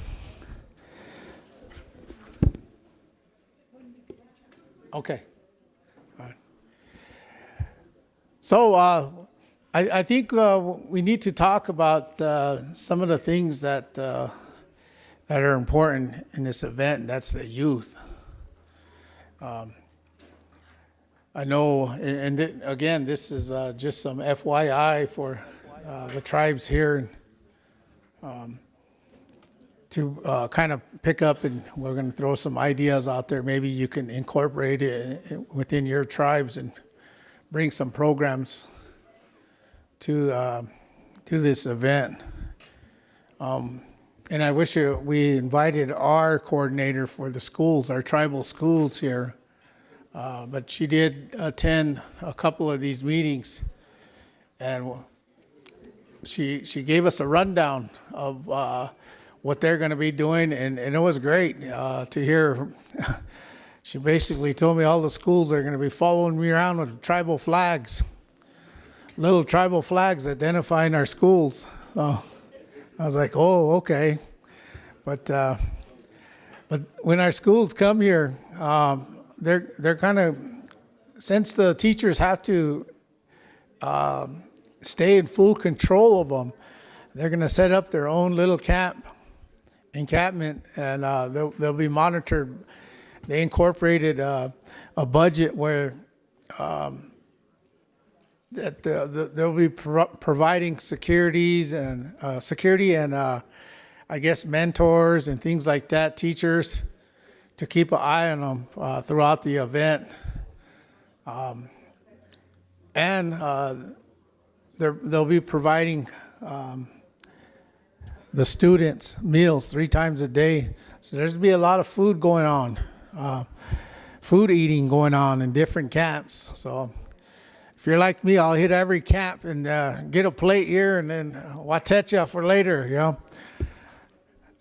okay. All right. So I think we need to talk about some of the things that are important in this event, and that's the youth. I know, and again, this is just some FYI for the tribes here to kind of pick up, and we're going to throw some ideas out there. Maybe you can incorporate it within your tribes and bring some programs to this event. And I wish we invited our coordinator for the schools, our tribal schools here. But she did attend a couple of these meetings, and she gave us a rundown of what they're going to be doing, and it was great to hear. She basically told me all the schools are going to be following me around with tribal flags, little tribal flags identifying our schools. I was like, oh, okay. But when our schools come here, they're kind of, since the teachers have to stay in full control of them, they're going to set up their own little encampment, and they'll be monitored. They incorporated a budget where that they'll be providing security and I guess mentors and things like that, teachers, to keep an eye on them throughout the event. And they'll be providing the students meals 3 times a day. So there's gonna be a lot of food going on, food eating going on in different camps. So if you're like me, I'll hit every camp and get a plate here and then watecha for later, you know.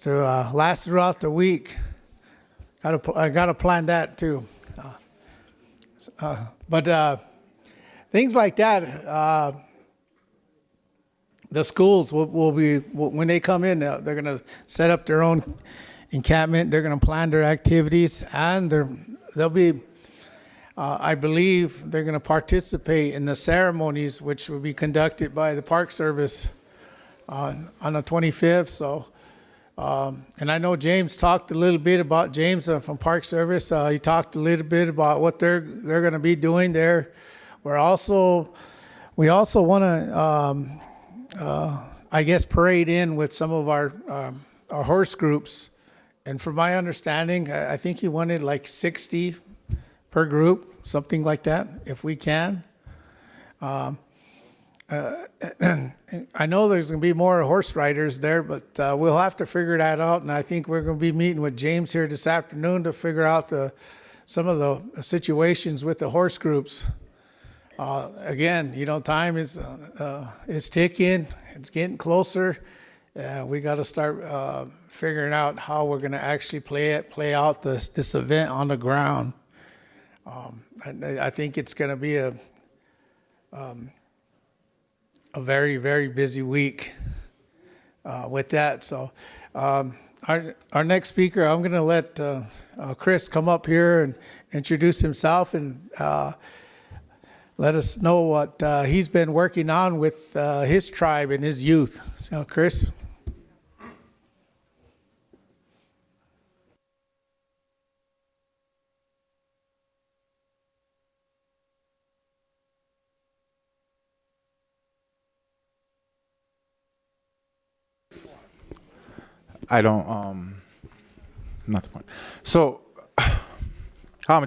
To last throughout the week. I gotta plan that too. But things like that, the schools will be, when they come in, they're gonna set up their own encampment. They're gonna plan their activities, and they'll be, I believe, they're gonna participate in the ceremonies, which will be conducted by the Park Service on the 25th. So. And I know James talked a little bit about James from Park Service. He talked a little bit about what they're going to be doing there. We also want to, I guess, parade in with some of our horse groups. And from my understanding, I think he wanted like 60 per group, something like that, if we can. I know there's going to be more horse riders there, but we'll have to figure that out. And I think we're going to be meeting with James here this afternoon to figure out some of the situations with the horse groups. Again, you know, time is ticking. It's getting closer. We got to start figuring out how we're going to actually play out this event on the ground. I think it's going to be a very, very busy week with that. So our next speaker, I'm going to let Chris come up here and introduce himself and let us know what he's been working on with his tribe and his youth. So, Chris. I don't, not the point. So, my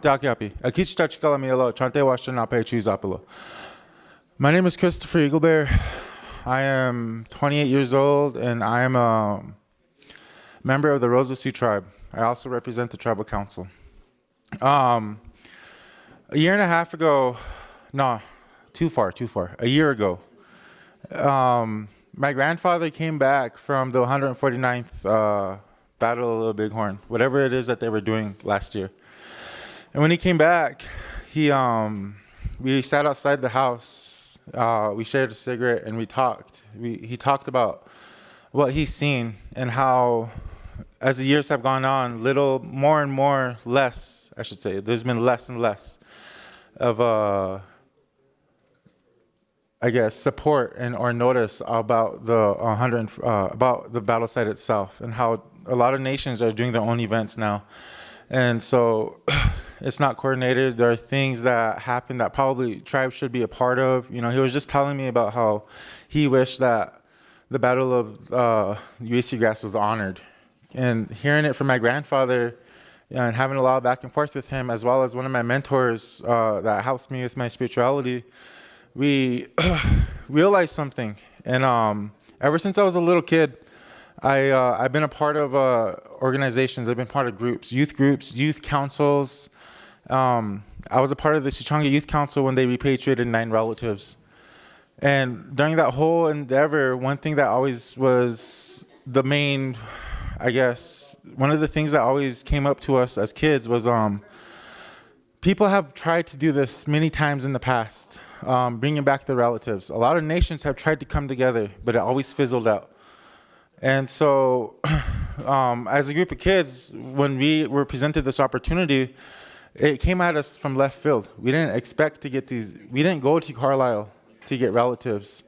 name is Christopher Eaglebear. I am 28 years old, and I am a member of the Rosa Sioux tribe. I also represent the tribal council. A year and a half ago, no, too far. A year ago, my grandfather came back from the 149th Battle of the Bighorn, whatever it is that they were doing last year. And when he came back, we sat outside the house, we shared a cigarette, and we talked. He talked about what he's seen and how, as the years have gone on, more and more, less, I should say, there's been less and less of I guess, support or notice about the battle site itself, and how a lot of nations are doing their own events now. And so it's not coordinated. There are things that happen that probably tribes should be a part of. You know, he was just telling me about how he wished that the Battle of UAC Grass was honored. And hearing it from my grandfather and having a lot of back and forth with him, as well as one of my mentors that helps me with my spirituality, we realized something. And ever since I was a little kid, I've been a part of organizations. I've been part of groups, youth councils. I was a part of the Chicanga Youth Council when they repatriated 9 relatives. And during that whole endeavor, one thing that always was the main, I guess, one of the things that always came up to us as kids was people have tried to do this many times in the past. Bringing back the relatives. A lot of nations have tried to come together, but it always fizzled out. And so as a group of kids, when we were presented this opportunity, it came at us from left field. We didn't expect to get these. We didn't go to Carlisle to get relatives.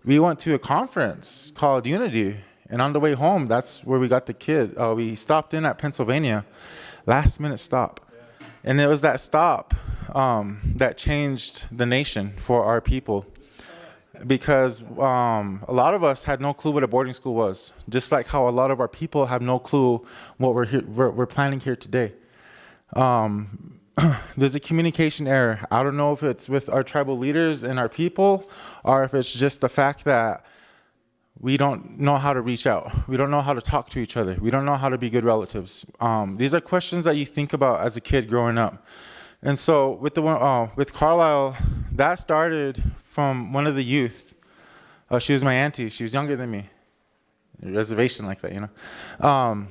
We went to a conference called Unity, and on the way home, that's where we got the kid. We stopped in at Pennsylvania, last minute stop. And it was that stop that changed the nation for our people, because a lot of us had no clue what a boarding school was, just like how a lot of our people have no clue what we're planning here today. There's a communication error. I don't know if it's with our tribal leaders and our people, or if it's just the fact that We don't know how to reach out. We don't know how to talk to each other. We don't know how to be good relatives. These are questions that you think about as a kid growing up. And so with with Carlisle, that started from one of the youth. She was my auntie. She was younger than me. A reservation like that, you know.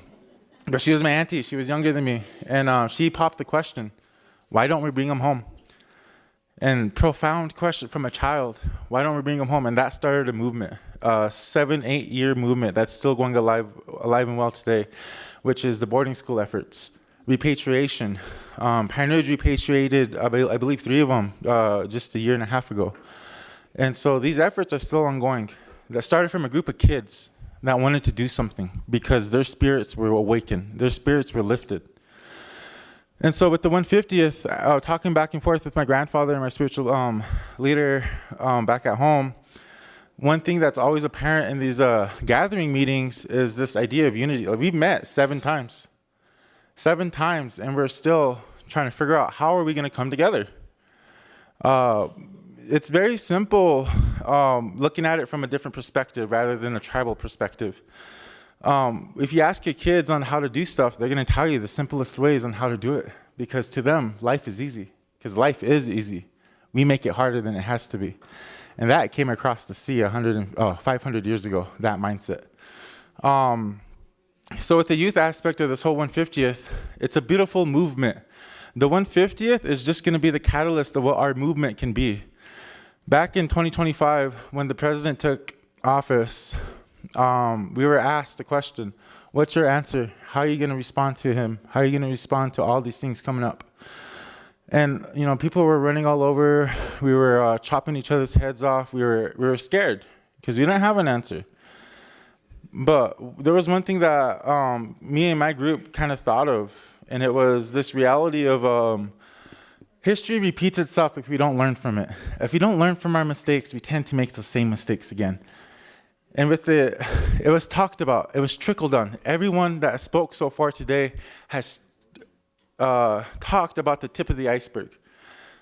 But she was my auntie. She was younger than me. And she popped the question, why don't we bring them home? And profound question from a child, why don't we bring them home? And that started a movement, a 7-8 year movement that's still going alive and well today, which is the boarding school efforts, repatriation. Pioneers repatriated, I believe 3 of them just a year and a half ago. And so these efforts are still ongoing. That started from a group of kids that wanted to do something because their spirits were awakened, their spirits were lifted. And so with the 150th, talking back and forth with my grandfather and my spiritual leader back at home, one thing that's always apparent in these gathering meetings is this idea of unity. Like, we've met 7 times. 7 times, and we're still trying to figure out how are we going to come together. It's very simple looking at it from a different perspective rather than a tribal perspective. If you ask your kids on how to do stuff, they're going to tell you the simplest ways on how to do it, because to them, life is easy, because life is easy. We make it harder than it has to be. And that came across the sea 500 years ago, that mindset. So with the youth aspect of this whole 150th, it's a beautiful movement. The 150th is just going to be the catalyst of what our movement can be. Back in 2025, when the president took office, we were asked a question, what's your answer? How are you going to respond to him? How are you going to respond to all these things coming up? And, you know, people were running all over. We were chopping each other's heads off. We were scared because we didn't have an answer. But there was one thing that me and my group kind of thought of, and it was this reality of history repeats itself if we don't learn from it. If we don't learn from our mistakes, we tend to make the same mistakes again. And with it was talked about, it was trickled on. Everyone that spoke so far today has talked about the tip of the iceberg.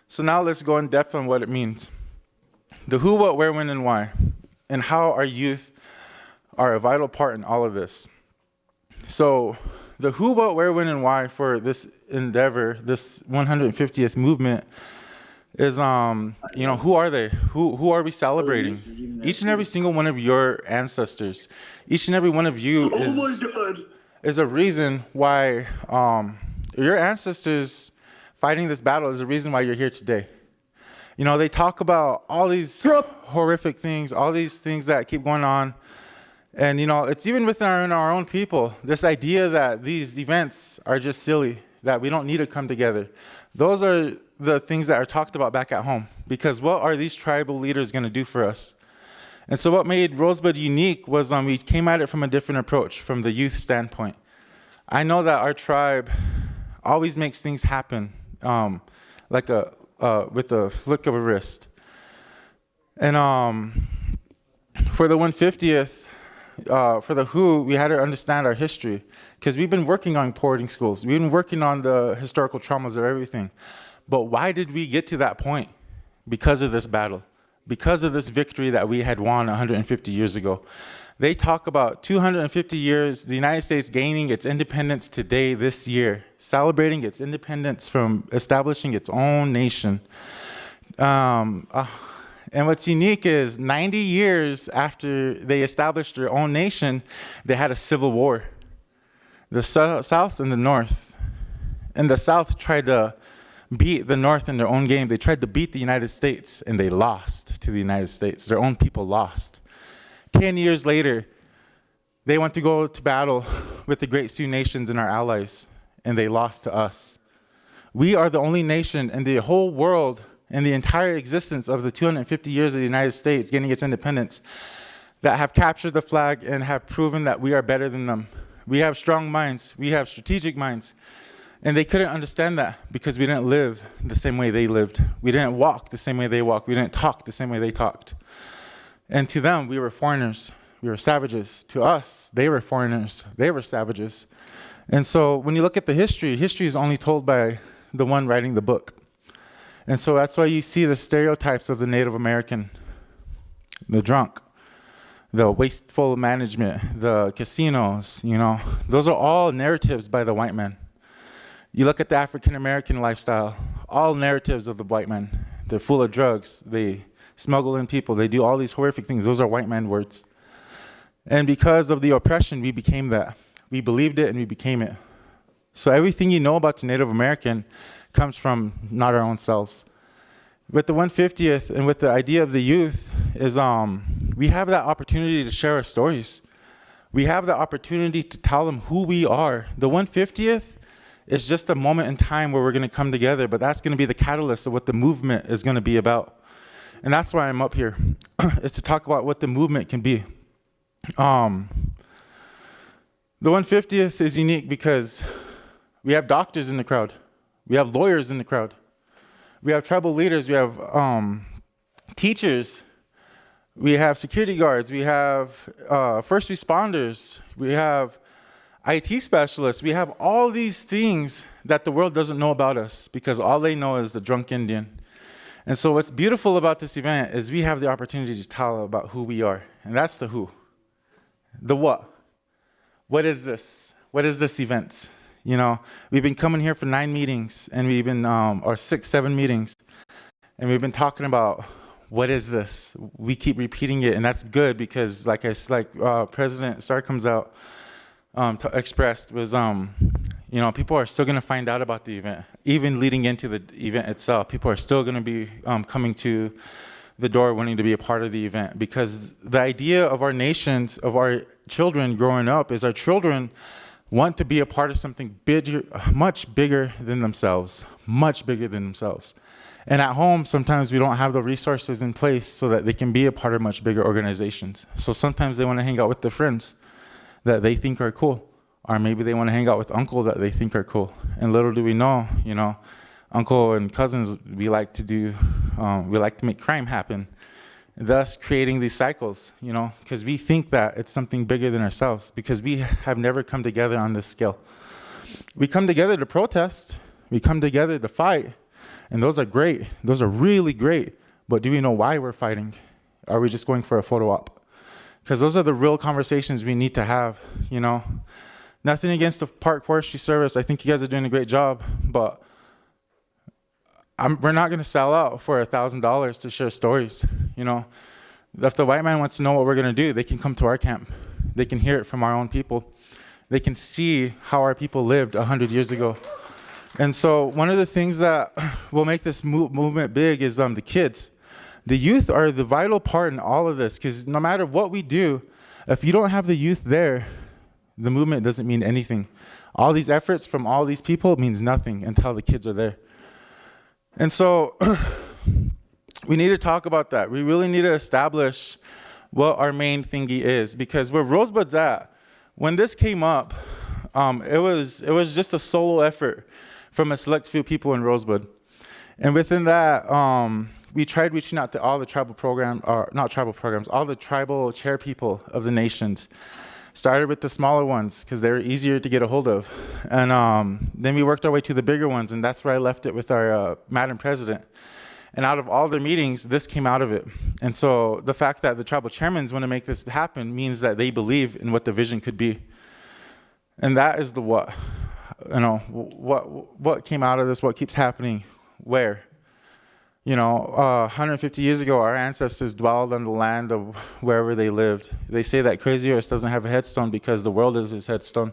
So now let's go in depth on what it means. The who, what, where, when, and why, and how our youth are a vital part in all of this. So the who, what, where, when, and why for this endeavor, this 150th movement is, you know, who are they? Who are we celebrating? Each and every single one of your ancestors, each and every one of you is a reason why your ancestors fighting this battle is the reason why you're here today. You know, they talk about all these horrific things, all these things that keep going on. And, you know, it's even within our own people, this idea that these events are just silly, that we don't need to come together. Those are the things that are talked about back at home, because what are these tribal leaders going to do for us? And so what made Rosebud unique was we came at it from a different approach, from the youth standpoint. I know that our tribe always makes things happen with a flick of a wrist. And for the 150th, for the who, we had to understand our history, because we've been working on boarding schools. We've been working on the historical traumas of everything. But why did we get to that point? Because of this battle, because of this victory that we had won 150 years ago. They talk about 250 years, the United States gaining its independence today, this year, celebrating its independence from establishing its own nation. And what's unique is 90 years after they established their own nation, they had a civil war. The South and the North. And the South tried to beat the North in their own game. They tried to beat the United States, and they lost to the United States. Their own people lost. 10 years later, they went to go to battle with the Great Sioux Nations and our allies, and they lost to us. We are the only nation in the whole world, in the entire existence of the 250 years of the United States getting its independence, that have captured the flag and have proven that we are better than them. We have strong minds. We have strategic minds. And they couldn't understand that because we didn't live the same way they lived. We didn't walk the same way they walked. We didn't talk the same way they talked. And to them, we were foreigners. We were savages. To us, they were foreigners. They were savages. And so when you look at the history, history is only told by the one writing the book. And so that's why you see the stereotypes of the Native American, the drunk, the wasteful management, the casinos, you know, those are all narratives by the white man. You look at the African American lifestyle, all narratives of the white man. They're full of drugs, they smuggle in people, they do all these horrific things. Those are white man words. And because of the oppression, we became that. We believed it and we became it. So everything you know about the Native American comes from not our own selves. With the 150th and with the idea of the youth is we have that opportunity to share our stories. We have the opportunity to tell them who we are. The 150th is just a moment in time where we're going to come together, but that's going to be the catalyst of what the movement is going to be about. And that's why I'm up here, is to talk about what the movement can be. The 150th is unique because we have doctors in the crowd. We have lawyers in the crowd. We have tribal leaders. We have teachers. We have security guards. We have first responders. We have IT specialists. We have all these things that the world doesn't know about us because all they know is the drunk Indian. And so what's beautiful about this event is we have the opportunity to tell about who we are. And that's the who. The what. What is this? What is this event? You know, we've been coming here for 9 meetings and we've been, or 6, 7 meetings. And we've been talking about what is this? We keep repeating it, and that's good because like President Starr comes out, expressed was, you know, people are still going to find out about the event. Even leading into the event itself, people are still going to be coming to the door wanting to be a part of the event, because the idea of our nations, of our children growing up, is our children want to be a part of something bigger, much bigger than themselves, much bigger than themselves. And at home, sometimes we don't have the resources in place so that they can be a part of much bigger organizations. So sometimes they want to hang out with their friends that they think are cool, or maybe they want to hang out with uncle that they think are cool. And little do we know, you know, uncle and cousins, we like to make crime happen, thus creating these cycles, you know, because we think that it's something bigger than ourselves, because we have never come together on this scale. We come together to protest, we come together to fight, and those are great, those are really great, but do we know why we're fighting? Are we just going for a photo op? Because those are the real conversations we need to have, you know. Nothing against the Park Forestry Service, I think you guys are doing a great job, but we're not going to sell out for $1,000 to share stories, you know. If the white man wants to know what we're going to do, they can come to our camp. They can hear it from our own people. They can see how our people lived 100 years ago. And so one of the things that will make this movement big is the kids. The youth are the vital part in all of this, because no matter what we do, if you don't have the youth there, the movement doesn't mean anything. All these efforts from all these people means nothing until the kids are there. And so we need to talk about that. We really need to establish what our main thingy is, because where Rosebud's at, when this came up, it was just a solo effort from a select few people in Rosebud. And within that, we tried reaching out to all the tribal all the tribal chair people of the nations. Started with the smaller ones because they were easier to get a hold of. And then we worked our way to the bigger ones, and that's where I left it with our Madam President. And out of all their meetings, this came out of it. And so the fact that the tribal chairmen want to make this happen means that they believe in what the vision could be. And that is the what. You know, what came out of this, what keeps happening, where. You know, 150 years ago, our ancestors dwelled on the land of wherever they lived. They say that Crazy Horse doesn't have a headstone because the world is his headstone,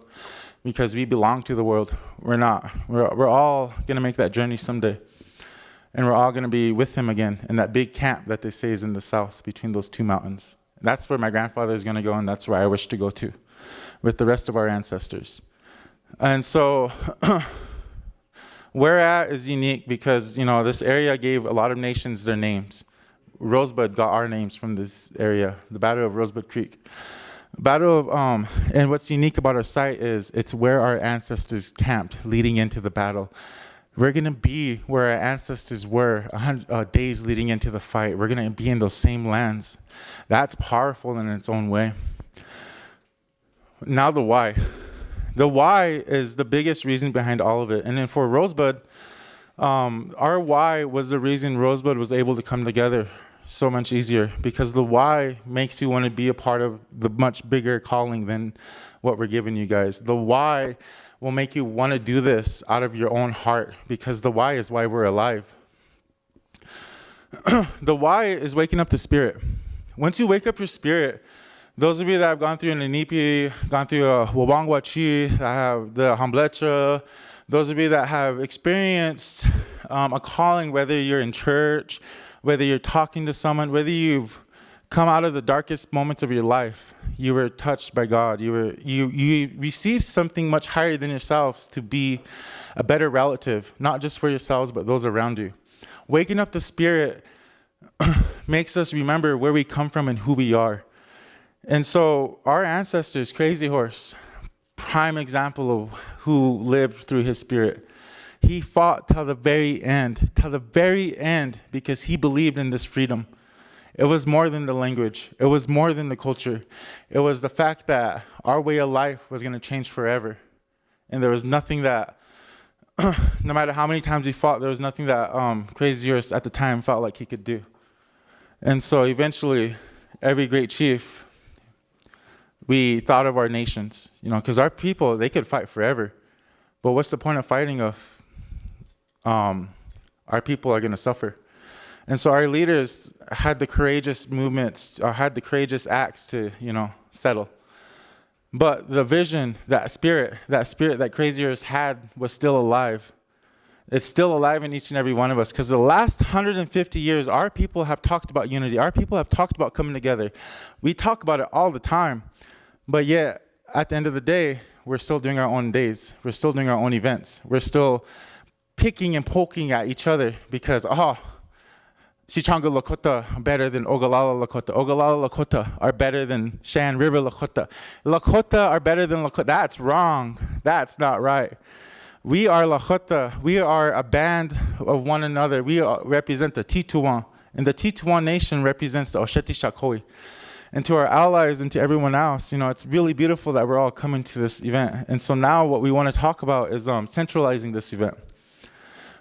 because we belong to the world. We're not. We're all going to make that journey someday. And we're all going to be with him again in that big camp that they say is in the south between those 2 mountains. That's where my grandfather is going to go, and that's where I wish to go to with the rest of our ancestors. And so where at is unique because, you know, this area gave a lot of nations their names. Rosebud got our names from this area, the Battle of Rosebud Creek. And what's unique about our site is it's where our ancestors camped leading into the battle. We're going to be where our ancestors were 100 days leading into the fight. We're going to be in those same lands. That's powerful in its own way. Now the why. The why is the biggest reason behind all of it. And then for Rosebud, our why was the reason Rosebud was able to come together so much easier, because the why makes you want to be a part of the much bigger calling than what we're giving you guys. The why will make you want to do this out of your own heart, because the why is why we're alive. The why is waking up the spirit. Once you wake up your spirit, those of you that have gone through an Inipi, gone through a Wabangwachi, that have the Hamblecha, those of you that have experienced a calling, whether you're in church, whether you're talking to someone, whether you've come out of the darkest moments of your life, you were touched by God. You received something much higher than yourselves to be a better relative, not just for yourselves, but those around you. Waking up the spirit makes us remember where we come from and who we are. And so our ancestors, Crazy Horse, prime example of who lived through his spirit. He fought till the very end, because he believed in this freedom. It was more than the language. It was more than the culture. It was the fact that our way of life was going to change forever. And there was nothing that, no matter how many times he fought, there was nothing that Crazy Horse at the time felt like he could do. And so eventually, every great chief, we thought of our nations, because our people, they could fight forever. But what's the point of fighting if our people are going to suffer? And so our leaders had the courageous movements, or had the courageous acts to, settle. But the vision, that spirit that Crazy Horse had was still alive. It's still alive in each and every one of us, because the last 150 years, our people have talked about unity. Our people have talked about coming together. We talk about it all the time. But yet, at the end of the day, we're still doing our own days. We're still doing our own events. We're still picking and poking at each other because, Sichanga Lakota better than Ogallala Lakota. Ogallala Lakota are better than Shan River Lakota. Lakota are better than Lakota. That's wrong. That's not right. We are Lakota. We are a band of one another. We represent the Tituan. And the Tituan nation represents the Osheti Shakoi. And to our allies and to everyone else, it's really beautiful that we're all coming to this event. And so now what we want to talk about is centralizing this event.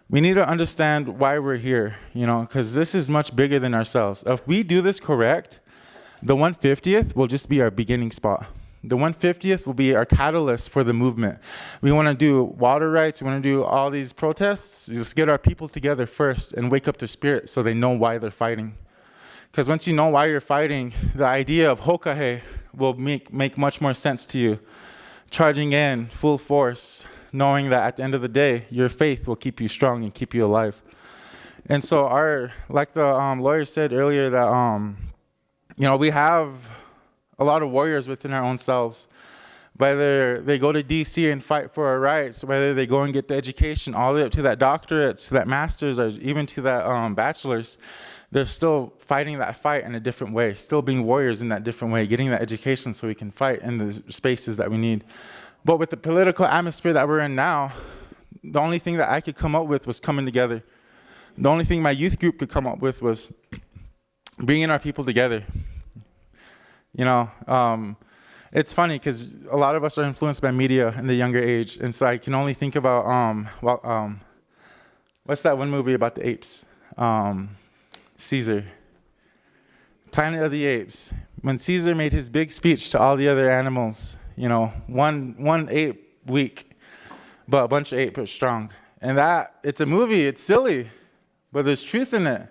We need to understand why we're here, because this is much bigger than ourselves. If we do this correct, the 150th will just be our beginning spot. The 150th will be our catalyst for the movement. We want to do water rights. We want to do all these protests. Just get our people together first and wake up their spirit so they know why they're fighting. Because once you know why you're fighting, the idea of hokahe will make much more sense to you. Charging in full force, knowing that at the end of the day, your faith will keep you strong and keep you alive. And so like the lawyer said earlier, that we have a lot of warriors within our own selves. Whether they go to DC and fight for our rights, whether they go and get the education all the way up to that doctorates, to that master's, or even to that bachelor's, they're still fighting that fight in a different way, still being warriors in that different way, getting that education so we can fight in the spaces that we need. But with the political atmosphere that we're in now, the only thing that I could come up with was coming together. The only thing my youth group could come up with was bringing our people together. It's funny because a lot of us are influenced by media in the younger age. And so I can only think about, what's that one movie about the apes? Caesar. Planet of the Apes. When Caesar made his big speech to all the other animals, one ape weak, but a bunch of apes are strong. And it's a movie, it's silly, but there's truth in it.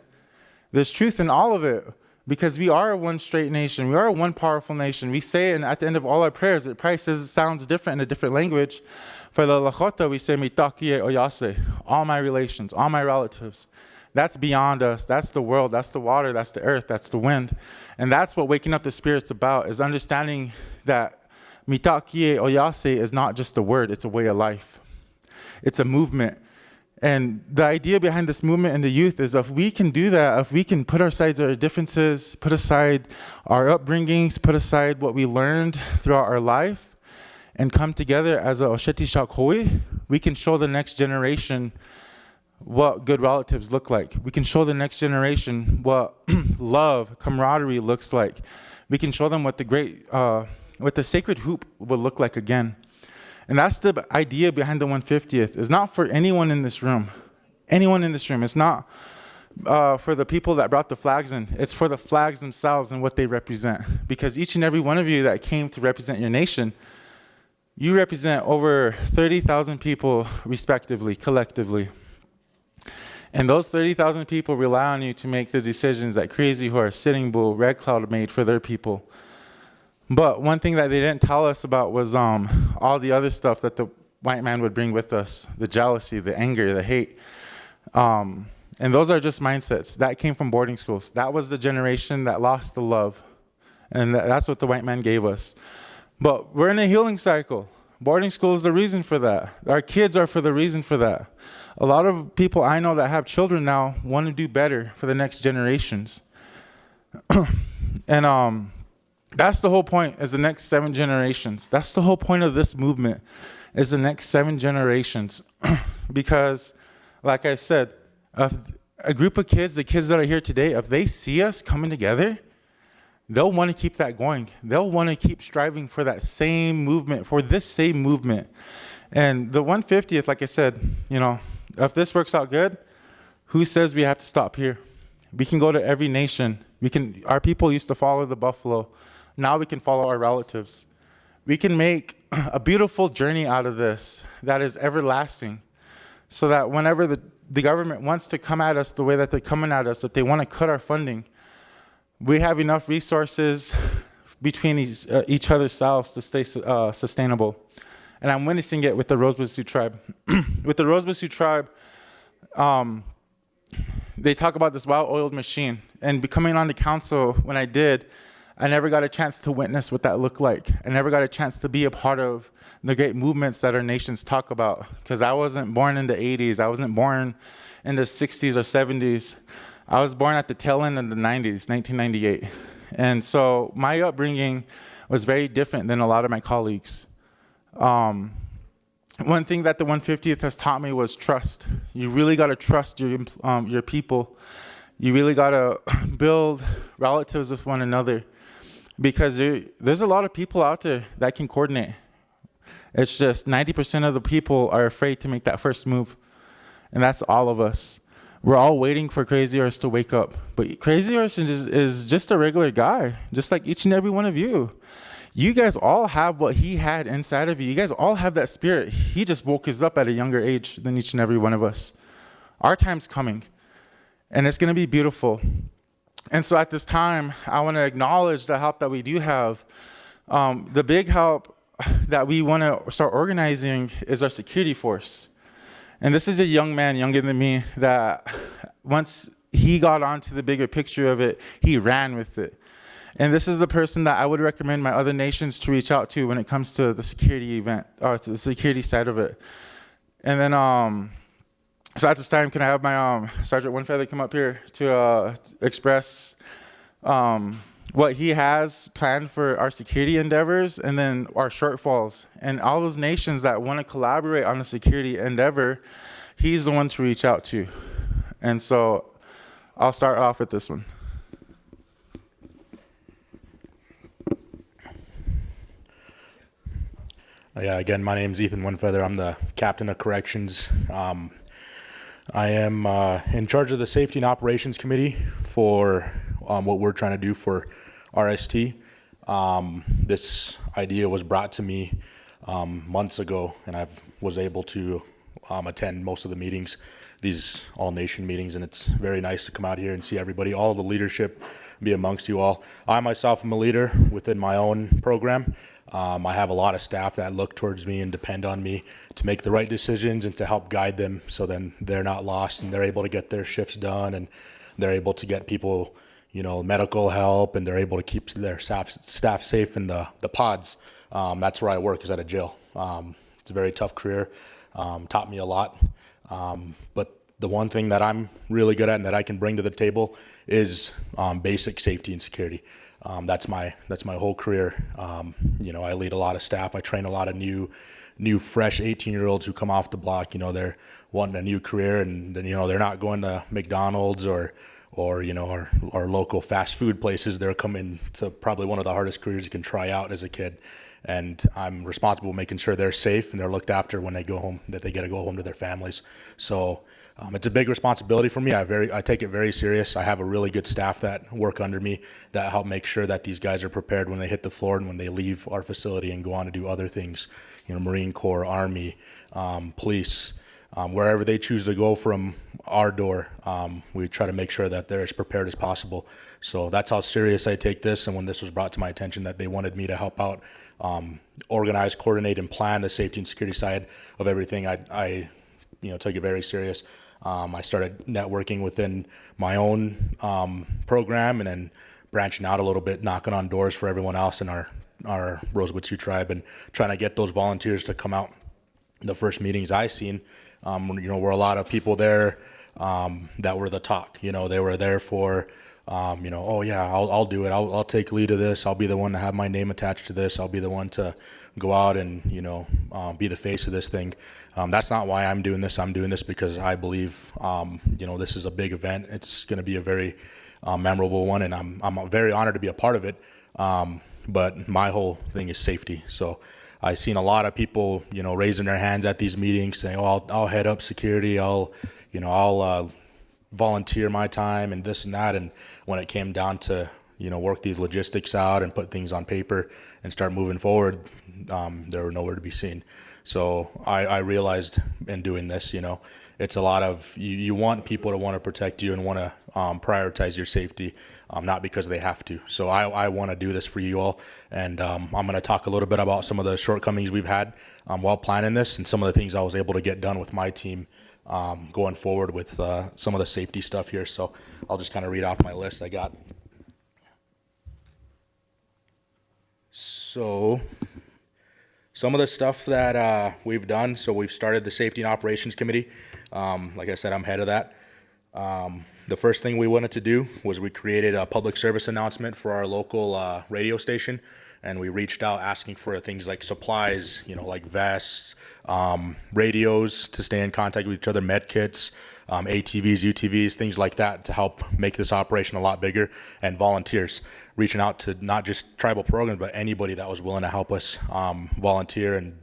There's truth in all of it, because we are one straight nation. We are one powerful nation. We say it at the end of all our prayers. It probably sounds different in a different language. For the Lakota, we say, Mitakie Oyase, all my relations, all my relatives. That's beyond us. That's the world. That's the water. That's the earth. That's the wind. And that's what waking up the spirit's about, is understanding that Mitakie Oyase is not just a word. It's a way of life. It's a movement. And the idea behind this movement in the youth is if we can do that, if we can put aside our differences, put aside our upbringings, put aside what we learned throughout our life, and come together as a Osheti Shakoi, we can show the next generation what good relatives look like. We can show the next generation what love, camaraderie looks like. We can show them what the sacred hoop will look like again. And that's the idea behind the 150th. It's not for anyone in this room. Anyone in this room. It's not for the people that brought the flags in. It's for the flags themselves and what they represent. Because each and every one of you that came to represent your nation, you represent over 30,000 people respectively, collectively. And those 30,000 people rely on you to make the decisions that Crazy Horse, Sitting Bull, Red Cloud made for their people. But one thing that they didn't tell us about was all the other stuff that the white man would bring with us, the jealousy, the anger, the hate. And those are just mindsets. That came from boarding schools. That was the generation that lost the love. And that's what the white man gave us. But we're in a healing cycle. Boarding school is the reason for that. Our kids are for the reason for that. A lot of people I know that have children now want to do better for the next generations. And that's the whole point, is the next 7 generations. That's the whole point of this movement, is the next 7 generations. Because, like I said, if a group of kids, the kids that are here today, if they see us coming together, they'll want to keep that going. They'll want to keep striving for that same movement, for this same movement. And the 150th, like I said, if this works out good, who says we have to stop here? We can go to every nation. Our people used to follow the buffalo. Now we can follow our relatives. We can make a beautiful journey out of this that is everlasting, so that whenever the government wants to come at us the way that they're coming at us, if they want to cut our funding, we have enough resources between each other's selves to stay sustainable. And I'm witnessing it with the Rosebud Sioux tribe. With the Rosebud Sioux tribe, they talk about this well-oiled machine. And becoming on the council, when I did, I never got a chance to witness what that looked like. I never got a chance to be a part of the great movements that our nations talk about. Because I wasn't born in the 80s. I wasn't born in the 60s or 70s. I was born at the tail end of the 90s, 1998. And so my upbringing was very different than a lot of my colleagues. One thing that the 150th has taught me was trust. You really got to trust your people. You really got to build relatives with one another, because there's a lot of people out there that can coordinate. It's just 90% of the people are afraid to make that first move, and that's all of us. We're all waiting for Crazy Horse to wake up, but Crazy Horse is just a regular guy, just like each and every one of you. You guys all have what he had inside of you. You guys all have that spirit. He just woke us up at a younger age than each and every one of us. Our time's coming, and it's going to be beautiful. And so at this time, I want to acknowledge the help that we do have. The big help that we want to start organizing is our security force. And this is a young man, younger than me, that once he got onto the bigger picture of it, he ran with it. And this is the person that I would recommend my other nations to reach out to when it comes to the security event, or to the security side of it. And then, so at this time, can I have my Sergeant One Feather come up here to express what he has planned for our security endeavors, and then our shortfalls. And all those nations that want to collaborate on a security endeavor, he's the one to reach out to. And so I'll start off with this one. Yeah, again, my name's Ethan One Feather. I'm the captain of corrections. I am in charge of the Safety and Operations Committee for what we're trying to do for RST. This idea was brought to me months ago, and I was able to attend most of the meetings, these all-nation meetings, and it's very nice to come out here and see everybody, all the leadership, be amongst you all. I myself am a leader within my own program. I have a lot of staff that look towards me and depend on me to make the right decisions and to help guide them, so then they're not lost and they're able to get their shifts done, and they're able to get people, medical help, and they're able to keep their staff safe in the pods. That's where I work, is at a jail. It's a very tough career, taught me a lot. But the one thing that I'm really good at and that I can bring to the table is basic safety and security. That's my whole career. I lead a lot of staff. I train a lot of new fresh 18-year-olds who come off the block. They're wanting a new career, and then they're not going to McDonald's or our local fast food places. They're coming to probably one of the hardest careers you can try out as a kid. and I'm responsible making sure they're safe and they're looked after when they go home, that they get to go home to their families. So it's a big responsibility for me. I take it very serious. I have a really good staff that work under me that help make sure that these guys are prepared when they hit the floor and when they leave our facility and go on to do other things. Marine Corps, Army, police, wherever they choose to go from our door, we try to make sure that they're as prepared as possible. So that's how serious I take this. And when this was brought to my attention that they wanted me to help out, organize, coordinate, and plan the safety and security side of everything, I took it very serious. I started networking within my own program and then branching out a little bit, knocking on doors for everyone else in our Rosewood Sioux tribe and trying to get those volunteers to come out. The first meetings I seen, were a lot of people there that were the talk. They were there for, oh yeah, I'll do it. I'll take lead of this. I'll be the one to have my name attached to this. I'll be the one to go out and be the face of this thing. That's not why I'm doing this. I'm doing this because I believe this is a big event. It's going to be a very memorable one, and I'm very honored to be a part of it. But my whole thing is safety. So I've seen a lot of people, raising their hands at these meetings saying, oh, I'll head up security. I'll volunteer my time and this and that. And when it came down to, work these logistics out and put things on paper and start moving forward, they were nowhere to be seen. So I realized in doing this, it's a lot of, you want people to want to protect you and want to prioritize your safety, not because they have to. So I want to do this for you all. And I'm going to talk a little bit about some of the shortcomings we've had while planning this and some of the things I was able to get done with my team going forward with some of the safety stuff here. So I'll just kind of read off my list I got. So some of the stuff that we've done, so we've started the Safety and Operations Committee. Like I said, I'm head of that. The first thing we wanted to do was we created a public service announcement for our local radio station, and we reached out asking for things like supplies, like vests, radios to stay in contact with each other, med kits, ATVs, UTVs, things like that to help make this operation a lot bigger, and volunteers, reaching out to not just tribal programs, but anybody that was willing to help us volunteer and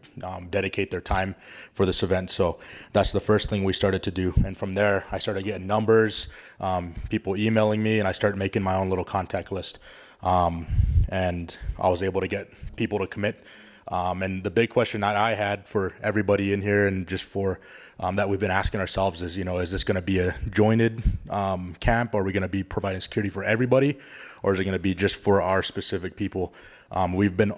dedicate their time for this event. So that's the first thing we started to do. And from there, I started getting numbers, people emailing me, and I started making my own little contact list. And I was able to get people to commit. And the big question that I had for everybody in here and just for that we've been asking ourselves is, is this going to be a jointed camp? Are we going to be providing security for everybody? Or is it going to be just for our specific people? We've been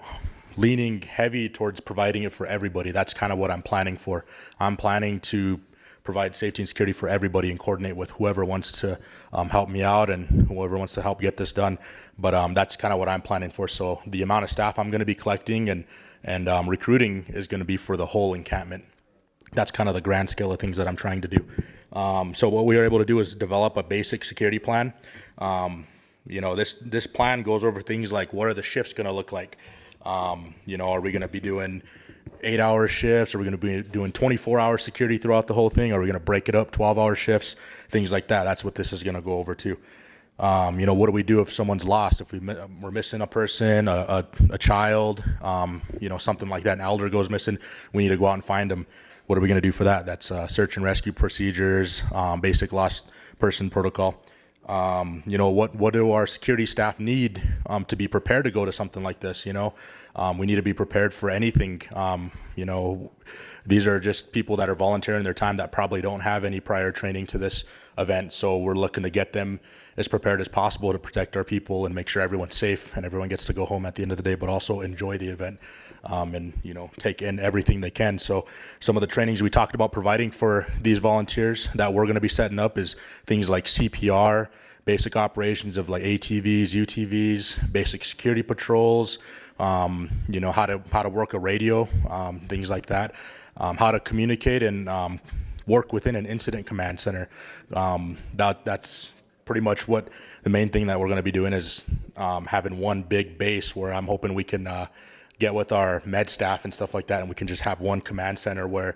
leaning heavy towards providing it for everybody. That's kind of what I'm planning for. I'm planning to provide safety and security for everybody and coordinate with whoever wants to help me out and whoever wants to help get this done. But that's kind of what I'm planning for. So the amount of staff I'm going to be collecting and recruiting is going to be for the whole encampment. That's kind of the grand scale of things that I'm trying to do. So what we were able to do is develop a basic security plan. This plan goes over things like what are the shifts going to look like? Are we going to be doing 8-hour shifts? Are we going to be doing 24-hour security throughout the whole thing? Are we going to break it up 12-hour shifts? Things like that. That's what this is going to go over too. What do we do if someone's lost? If we're missing a person, a child, something like that, an elder goes missing, we need to go out and find them. What are we going to do for that? That's search and rescue procedures, basic lost person protocol. What do our security staff need to be prepared to go to something like this? We need to be prepared for anything. These are just people that are volunteering their time that probably don't have any prior training to this event. So we're looking to get them as prepared as possible to protect our people and make sure everyone's safe and everyone gets to go home at the end of the day, but also enjoy the event and take in everything they can. So some of the trainings we talked about providing for these volunteers that we're going to be setting up is things like CPR, basic operations of like ATVs, UTVs, basic security patrols, how to work a radio, things like that, how to communicate and work within an incident command center. That's pretty much what the main thing that we're going to be doing is having one big base where I'm hoping we can get with our med staff and stuff like that, and we can just have one command center where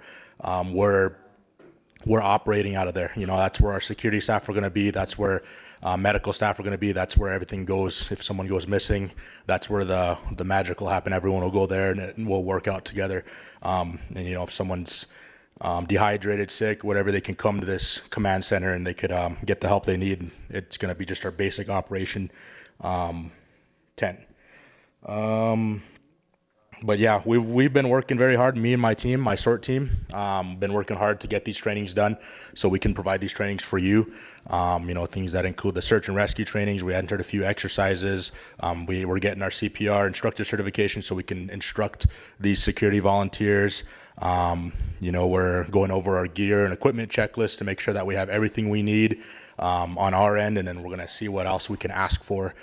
we're we're operating out of there. You know, that's where our security staff are going to be. That's where medical staff are going to be. That's where everything goes. If someone goes missing, that's where the magic will happen. Everyone will go there and we'll work out together. And, you know, if someone's dehydrated, sick, whatever, they can come to this command center and they could get the help they need. It's going to be just our basic operation tent. But yeah, we've been working very hard. Me and my team, my SORT team, been working hard to get these trainings done so we can provide these trainings for you. You know, things that include the search and rescue trainings. We entered a few exercises. We're getting our CPR instructor certification so we can instruct these security volunteers. You know, we're going over our gear and equipment checklist to make sure that we have everything we need on our end, and then we're going to see what else we can ask for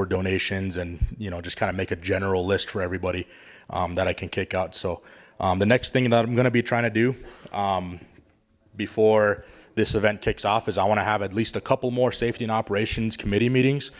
donations, and, you know, just kind of make a general list for everybody that I can kick out. So the next thing that I'm going to be trying to do before this event kicks off is I want to have at least a couple more safety and operations committee meetings.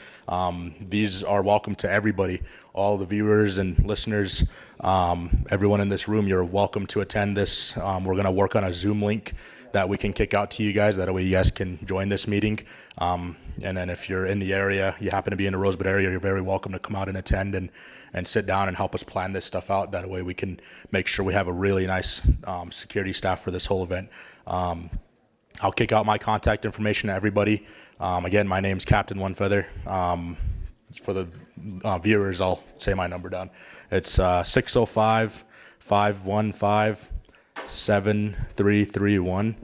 These are welcome to everybody, all the viewers and listeners, everyone in this room. You're welcome to attend this. We're going to work on a Zoom link that we can kick out to you guys. That way you guys can join this meeting. And then if you're in the area, you happen to be in the Rosebud area, you're very welcome to come out and attend and sit down and help us plan this stuff out. That way we can make sure we have a really nice security staff for this whole event. I'll kick out my contact information to everybody. Again, my name's Captain One Feather. For the viewers, I'll say my number down. It's 605-515-7331.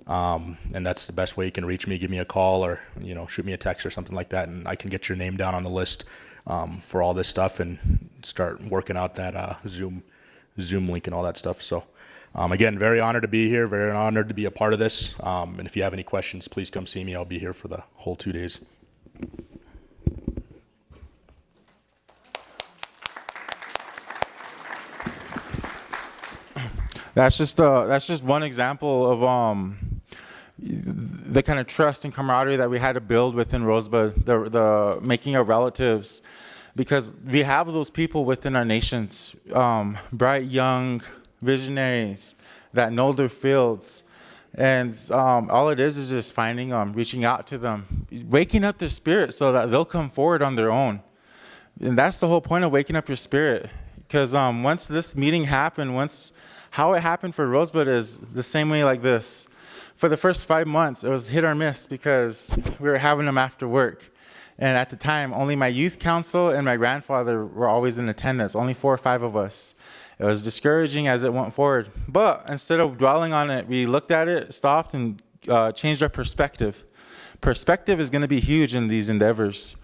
And that's the best way you can reach me. Give me a call or, you know, shoot me a text or something like that, and I can get your name down on the list for all this stuff and start working out that Zoom link and all that stuff. So again, very honored to be here, very honored to be a part of this. And if you have any questions, please come see me. I'll be here for the whole 2 days. That's just one example of the kind of trust and camaraderie that we had to build within Rosebud, the making of relatives, because we have those people within our nations, bright young visionaries that know their fields, and all it is just finding them, reaching out to them, waking up their spirit so that they'll come forward on their own. And that's the whole point of waking up your spirit, because once this meeting happened, how it happened for Rosebud is the same way like this. For the first 5 months, it was hit or miss because we were having them after work. And at the time, only my youth council and my grandfather were always in attendance, only 4 or 5 of us. It was discouraging as it went forward. But instead of dwelling on it, we looked at it, stopped, and changed our perspective. Perspective is going to be huge in these endeavors.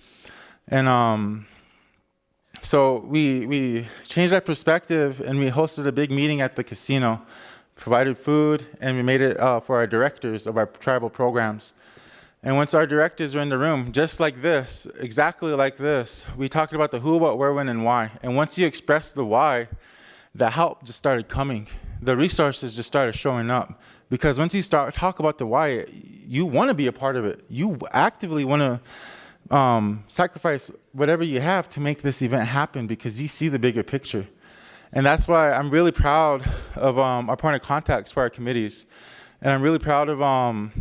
And so we changed that perspective, and we hosted a big meeting at the casino, provided food, and we made it for our directors of our tribal programs. And once our directors were in the room, just like this, exactly like this, we talked about the who, what, where, when, and why. And once you express the why, the help just started coming. The resources just started showing up. Because once you start talk about the why, you want to be a part of it. You actively want to sacrifice whatever you have to make this event happen, because you see the bigger picture. And that's why I'm really proud of our point of contacts for our committees. And I'm really proud of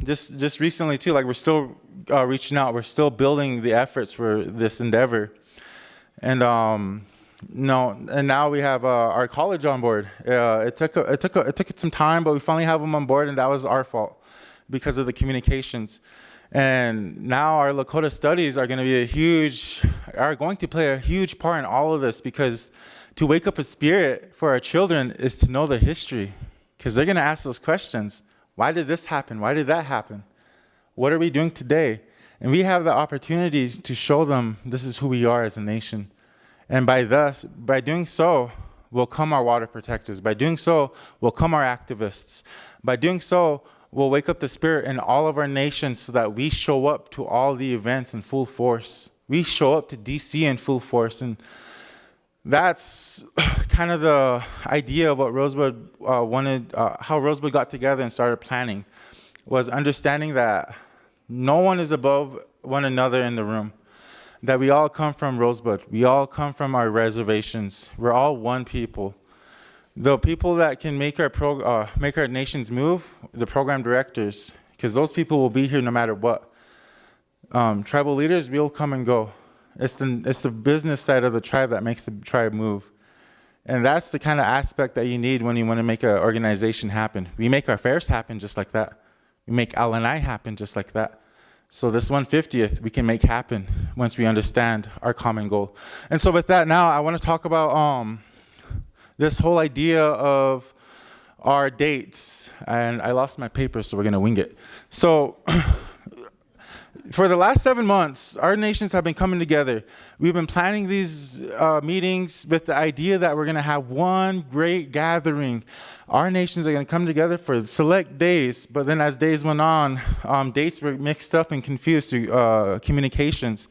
just recently too, like we're still reaching out, we're still building the efforts for this endeavor. And now we have our college on board. It took some time, but we finally have them on board, and that was our fault because of the communications. And now our Lakota studies are going to play a huge part in all of this, because to wake up a spirit for our children is to know the history, because they're going to ask those questions. Why did this happen? Why did that happen? What are we doing today? And we have the opportunity to show them this is who we are as a nation. And by doing so, will come our water protectors. By doing so, will come our activists. By doing so, we'll wake up the spirit in all of our nations so that we show up to all the events in full force. We show up to DC in full force. And that's kind of the idea of what Rosebud wanted, how Rosebud got together and started planning, was understanding that no one is above one another in the room, that we all come from Rosebud. We all come from our reservations. We're all one people. The people that can make our nations move, the program directors, because those people will be here no matter what. Tribal leaders will come and go. It's the business side of the tribe that makes the tribe move. And that's the kind of aspect that you need when you want to make an organization happen. We make our fairs happen just like that. We make LNI happen just like that. So this 150th we can make happen once we understand our common goal. And so with that now, I want to talk about this whole idea of our dates. And I lost my paper, so we're going to wing it. So for the last 7 months, our nations have been coming together. We've been planning these meetings with the idea that we're going to have one great gathering. Our nations are going to come together for select days, but then as days went on, dates were mixed up and confused through communications.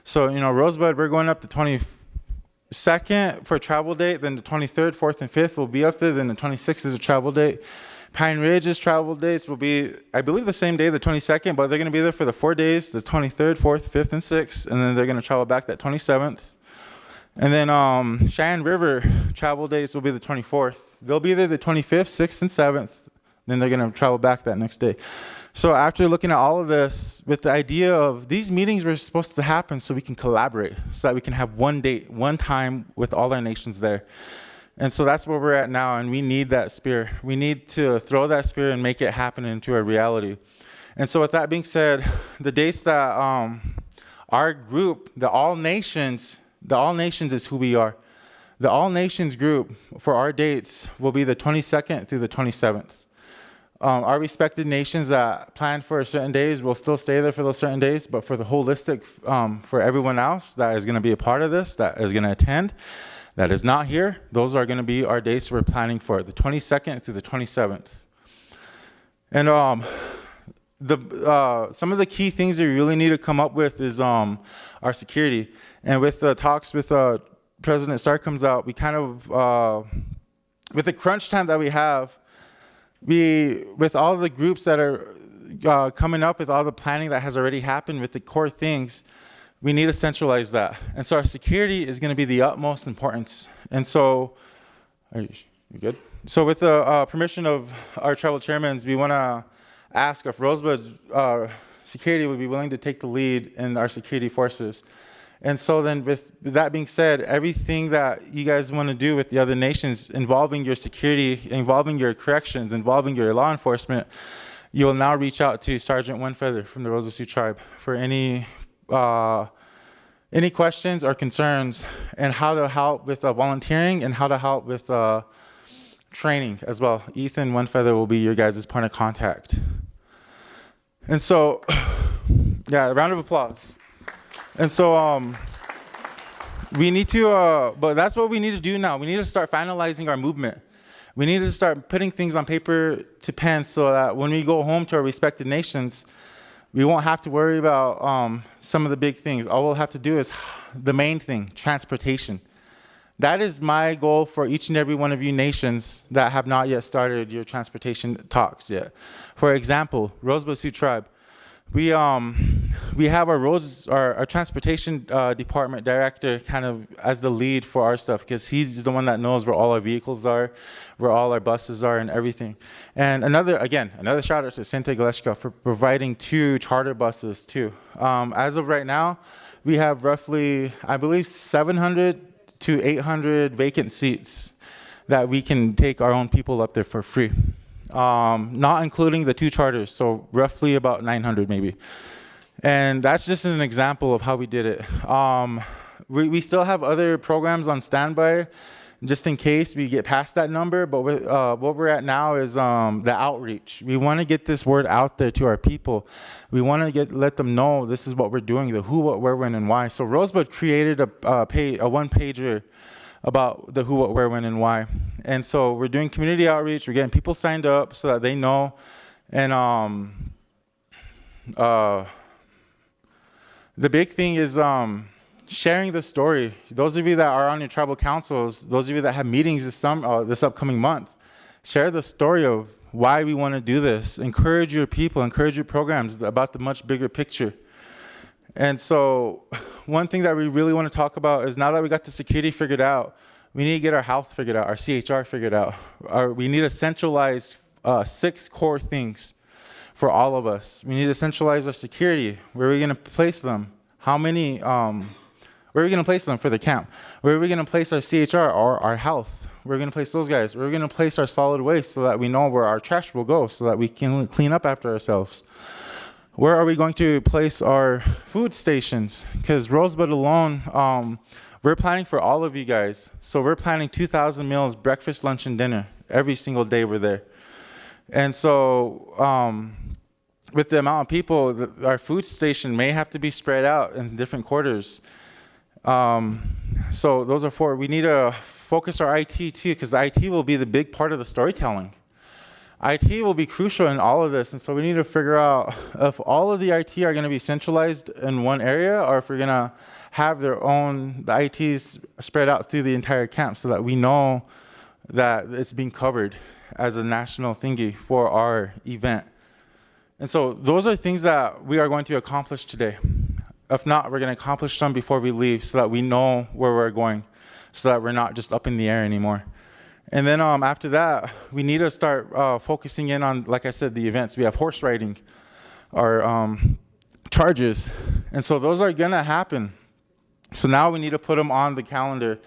So, Rosebud, we're going up the 22nd for a travel date, then the 23rd, 4th, and 5th will be up there, then the 26th is a travel date. Pine Ridge's travel dates will be, I believe, the same day, the 22nd, but they're going to be there for the 4 days, the 23rd, 4th, 5th, and 6th, and then they're going to travel back that 27th. And then Cheyenne River travel dates will be the 24th. They'll be there the 25th, 6th, and 7th. Then they're going to travel back that next day. So after looking at all of this, with the idea of these meetings were supposed to happen so we can collaborate, so that we can have one date, one time with all our nations there. And so that's where we're at now, and we need that spirit. We need to throw that spirit and make it happen into a reality. And so with that being said, the dates that our group, the All Nations is who we are. The All Nations group for our dates will be the 22nd through the 27th. Our respected nations that plan for certain days will still stay there for those certain days, but for the holistic, for everyone else that is going to be a part of this, that is going to attend, that is not here, those are going to be our dates we're planning for, the 22nd through the 27th. And some of the key things that we really need to come up with is our security. And with the talks with President Stark comes out, we kind of, with the crunch time that we have, with all the groups that are coming up, with all the planning that has already happened with the core things, we need to centralize that. And so our security is going to be the utmost importance. And so, you good? So with the permission of our tribal chairmen, we want to ask if Rosebud's security would be willing to take the lead in our security forces. And so then with that being said, everything that you guys want to do with the other nations involving your security, involving your corrections, involving your law enforcement, you will now reach out to Sergeant One Feather from the Rosa Sioux tribe for any questions or concerns, and how to help with volunteering and how to help with training as well. Ethan One Feather will be your guys' point of contact. And so, yeah, a round of applause. And so we need to, but that's what we need to do now. We need to start finalizing our movement. We need to start putting things on paper to pen so that when we go home to our respected nations, we won't have to worry about some of the big things. All we'll have to do is the main thing, transportation. That is my goal for each and every one of you nations that have not yet started your transportation talks yet. For example, Rosebud Sioux Tribe, we have our transportation department director kind of as the lead for our stuff, because he's the one that knows where all our vehicles are, where all our buses are, and everything. And another shout out to Sente Galeshka for providing 2 charter buses too. As of right now, we have roughly, I believe, 700 to 800 vacant seats that we can take our own people up there for free. Not including the 2 charters, so roughly about 900 maybe. And that's just an example of how we did it. We still have other programs on standby just in case we get past that number, but what we're at now is the outreach. We want to get this word out there to our people. We want to let them know this is what we're doing, the who, what, where, when, and why. So Rosebud created a one-pager about the who, what, where, when, and why. And so we're doing community outreach. We're getting people signed up so that they know. And the big thing is sharing the story. Those of you that are on your tribal councils, those of you that have meetings this upcoming month, share the story of why we want to do this. Encourage your people, encourage your programs about the much bigger picture. And so one thing that we really want to talk about is, now that we got the security figured out, We need to get our health figured out, our CHR figured out. We need to centralize 6 core things for all of us. We need to centralize our security. Where are we going to place them? How many, where are we going to place them for the camp? Where are we going to place our CHR or our health? Where are we going to place those guys? Where are we going to place our solid waste so that we know where our trash will go so that we can clean up after ourselves? Where are we going to place our food stations? Because Rosebud alone, we're planning for all of you guys. So we're planning 2,000 meals, breakfast, lunch, and dinner. Every single day we're there. And so with the amount of people, our food station may have to be spread out in different quarters. So those are 4. We need to focus our IT too, because the IT will be the big part of the storytelling. IT will be crucial in all of this, and so we need to figure out if all of the IT are going to be centralized in one area, or if we're going to have the ITs spread out through the entire camp so that we know that it's being covered as a national thingy for our event. And so those are things that we are going to accomplish today. If not, we're going to accomplish some before we leave so that we know where we're going, so that we're not just up in the air anymore. And then after that, we need to start focusing in on, like I said, the events. We have horse riding, our charges. And so those are going to happen. So now we need to put them on the calendar.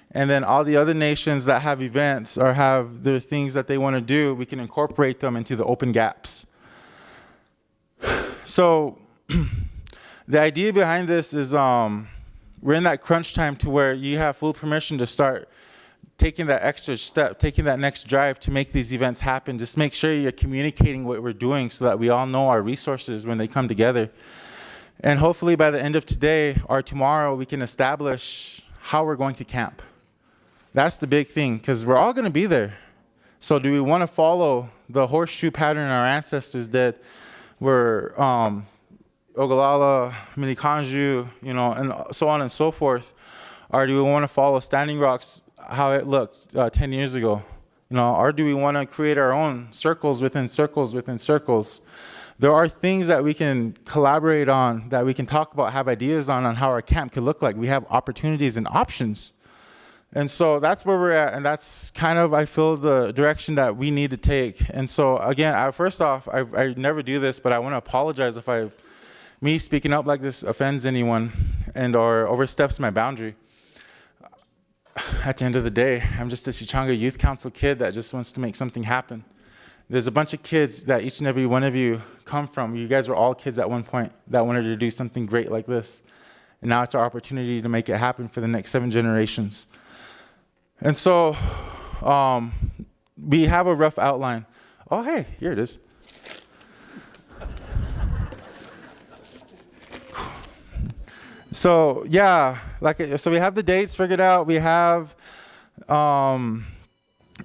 And then all the other nations that have events or have their things that they want to do, we can incorporate them into the open gaps. So the idea behind this is we're in that crunch time to where you have full permission to start taking that extra step, taking that next drive to make these events happen. Just make sure you're communicating what we're doing so that we all know our resources when they come together. And hopefully by the end of today or tomorrow, we can establish how we're going to camp. That's the big thing, because we're all going to be there. So do we want to follow the horseshoe pattern our ancestors did, where Ogallala, Minikanju, and so on and so forth? Or do we want to follow Standing Rock's how it looked 10 years ago? Or do we want to create our own circles within circles within circles? There are things that we can collaborate on, that we can talk about, have ideas on how our camp could look like. We have opportunities and options. And so that's where we're at, and that's kind of, I feel, the direction that we need to take. And so again, first off, I never do this, but I want to apologize if me speaking up like this offends anyone or oversteps my boundary. At the end of the day, I'm just a Chicanga Youth Council kid that just wants to make something happen. There's a bunch of kids that each and every one of you come from. You guys were all kids at one point that wanted to do something great like this. And now it's our opportunity to make it happen for the next 7 generations. And so we have a rough outline. Oh, hey, here it is. So yeah, so we have the dates figured out. We have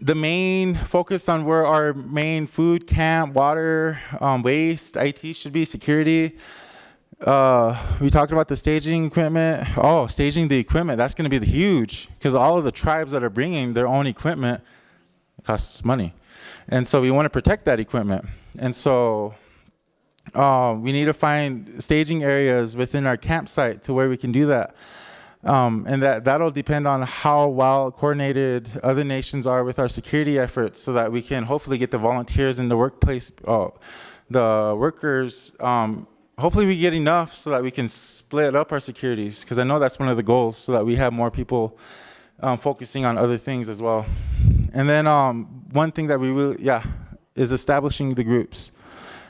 the main focus on where our main food, camp, water, waste, IT should be, security. We talked about the staging equipment. Oh, staging the equipment, that's going to be huge, because all of the tribes that are bringing their own equipment, it costs money. And so we want to protect that equipment. And so we need to find staging areas within our campsite to where we can do that. And that'll depend on how well coordinated other nations are with our security efforts, so that we can hopefully get the volunteers in the workplace, the workers. Hopefully we get enough so that we can split up our securities, because I know that's one of the goals, so that we have more people focusing on other things as well. And then one thing that we really, is establishing the groups.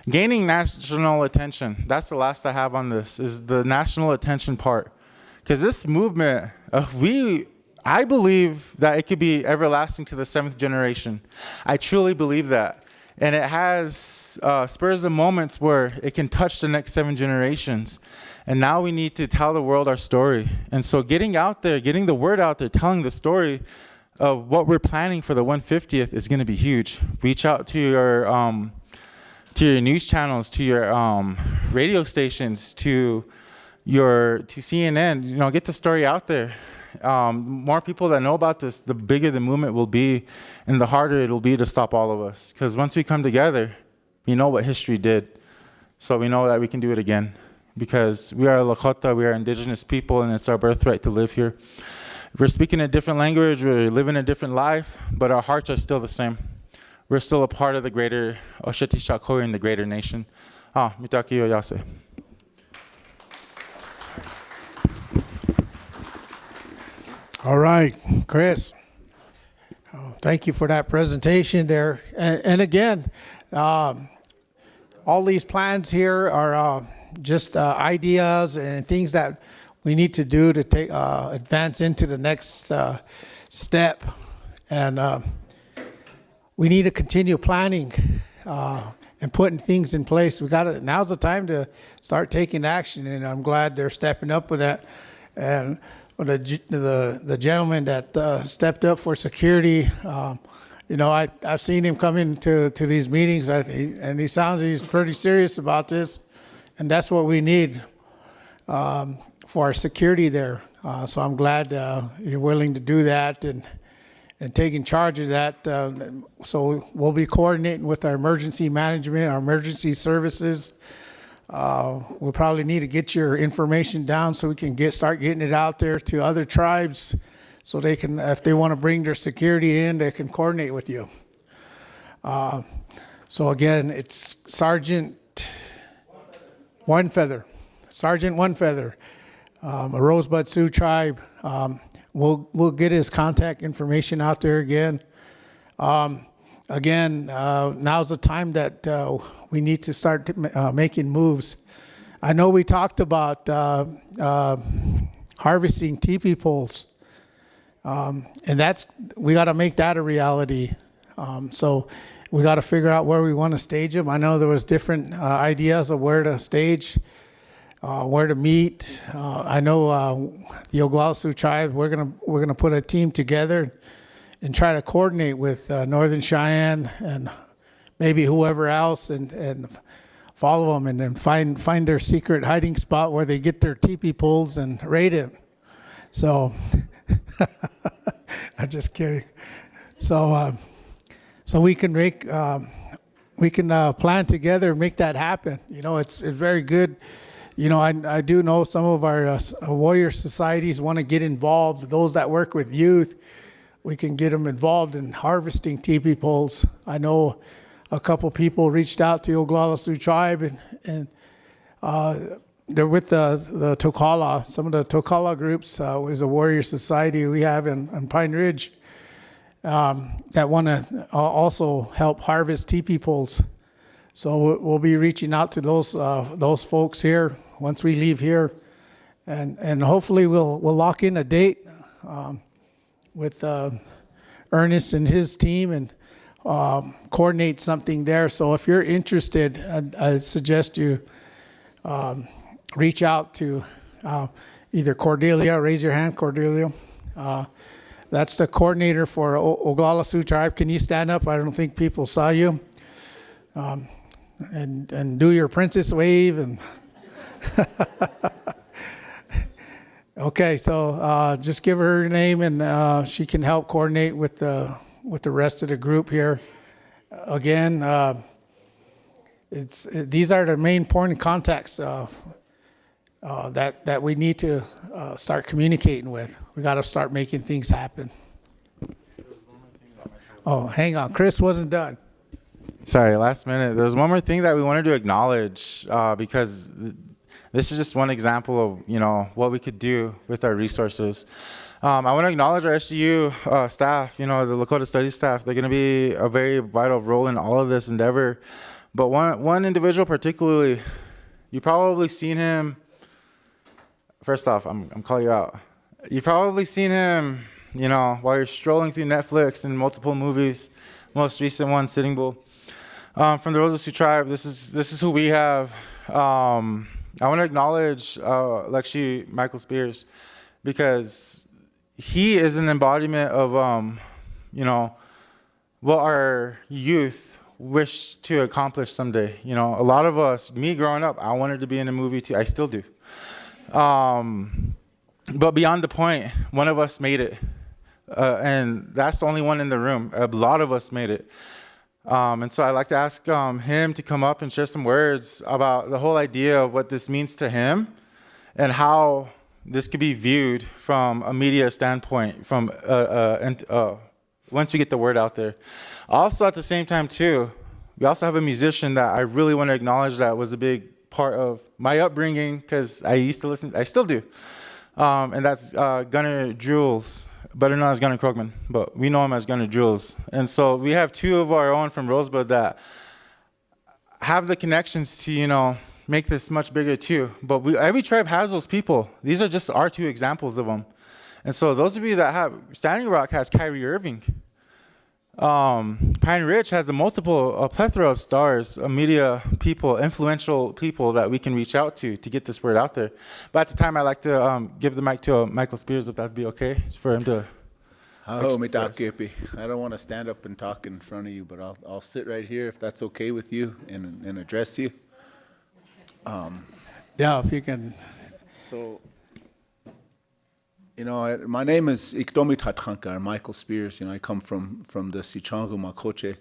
Gaining national attention. That's the last I have on this, is the national attention part. Because this movement, I believe that it could be everlasting to the 7th generation. I truly believe that. And it has spurs and moments where it can touch the next 7 generations. And now we need to tell the world our story. And so getting out there, getting the word out there, telling the story of what we're planning for the 150th is going to be huge. Reach out to your news channels, to your radio stations, to CNN. Get the story out there. More people that know about this, the bigger the movement will be, and the harder it'll be to stop all of us. Because once we come together, we know what history did. So we know that we can do it again. Because we are Lakota, we are indigenous people, and it's our birthright to live here. We're speaking a different language, we're living a different life, but our hearts are still the same. We're still a part of the greater Osheti Shakoy and the greater nation. Mitaki Oyase. All right, Chris. Thank you for that presentation there. And again, all these plans here are just ideas and things that we need to do to take advance into the next step. And we need to continue planning and putting things in place. Now's the time to start taking action, and I'm glad they're stepping up with that. And the gentleman that stepped up for security, I've seen him come into these meetings, and he's pretty serious about this, and that's what we need for our security there. So I'm glad you're willing to do that and taking charge of that. So we'll be coordinating with our emergency management, our emergency services. We'll probably need to get your information down so we can start getting it out there to other tribes, so they can, if they want to bring their security in, they can coordinate with you. So again, it's Sergeant One Feather, a Rosebud Sioux tribe. We'll get his contact information out there again. Now's the time that we need to start making moves. I know we talked about harvesting teepee poles, and we got to make that a reality. So we got to figure out where we want to stage them. I know there was different ideas of where to stage, where to meet. I know the Oglala Sioux tribe. We're gonna put a team together and try to coordinate with Northern Cheyenne and maybe whoever else, and follow them, and then find their secret hiding spot where they get their teepee poles and raid it. So I'm just kidding. So we can plan together and make that happen. It's very good. I do know some of our warrior societies want to get involved. Those that work with youth, we can get them involved in harvesting teepee poles. I know a couple people reached out to Oglala Sioux tribe, and they're with the Tokala. Some of the Tokala groups is a warrior society we have in Pine Ridge that want to also help harvest teepee poles. So we'll be reaching out to those folks here once we leave here, and hopefully we'll lock in a date with Ernest and his team and coordinate something there. So if you're interested, I suggest you reach out to either Cordelia. Raise your hand, Cordelia. That's the coordinator for Oglala Sioux tribe. Can you stand up? I don't think people saw you. And do your princess wave and okay, so just give her her name, and she can help coordinate with the rest of the group here. Again, these are the main point of contacts that we need to start communicating with. We got to start making things happen. Oh, hang on, Chris wasn't done. Sorry, last minute. There's one more thing that we wanted to acknowledge because this is just one example of what we could do with our resources. I want to acknowledge our SGU staff, the Lakota Studies staff. They're going to be a very vital role in all of this endeavor. But one individual particularly, you probably seen him. First off, I'm calling you out. You've probably seen him, while you're strolling through Netflix and multiple movies. Most recent one, Sitting Bull. From the Rosa Sioux tribe, this is who we have. I want to acknowledge Lexi Michael Spears, because he is an embodiment of what our youth wish to accomplish someday. A lot of us, me growing up, I wanted to be in a movie too. I still do. But beyond the point, one of us made it, and that's the only one in the room. A lot of us made it. And so I'd like to ask him to come up and share some words about the whole idea of what this means to him and how this could be viewed from a media standpoint, from once we get the word out there. Also, at the same time, too, we also have a musician that I really want to acknowledge that was a big part of my upbringing, because I used to listen, I still do, and that's Gunnar Jules, better known as Gunnar Krogman, but we know him as Gunnar Jules. And so we have two of our own from Rosebud that have the connections to, you know, make this much bigger too. But every tribe has those people. These are just our two examples of them. And so those of you that have, Standing Rock has Kyrie Irving. Pine Ridge has a plethora of stars, media people, influential people that we can reach out to get this word out there. But at the time, I'd like to give the mic to Michael Spears, if that'd be okay, for him to express. I don't want to stand up and talk in front of you, but I'll sit right here if that's okay with you and address you. Yeah, if you can. So, you know, my name is Ikdomi Tatranka, Michael Spears. You know, I come from the Sichangu Makoche.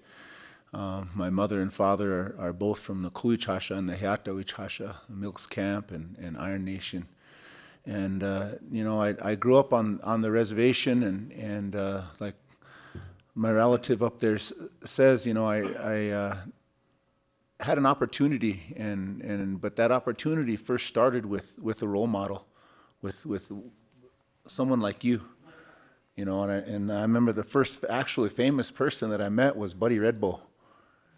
My mother and father are both from the Kuichasha and the Heatawichasha, Milks Camp and Iron Nation. And, you know, I grew up on the reservation and like my relative up there says, you know, I had an opportunity but that opportunity first started with a role model, with someone like you, you know, and I remember the first actually famous person that I met was Buddy Redbow,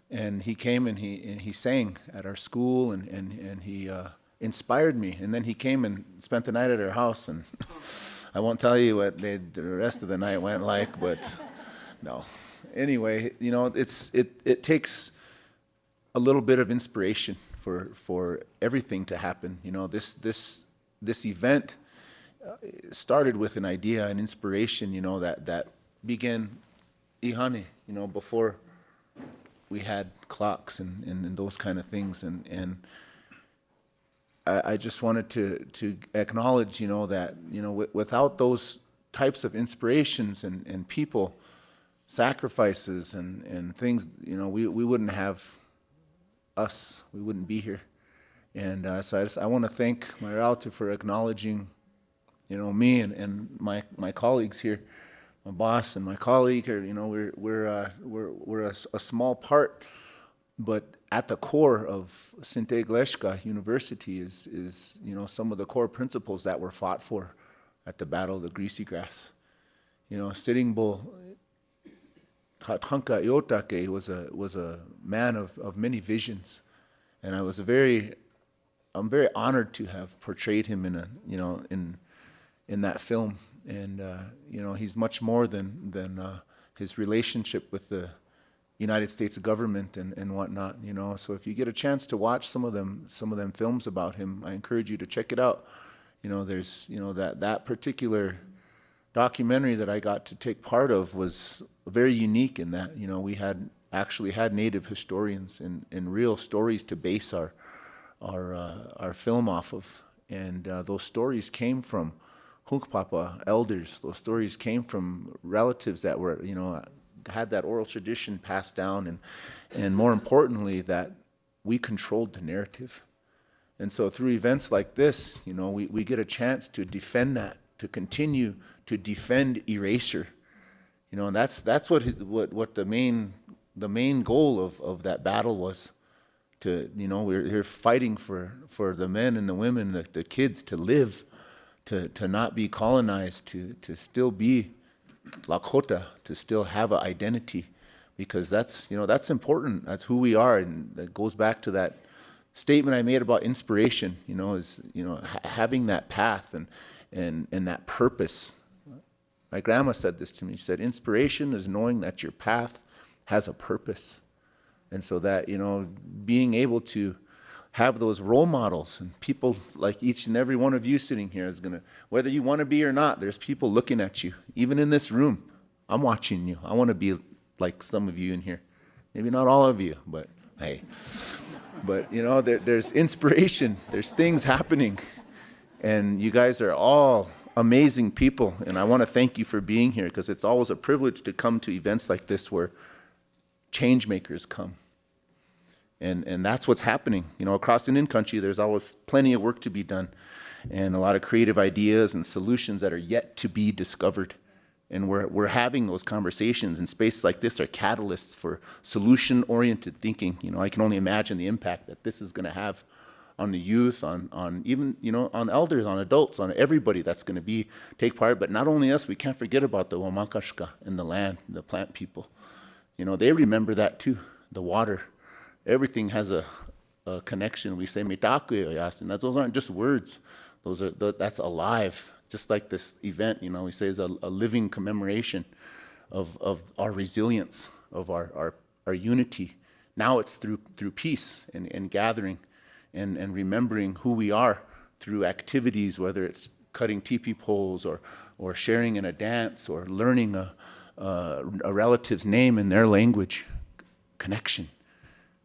and he came and he sang at our school and he inspired me, and then he came and spent the night at our house, and I won't tell you what the rest of the night went like, but no. Anyway, you know, it takes a little bit of inspiration for everything to happen. You know, this event started with an idea, an inspiration, you know, that began ihane, you know, before we had clocks and those kind of things. And I just wanted to acknowledge, you know, that, you know, without those types of inspirations and people, sacrifices and things, you know, we wouldn't have us, we wouldn't be here. And so I want to thank my relative for acknowledging, you know, me and my colleagues here, my boss and my colleague here. You know, we're a small part, but at the core of Sinte Iglesias University is you know, some of the core principles that were fought for at the Battle of the Greasy Grass. You know, Sitting Bull Tatranka Iotake was a man of many visions, and I'm very honored to have portrayed him in that film. And you know, he's much more than his relationship with the United States government and whatnot. You know, so if you get a chance to watch some of them films about him, I encourage you to check it out. You know, there's, you know, that particular documentary that I got to take part of was very unique in that, you know, we actually had native historians and real stories to base our film off of, and those stories came from Hunkpapa elders. Those stories came from relatives that were, you know, had that oral tradition passed down, and more importantly, that we controlled the narrative. And so through events like this, you know, we get a chance to defend that, to continue to defend erasure. You know, and that's what the main goal of that battle was. To, you know, we're here fighting for the men and the women, the kids to live, to not be colonized, to still be Lakota, to still have an identity, because that's, you know, that's important. That's who we are, and that goes back to that statement I made about inspiration. You know, is, you know, having that path and that purpose. My grandma said this to me. She said, inspiration is knowing that your path has a purpose. And so that, you know, being able to have those role models and people like each and every one of you sitting here is gonna, whether you want to be or not, there's people looking at you. Even in this room, I'm watching you. I want to be like some of you in here. Maybe not all of you, but hey. But, you know, there's inspiration. There's things happening. And you guys are all amazing people. And I want to thank you for being here, because it's always a privilege to come to events like this where change makers come. And that's what's happening. You know, across Indian country, there's always plenty of work to be done. and a lot of creative ideas and solutions that are yet to be discovered. And we're having those conversations, and spaces like this are catalysts for solution-oriented thinking. You know, I can only imagine the impact that this is going to have on the youth, on even, you know, on elders, on adults, on everybody that's going to take part. But not only us, we can't forget about the Wamakashka in the land, the plant people. You know, they remember that too, the water. Everything has a connection. We say "Mitaku yasin." Those aren't just words. That's alive. Just like this event, you know, we say is a living commemoration of our resilience, of our unity. Now it's through peace and gathering and remembering who we are through activities, whether it's cutting teepee poles or sharing in a dance or learning a relative's name in their language. Connection.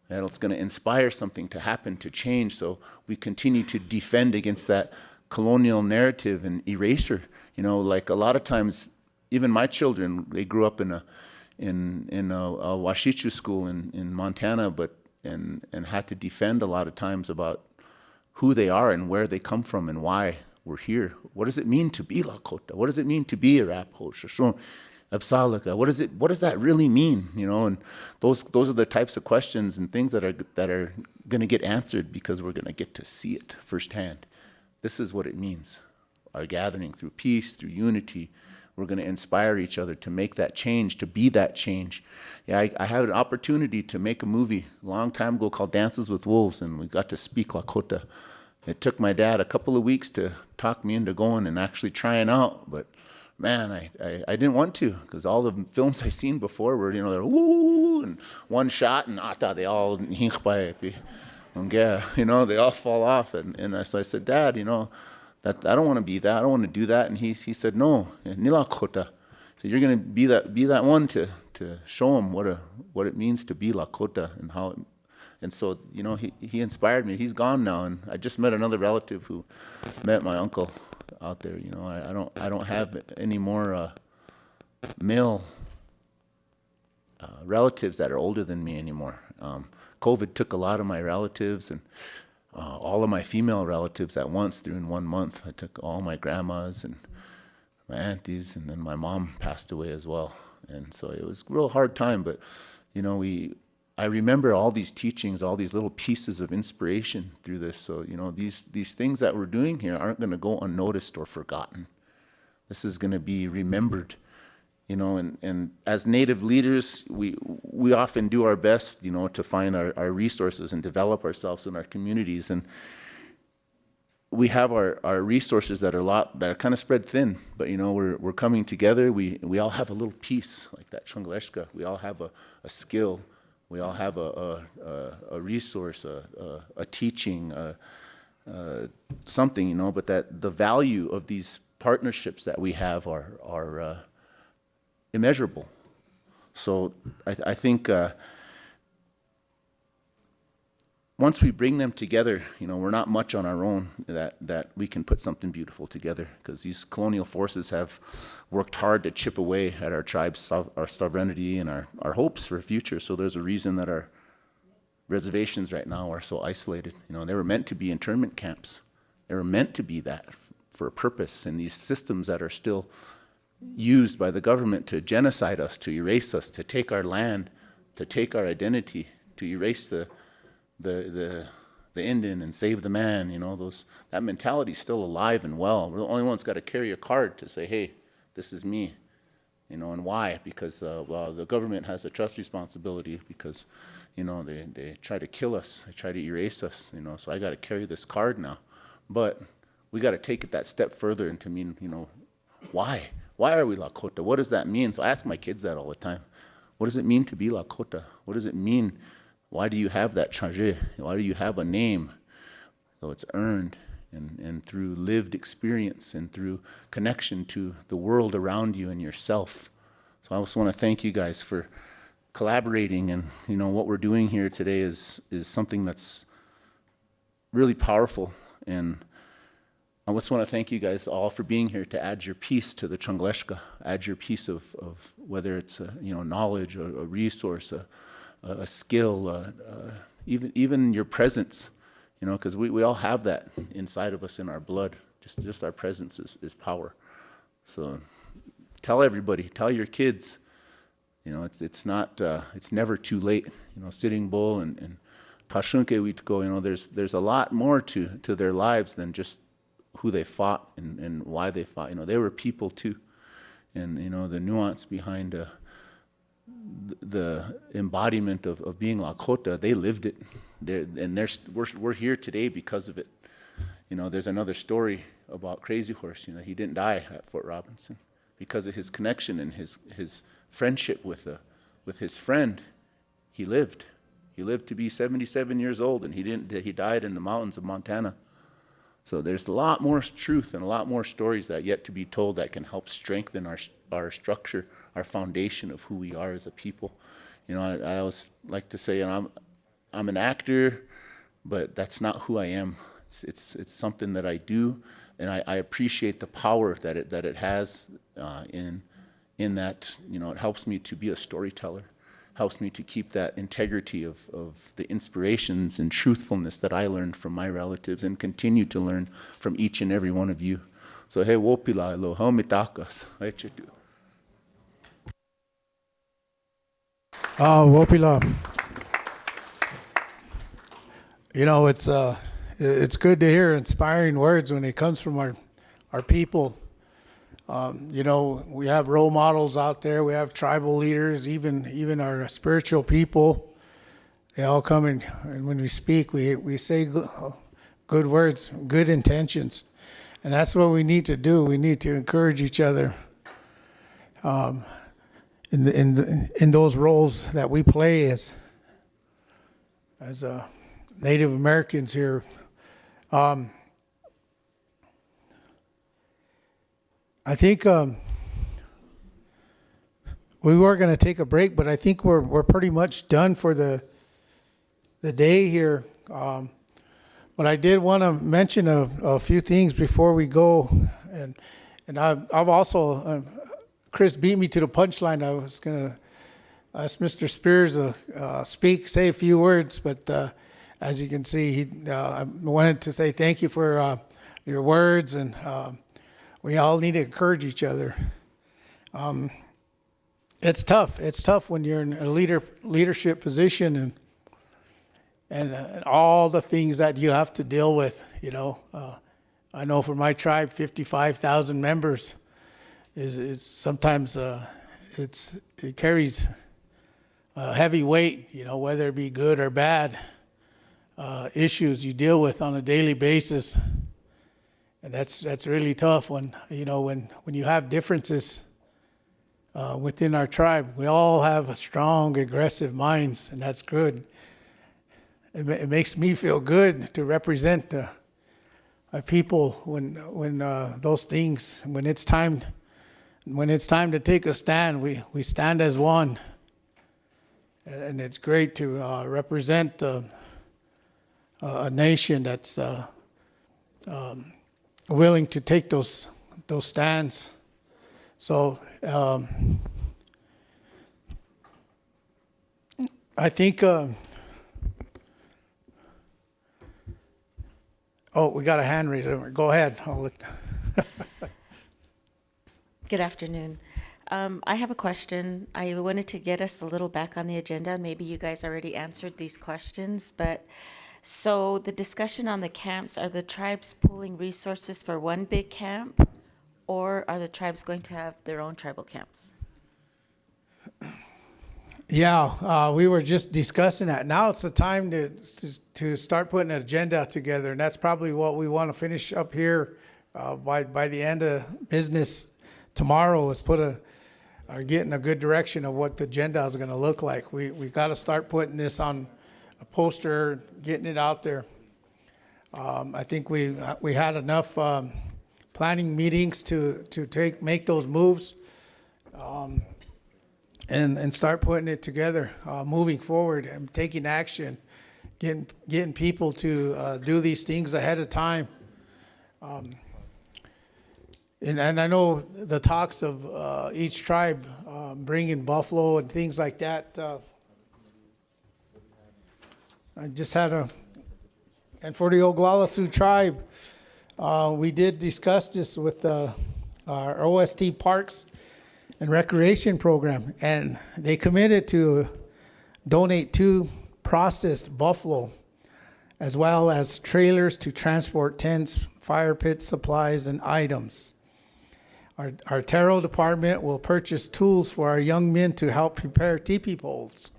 And it's going to inspire something to happen, to change, so we continue to defend against that colonial narrative and erasure. You know, like a lot of times, even my children, they grew up in a Washichu school in Montana, and had to defend a lot of times about who they are and where they come from and why we're here. What does it mean to be Lakota? What does it mean to be Arapaho, Shoshone, Apsalaka? What does that really mean? You know, and those are the types of questions and things that are going to get answered because we're going to get to see it firsthand. This is what it means. Our gathering through peace, through unity, we're going to inspire each other to make that change, to be that change. Yeah, I had an opportunity to make a movie a long time ago called Dances with Wolves, and we got to speak Lakota. It took my dad a couple of weeks to talk me into going and actually trying out, but man, I didn't want to, because all the films I seen before were, you know, they're woo, and one shot, and they all you know, they all fall off. So I said, Dad, you know, that I don't want to be that. I don't want to do that. And he said, no, nila kota. So you're going to be that one to show him what it means to be Lakota and how. And so, you know, he inspired me. He's gone now, and I just met another relative who met my uncle out there. You know, I don't have any more male relatives that are older than me anymore. COVID took a lot of my relatives and all of my female relatives at once in 1 month. I took all my grandmas and my aunties, and then my mom passed away as well. And so it was a real hard time, but you know, I remember all these teachings, all these little pieces of inspiration through this. So, you know, these things that we're doing here aren't going to go unnoticed or forgotten. This is going to be remembered. You know, and as Native leaders, we often do our best, you know, to find our resources and develop ourselves in our communities. And we have our resources that are kind of spread thin, but you know, we're coming together. We all have a little piece, like that Chungleshka. We all have a skill. We all have a resource, a teaching, something, you know. But that the value of these partnerships that we have are immeasurable. So I think once we bring them together, you know, we're not much on our own, that we can put something beautiful together, because these colonial forces have worked hard to chip away at our tribe's our sovereignty and our hopes for the future. So there's a reason that our reservations right now are so isolated. You know, they were meant to be internment camps. They were meant to be that for a purpose, and these systems that are still used by the government to genocide us, to erase us, to take our land, to take our identity, to erase the Indian and save the man. You know, that mentality is still alive and well. We're the only ones got to carry a card to say, hey, this is me. You know, and why? Because well, the government has a trust responsibility, because you know, they try to kill us, they try to erase us. You know, so I got to carry this card now. But we got to take it that step further and to mean, you know, why? Why are we Lakota? What does that mean? So I ask my kids that all the time. What does it mean to be Lakota? What does it mean? Why do you have that charge? Why do you have a name? So it's earned and through lived experience and through connection to the world around you and yourself. So I just want to thank you guys for collaborating, and you know, what we're doing here today is something that's really powerful. And I just want to thank you guys all for being here to add your piece to the Chungleshka, add your piece of whether it's you know, knowledge or a resource, a skill, even your presence. you know, because we all have that inside of us in our blood. Just our presence is power. So tell everybody, tell your kids, you know, it's not, it's never too late. You know, Sitting Bull and Kashunke Witko, you know, there's a lot more to their lives than just who they fought and why they fought. You know, they were people too. And, you know, the nuance behind the embodiment of being Lakota, they lived it. We're here today because of it. You know, there's another story about Crazy Horse. You know, he didn't die at Fort Robinson because of his connection and his friendship with his friend. He lived. He lived to be 77 years old, and he died in the mountains of Montana. So there's a lot more truth and a lot more stories that yet to be told that can help strengthen our structure, our foundation of who we are as a people. You know, I always like to say, I'm an actor, but that's not who I am. It's something that I do, and I appreciate the power that it has in that. You know, it helps me to be a storyteller, helps me to keep that integrity of the inspirations and truthfulness that I learned from my relatives and continue to learn from each and every one of you. So hey, wopila lo homitakas, echetu. Wopila. You know, it's good to hear inspiring words when it comes from our people. You know, we have role models out there. We have tribal leaders, even our spiritual people. They all come and when we speak, we say good words, good intentions, and that's what we need to do. We need to encourage each other in those roles that we play as Native Americans here. I think we were going to take a break, but I think we're pretty much done for the day here. But I did want to mention a few things before we go, and I've also Chris beat me to the punchline. I was going to ask Mr. Spears to say a few words, but as you can see, I wanted to say thank you for your words, and we all need to encourage each other. It's tough. It's tough when you're in a leadership position and all the things that you have to deal with. You know, I know for my tribe, 55,000 members is sometimes it carries a heavy weight. You know, whether it be good or bad issues you deal with on a daily basis. And that's really tough when you have differences within our tribe. We all have strong, aggressive minds, and that's good. It makes me feel good to represent our people when those things, when it's time to take a stand, we stand as one. And it's great to represent a nation that's willing to take those stands. So I think we got a hand raised. Go ahead. Good afternoon. I have a question. I wanted to get us a little back on the agenda. Maybe you guys already answered these questions, but so the discussion on the camps, are the tribes pooling resources for one big camp, or are the tribes going to have their own tribal camps? Yeah, we were just discussing that. Now it's the time to start putting an agenda together, and that's probably what we want to finish up here by the end of business tomorrow. Is getting a good direction of what the agenda is going to look like. We got to start putting this on a poster, getting it out there. I think we had enough planning meetings to make those moves. And start putting it together, moving forward and taking action, getting people to do these things ahead of time. And I know the talks of each tribe bringing buffalo and things like that. I just had And for the Oglala Sioux tribe, we did discuss this with our OST Parks and Recreation Program, and they committed to donate 2 processed buffalo, as well as trailers to transport tents, fire pits, supplies, and items. Our Taro department will purchase tools for our young men to help prepare teepee poles.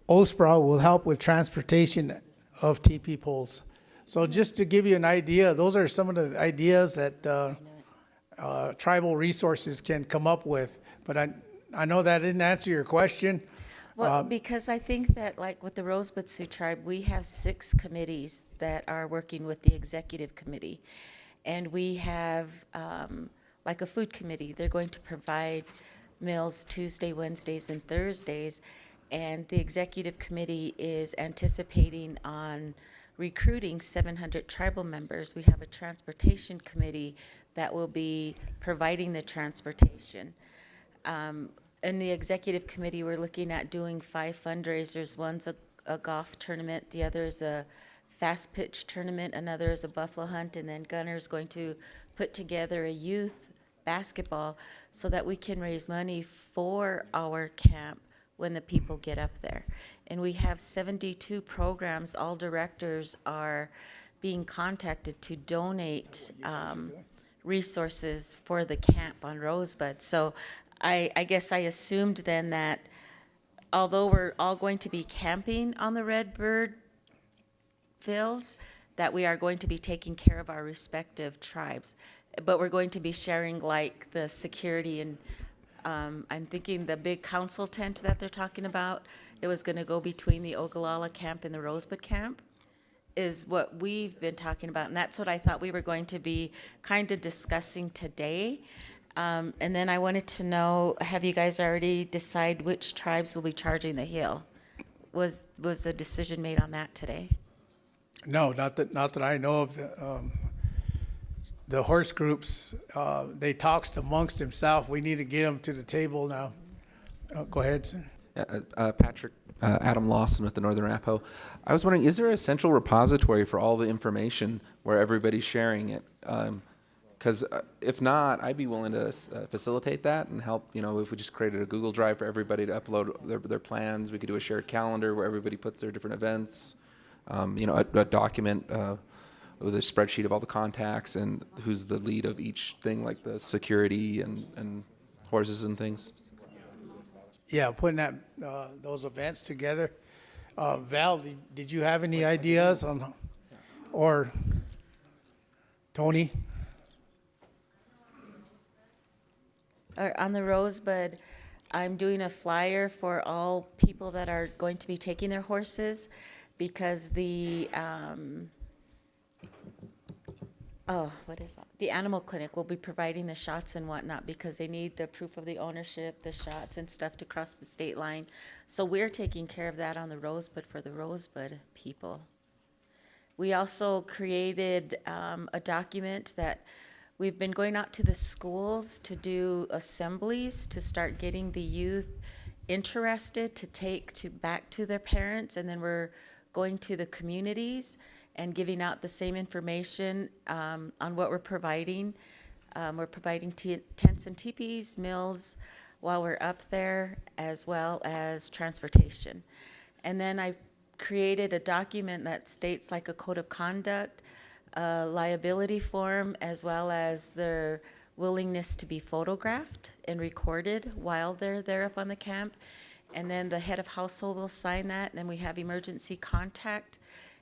OSPRA will help with transportation of teepee poles. So just to give you an idea, those are some of the ideas that tribal resources can come up with. But I know that didn't answer your question. Well, because I think that, like with the Rosebud Sioux Tribe, we have 6 committees that are working with the executive committee. And we have like a food committee. They're going to provide meals Tuesday, Wednesdays, and Thursdays. And the executive committee is anticipating on recruiting 700 tribal members. We have a transportation committee that will be providing the transportation. In the executive committee, we're looking at doing 5 fundraisers. One's a golf tournament, the other is a fast pitch tournament, another is a buffalo hunt, and then Gunner's going to put together a youth basketball so that we can raise money for our camp when the people get up there. And we have 72 programs. All directors are being contacted to donate resources for the camp on Rosebud. So I guess I assumed then that although we're all going to be camping on the Redbird fields, that we are going to be taking care of our respective tribes. But we're going to be sharing like the security and I'm thinking the big council tent that they're talking about, it was going to go between the Ogallala camp and the Rosebud camp, is what we've been talking about. And that's what I thought we were going to be kind of discussing today. And then I wanted to know, have you guys already decided which tribes will be charging the hill? Was a decision made on that today? No, not that I know of. The horse groups, they talks amongst themselves. We need to get them to the table now. Go ahead, sir. Patrick, Adam Lawson with the Northern Arapaho. I was wondering, is there a central repository for all the information where everybody's sharing it? Because if not, I'd be willing to facilitate that and help. You know, if we just created a Google Drive for everybody to upload their plans, we could do a shared calendar where everybody puts their different events. You know, a document with a spreadsheet of all the contacts and who's the lead of each thing, like the security and horses and things. Yeah, putting that those events together. Val, did you have any ideas on, or Tony? On the Rosebud, I'm doing a flyer for all people that are going to be taking their horses, because the what is that? The animal clinic will be providing the shots and whatnot, because they need the proof of the ownership, the shots and stuff to cross the state line. So we're taking care of that on the Rosebud for the Rosebud people. We also created a document that we've been going out to the schools to do assemblies to start getting the youth interested to take back to their parents, and then we're going to the communities and giving out the same information on what we're providing. We're providing tents and teepees, meals while we're up there, as well as transportation. And then I created a document that states like a code of conduct, a liability form, as well as their willingness to be photographed and recorded while they're there up on the camp. And then the head of household will sign that, and then we have emergency contact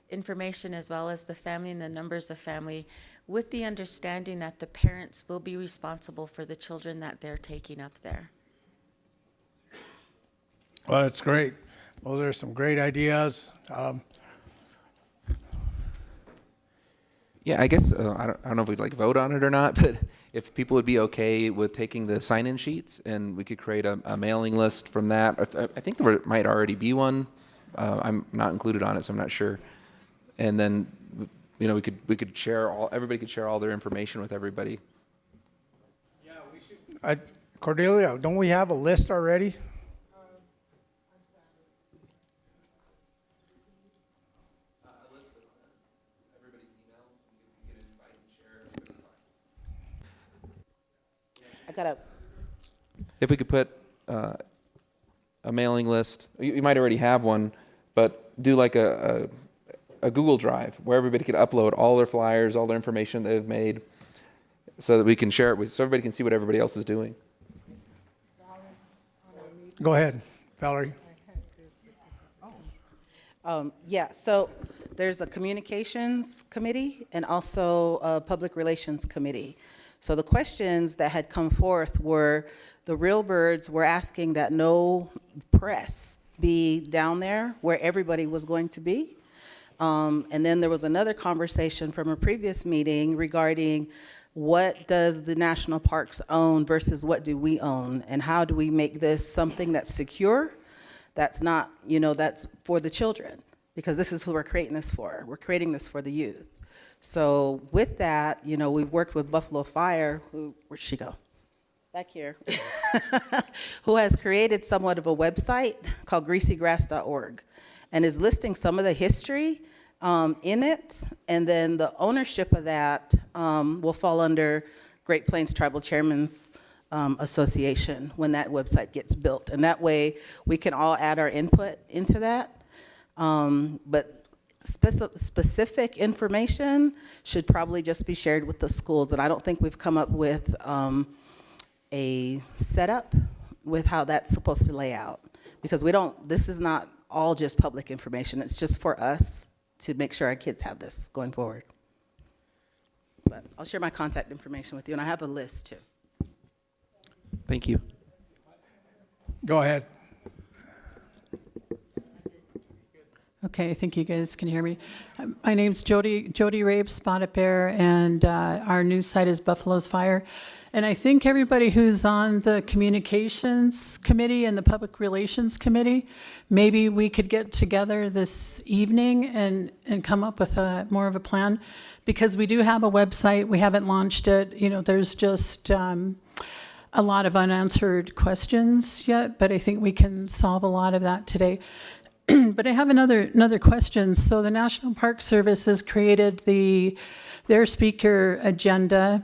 information, as well as the family and the numbers of family, with the understanding that the parents will be responsible for the children that they're taking up there. Well, that's great. Those are some great ideas. Yeah, I guess I don't know if we'd like vote on it or not, but if people would be okay with taking the sign-in sheets, and we could create a mailing list from that. I think there might already be one. I'm not included on it, so I'm not sure. And then, you know, we could share everybody could share all their information with everybody. Yeah, we should. Cordelia, don't we have a list already? gotta, If we could put a mailing list, you might already have one, but do like a Google Drive where everybody could upload all their flyers, all their information they've made, so that we can share it with, so everybody can see what everybody else is doing. Go ahead, Valerie. yeah, so there's a communications committee and also a public relations committee. So the questions that had come forth were, the Real Birds were asking that no press be down there where everybody was going to be. And then there was another conversation from a previous meeting regarding what does the national parks own versus what do we own? And how do we make this something that's secure, that's not, that's for the children? Because this is who we're creating this for. We're creating this for the youth. So with that, we've worked with Buffalo Fire, where'd she go? Back here, who has created somewhat of a website called greasygrass.org and is listing some of the history in it. And then the ownership of that will fall under Great Plains Tribal Chairmen's Association when that website gets built. And that way we can all add our input into that. But specific information should probably just be shared with the schools. And I don't think we've come up with a setup with how that's supposed to lay out. Because this is not all just public information. It's just for us to make sure our kids have this going forward. But I'll share my contact information with you, and I have a list too. Thank you. Go ahead. Okay, I think you guys can hear me. My name's Jody Rabe, Spotted Bear, and our news site is Buffalo's Fire. And I think everybody who's on the communications committee and the public relations committee, maybe we could get together this evening and come up with more of a plan, because we do have a website. We haven't launched it. There's just a lot of unanswered questions yet, but I think we can solve a lot of that today. But I have another question. So the National Park Service has created their speaker agenda,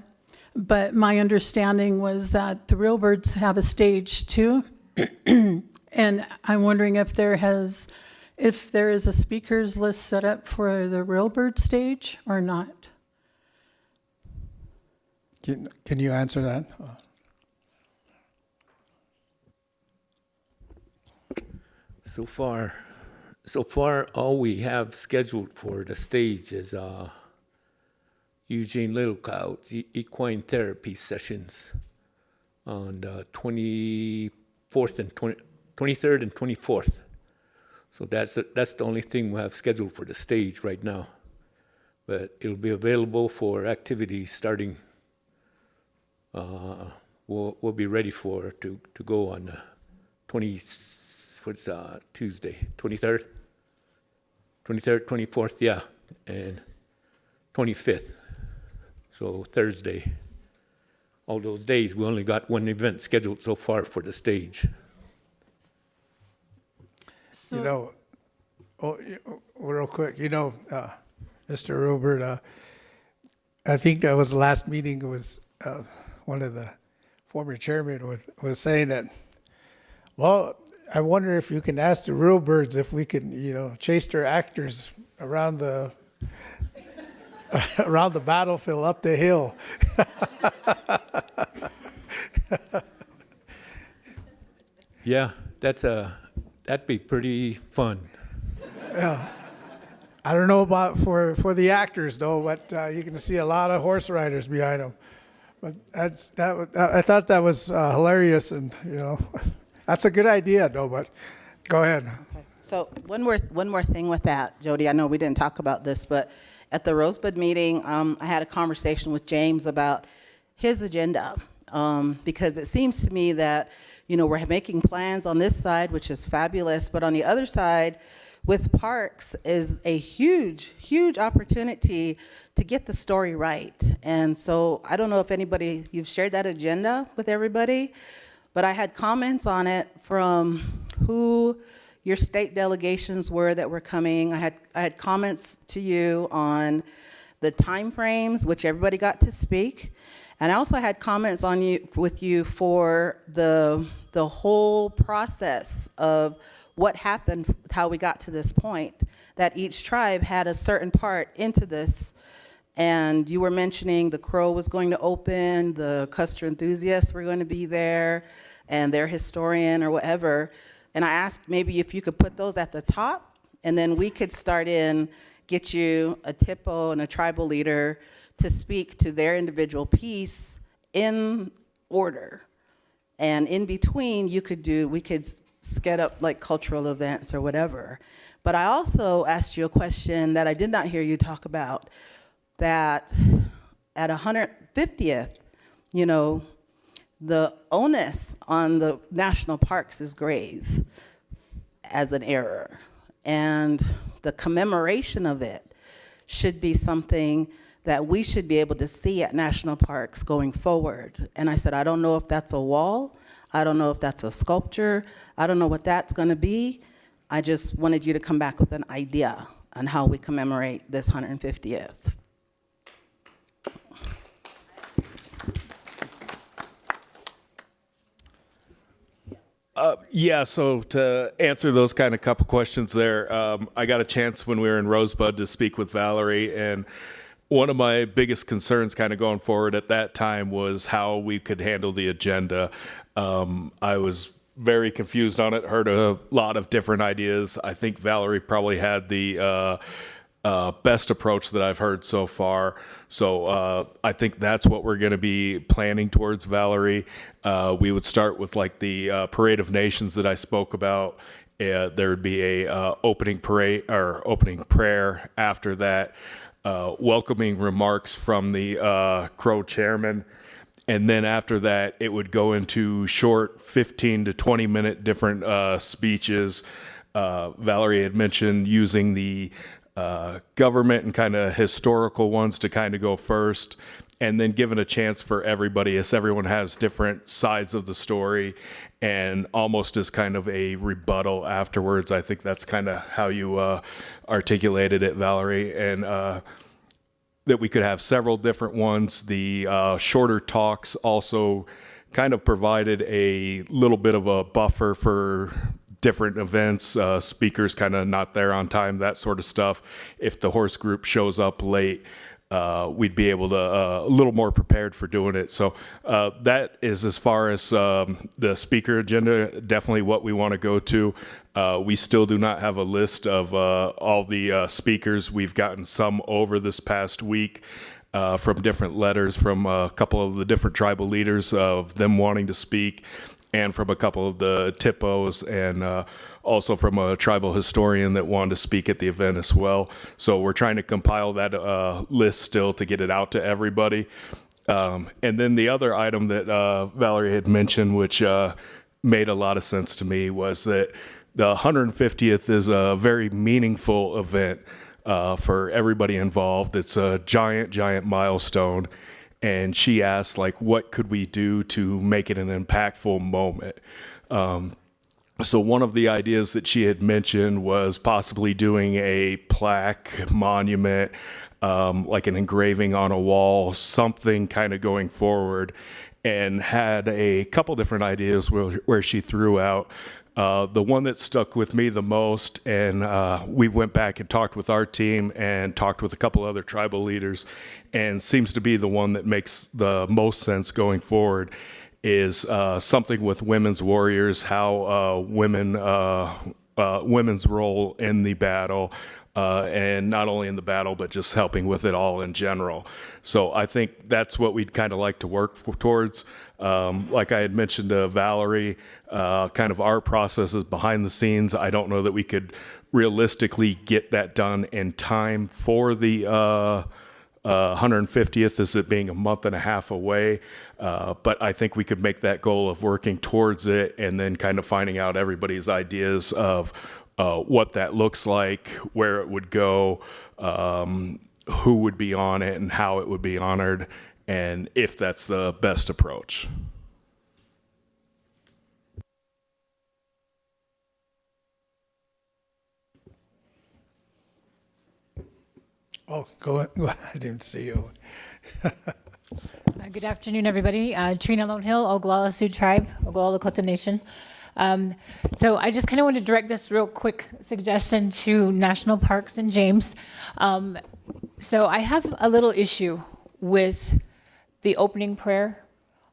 but my understanding was that the Real Birds have a stage too. And I'm wondering if there is a speakers list set up for the Real Bird stage or not. Can you answer that? So far, all we have scheduled for the stage is Eugene Littlecout's equine therapy sessions on the 23rd and 24th. So that's the only thing we have scheduled for the stage right now. But it'll be available for activities starting. We'll be ready to go on the Tuesday, 23rd, 24th, yeah, and 25th. So Thursday. All those days, we only got one event scheduled so far for the stage. Real quick, Mr. Robert, I think that was the last meeting was one of the former chairmen was saying that, well, I wonder if you can ask the Real Birds if we can, chase their actors around the battlefield up the hill. Yeah, that'd be pretty fun. Yeah. I don't know about for the actors though, but you can see a lot of horse riders behind them. But I thought that was hilarious, and that's a good idea though. But go ahead. Okay. So one more thing with that, Jody. I know we didn't talk about this, but at the Rosebud meeting, I had a conversation with James about his agenda, because it seems to me that we're making plans on this side, which is fabulous, but on the other side, with parks, is a huge opportunity to get the story right. And so I don't know if you've shared that agenda with everybody, but I had comments on it from who your state delegations were that were coming. I had comments to you on the timeframes, which everybody got to speak. And I also had comments with you for the whole process of what happened, how we got to this point, that each tribe had a certain part into this. And you were mentioning the Crow was going to open, the Custer enthusiasts were going to be there, and their historian or whatever. And I asked maybe if you could put those at the top, and then we could start get you a TIPO and a tribal leader to speak to their individual piece in order. And in between, we could set up like cultural events or whatever. But I also asked you a question that I did not hear you talk about, that at 150th, the onus on the national parks is grave as an error. And the commemoration of it should be something that we should be able to see at national parks going forward. And I said, I don't know if that's a wall. I don't know if that's a sculpture. I don't know what that's going to be. I just wanted you to come back with an idea on how we commemorate this 150th. Yeah, so to answer those kind of couple questions there, I got a chance when we were in Rosebud to speak with Valerie, and one of my biggest concerns kind of going forward at that time was how we could handle the agenda. I was very confused on it, heard a lot of different ideas. I think Valerie probably had the best approach that I've heard so far. So I think that's what we're going to be planning towards, Valerie. We would start with like the Parade of Nations that I spoke about. There would be a opening prayer after that, welcoming remarks from the Crow chairman. And then after that, it would go into short 15 to 20 minute different speeches. Valerie had mentioned using the government and kind of historical ones to kind of go first, and then given a chance for everybody, as everyone has different sides of the story, and almost as kind of a rebuttal afterwards. I think that's kind of how you articulated it, Valerie, and that we could have several different ones. The shorter talks also kind of provided a little bit of a buffer for different events, speakers kind of not there on time, that sort of stuff. If the horse group shows up late, we'd be able to a little more prepared for doing it. So that is as far as the speaker agenda, definitely what we want to go to. We still do not have a list of all the speakers. We've gotten some over this past week from different letters from a couple of the different tribal leaders of them wanting to speak, and from a couple of the TIPOs, and also from a tribal historian that wanted to speak at the event as well. So we're trying to compile that list still to get it out to everybody. And then the other item that Valerie had mentioned, which made a lot of sense to me, was that the 150th is a very meaningful event for everybody involved. It's a giant, giant milestone. And she asked, like, what could we do to make it an impactful moment? So one of the ideas that she had mentioned was possibly doing a plaque, monument, like an engraving on a wall, something kind of going forward, and had a couple different ideas where she threw out. The one that stuck with me the most, and we went back and talked with our team and talked with a couple other tribal leaders, and seems to be the one that makes the most sense going forward, is something with women's warriors, how women's role in the battle, and not only in the battle, but just helping with it all in general. So I think that's what we'd kind of like to work towards. Like I had mentioned to Valerie, kind of our processes behind the scenes. I don't know that we could realistically get that done in time for the 150th, as it being a month and a half away. But I think we could make that goal of working towards it, and then kind of finding out everybody's ideas of what that looks like, where it would go, who would be on it, and how it would be honored, and if that's the best approach. Oh, go ahead. I didn't see you. Good afternoon, everybody. Trina Lone Hill, Oglala Sioux Tribe, Oglala Lakota Nation. So I just kind of want to direct this real quick suggestion to National Parks and James. So I have a little issue with the opening prayer.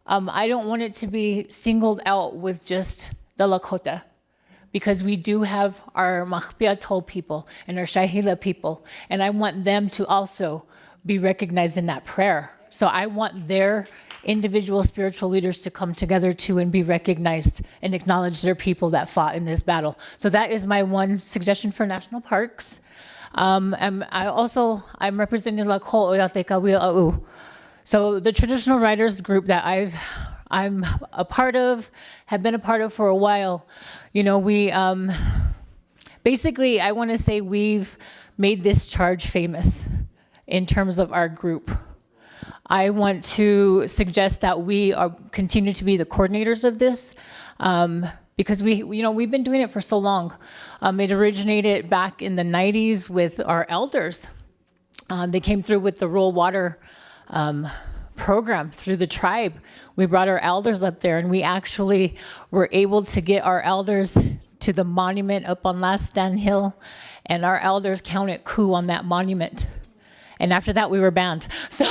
I don't want it to be singled out with just the Lakota, because we do have our Mahpiatol people and our Shahila people, and I want them to also be recognized in that prayer. So I want their individual spiritual leaders to come together too and be recognized and acknowledge their people that fought in this battle. So that is my one suggestion for national parks. I'm representing Lakho Oyateka Wi'a'u. So the traditional writers group that I'm a part of, have been a part of for a while, you know, we basically, I want to say we've made this charge famous in terms of our group. I want to suggest that we continue to be the coordinators of this, because we've been doing it for so long. It originated back in the 90s with our elders. They came through with the rural water program through the tribe. We brought our elders up there, and we actually were able to get our elders to the monument up on Last Stand Hill, and our elders counted coup on that monument. And after that, we were banned. So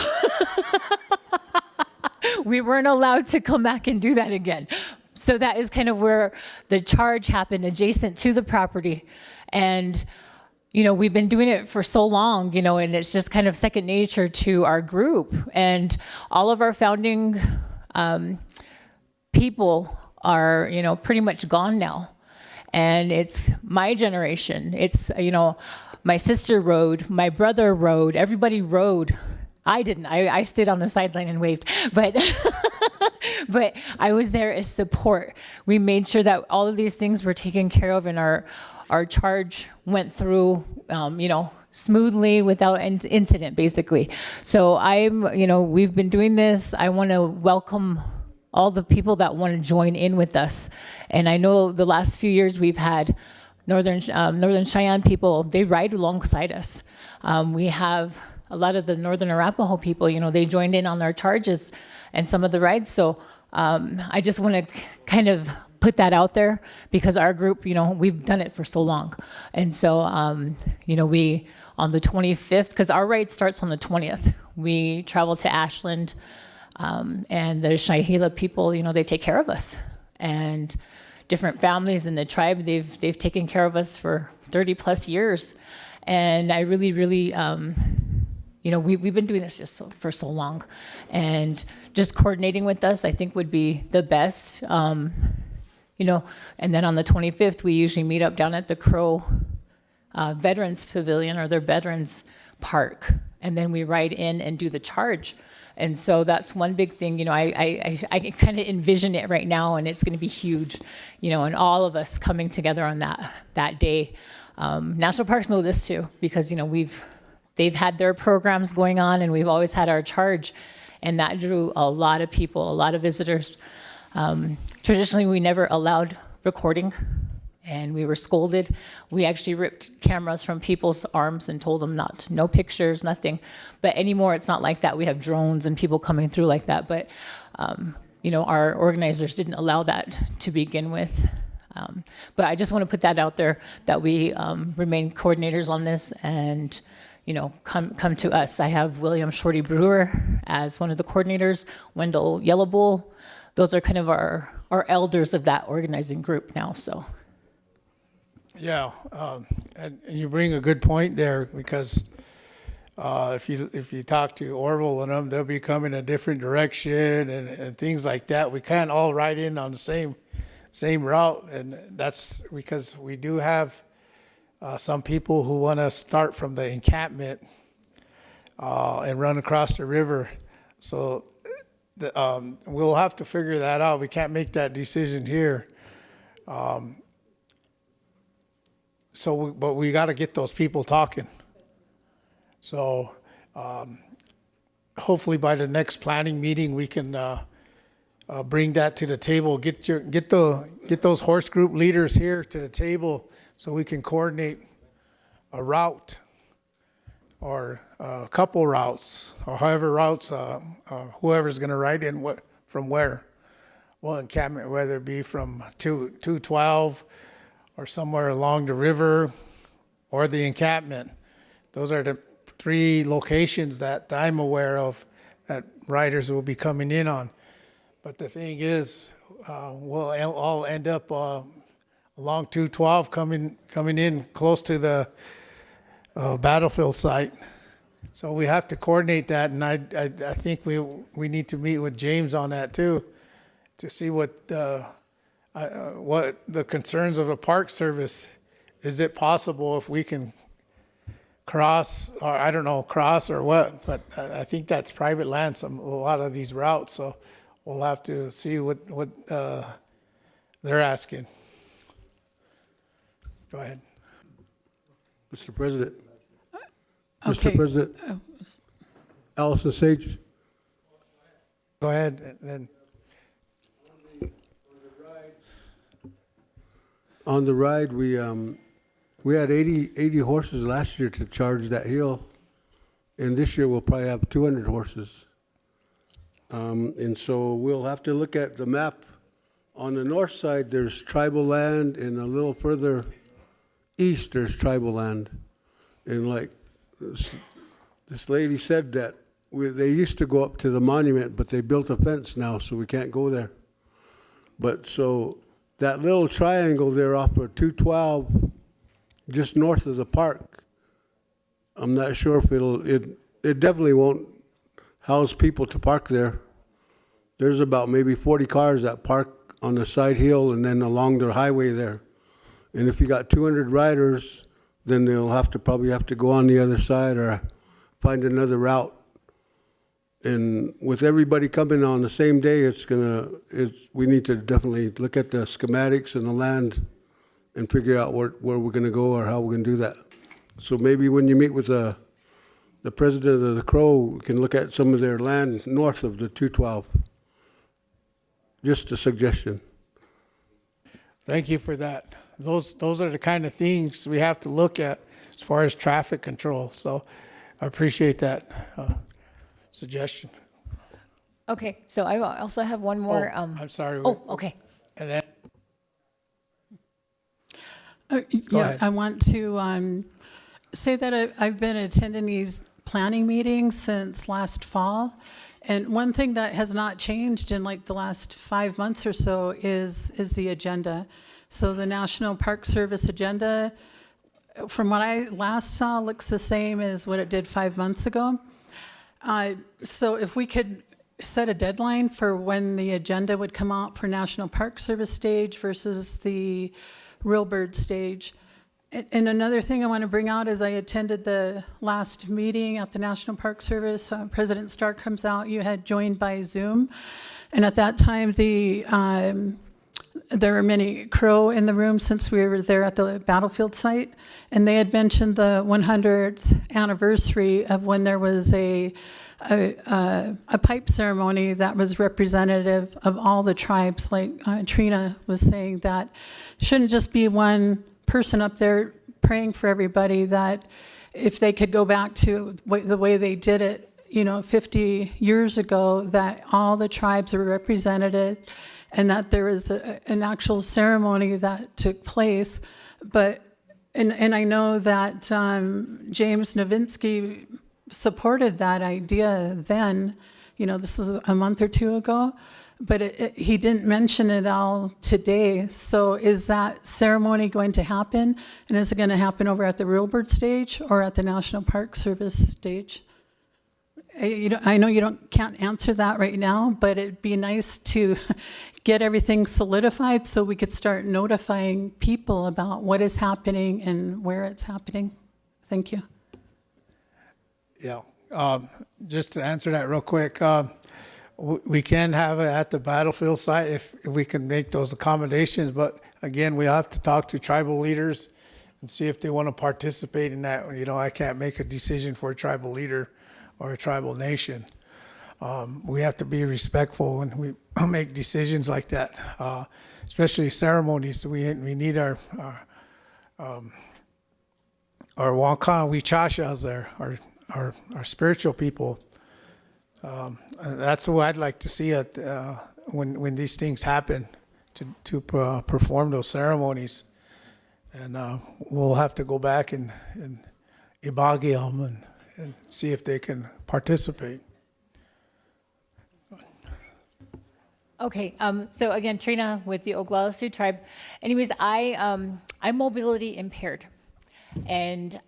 we weren't allowed to come back and do that again. So that is kind of where the charge happened, adjacent to the property. And, you know, we've been doing it for so long, you know, and it's just kind of second nature to our group. And all of our founding people are, you know, pretty much gone now. And it's my generation. It's, you know, my sister rode, my brother rode, everybody rode. I didn't. I stayed on the sideline and waved, but but I was there as support. We made sure that all of these things were taken care of, and our charge went through, you know, smoothly without incident, basically. So we've been doing this. I want to welcome all the people that want to join in with us, and I know the last few years we've had Northern Cheyenne people. They ride alongside us. We have a lot of the Northern Arapaho people, you know, they joined in on our charges and some of the rides. So I just want to kind of put that out there, because our group, you know, we've done it for so long. And so, you know, we, on the 25th, because our ride starts on the 20th, we travel to Ashland, and the Shahila people, you know, they take care of us. And different families in the tribe, they've taken care of us for 30 plus years. And I really, really, you know, we've been doing this for so long, and just coordinating with us, I think, would be the best. You know, and then on the 25th, we usually meet up down at the Crow Veterans Pavilion, or their Veterans Park, and then we ride in and do the charge. And so that's one big thing, you know, I kind of envision it right now, and it's going to be huge, you know, and all of us coming together on that day. National Parks know this too, because, you know, they've had their programs going on, and we've always had our charge, and that drew a lot of people, a lot of visitors. Traditionally, we never allowed recording, and we were scolded. We actually ripped cameras from people's arms and told them no pictures, nothing. But anymore, it's not like that. We have drones and people coming through like that. But, you know, our organizers didn't allow that to begin with. But I just want to put that out there, that we remain coordinators on this, and, you know, come to us. I have William Shorty Brewer as one of the coordinators, Wendell Yellow Bull. Those are kind of our elders of that organizing group now, so. Yeah, and you bring a good point there, because if you talk to Orville and them, they'll be coming a different direction and things like that. We can't all ride in on the same route, and that's because we do have some people who want to start from the encampment and run across the river. So we'll have to figure that out. We can't make that decision here. But we got to get those people talking. So hopefully by the next planning meeting, we can bring that to the table. Get those horse group leaders here to the table, so we can coordinate a route or a couple routes, or however routes, whoever's gonna ride in from where. Well, encampment, whether it be from 212 or somewhere along the river or the encampment. Those are the 3 locations that I'm aware of that riders will be coming in on. But the thing is, we'll all end up along 212 coming in close to the battlefield site. So we have to coordinate that, and I think we need to meet with James on that too, to see what the concerns of the Park Service. Is it possible if we can cross, or I don't know, cross or what? But I think that's private land, a lot of these routes. So we'll have to see what they're asking. Go ahead. Mr. President. Okay. Mr. President. Allison Sage. Go ahead, and then. On the ride, we had 80 horses last year to charge that hill, and this year we'll probably have 200 horses. And so we'll have to look at the map. On the north side, there's tribal land, and a little further east, there's tribal land. And like this lady said that they used to go up to the monument, but they built a fence now, so we can't go there. But so that little triangle there off of 212, just north of the park, I'm not sure if it definitely won't house people to park there. There's about maybe 40 cars that park on the side hill and then along the highway there. And if you got 200 riders, then they'll probably have to go on the other side or find another route. And with everybody coming on the same day, we need to definitely look at the schematics and the land and figure out where we're gonna go or how we're gonna do that. So maybe when you meet with the president of the Crow, we can look at some of their land north of the 212. Just a suggestion. Thank you for that. Those are the kind of things we have to look at as far as traffic control. So I appreciate that suggestion. Okay, so I also have one more. I'm sorry. Oh, okay. And then. Yeah, ahead. I want to say that I've been attending these planning meetings since last fall. And one thing that has not changed in like the last 5 months or so is the agenda. So the National Park Service agenda, from what I last saw, looks the same as what it did 5 months ago. So if we could set a deadline for when the agenda would come out for National Park Service stage versus the Real Bird stage. And another thing I want to bring out is I attended the last meeting at the National Park Service. President Stark comes out, you had joined by Zoom. And at that time, there were many Crow in the room since we were there at the battlefield site. And they had mentioned the 100th anniversary of when there was a pipe ceremony that was representative of all the tribes. Like Trina was saying, that shouldn't just be one person up there praying for everybody, that if they could go back to the way they did it, 50 years ago, that all the tribes were represented and that there was an actual ceremony that took place. But, and I know that James Novinsky supported that idea then, this was a month or two ago, but he didn't mention it all today. So is that ceremony going to happen? And is it going to happen over at the Real Bird stage or at the National Park Service stage? I know you can't answer that right now, but it'd be nice to get everything solidified so we could start notifying people about what is happening and where it's happening. Thank you. Yeah, just to answer that real quick, we can have it at the battlefield site if we can make those accommodations. But again, we have to talk to tribal leaders and see if they want to participate in that. I can't make a decision for a tribal leader or a tribal nation. We have to be respectful when we make decisions like that, especially ceremonies. We need our Wankan Wichashas there, our spiritual people. That's what I'd like to see it when these things happen, to perform those ceremonies, and we'll have to go back and ibagi them and see if they can participate. Okay, so again, Trina with the Oglala Sioux tribe. Anyways, I'm mobility impaired, and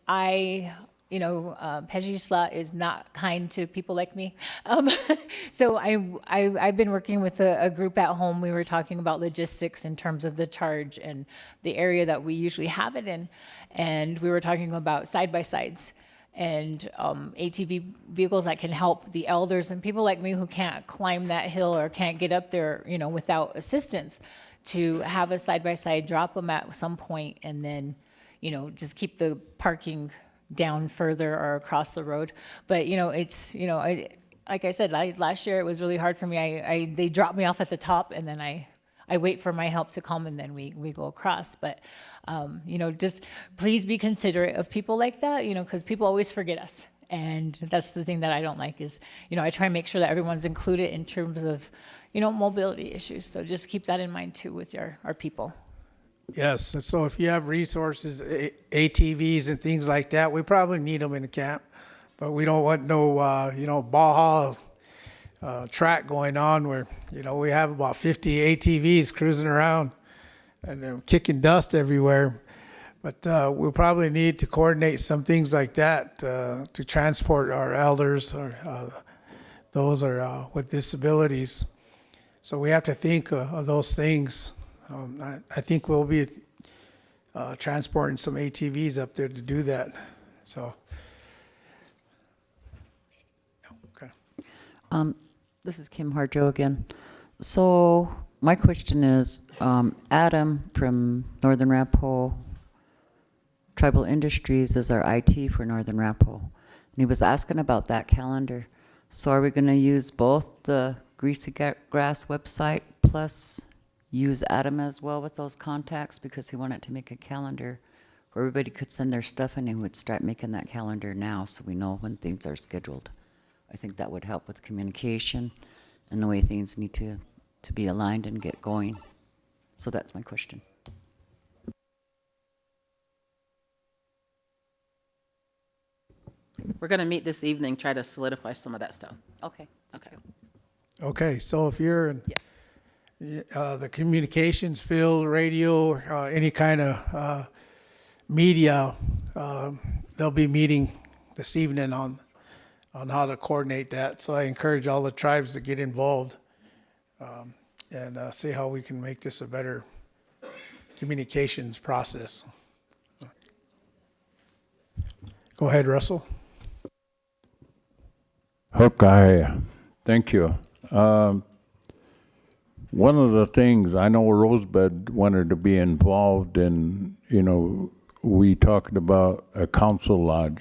Pejisla is not kind to people like me. So I've been working with a group at home. We were talking about logistics in terms of the charge and the area that we usually have it in, and we were talking about side-by-sides and ATV vehicles that can help the elders and people like me who can't climb that hill or can't get up there, without assistance, to have a side-by-side, drop them at some point, and then, just keep the parking down further or across the road. But, like I said, last year it was really hard for me. They dropped me off at the top, and then I wait for my help to come, and then we go across. But, just please be considerate of people like that, because people always forget us. And that's the thing that I don't like is, I try and make sure that everyone's included in terms of, mobility issues. So just keep that in mind too with our people. Yes, so if you have resources, ATVs and things like that, we probably need them in the camp, but we don't want no, Baja track going on where, we have about 50 ATVs cruising around and they're kicking dust everywhere. But we'll probably need to coordinate some things like that to transport our elders or those are with disabilities. So we have to think of those things. I think we'll be transporting some ATVs up there to do that. So, okay. This is Kim Harjo again. So my question is, Adam from Northern Arapaho Tribal Industries is our IT for Northern Arapaho. And he was asking about that calendar. So are we going to use both the Greasy Grass website plus use Adam as well with those contacts, because he wanted to make a calendar where everybody could send their stuff and he would start making that calendar now so we know when things are scheduled. I think that would help with communication and the way things need to be aligned and get going. So that's my question. We're going to meet this evening, try to solidify some of that stuff. Okay. Okay. Okay, so if you're in the communications field, radio, any kind of media, they'll be meeting this evening on how to coordinate that. So I encourage all the tribes to get involved and see how we can make this a better communications process. Go ahead, Russell. Okay, thank you. One of the things, I know Rosebud wanted to be involved in, we talked about a council lodge.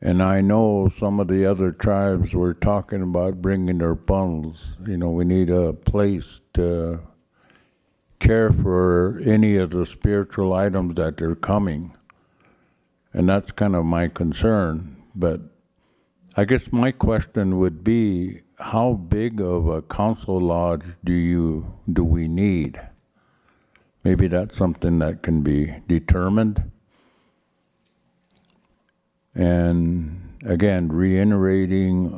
And I know some of the other tribes were talking about bringing their bundles. We need a place to care for any of the spiritual items that are coming. And that's kind of my concern. But I guess my question would be, how big of a council lodge do we need? Maybe that's something that can be determined. And again, reiterating,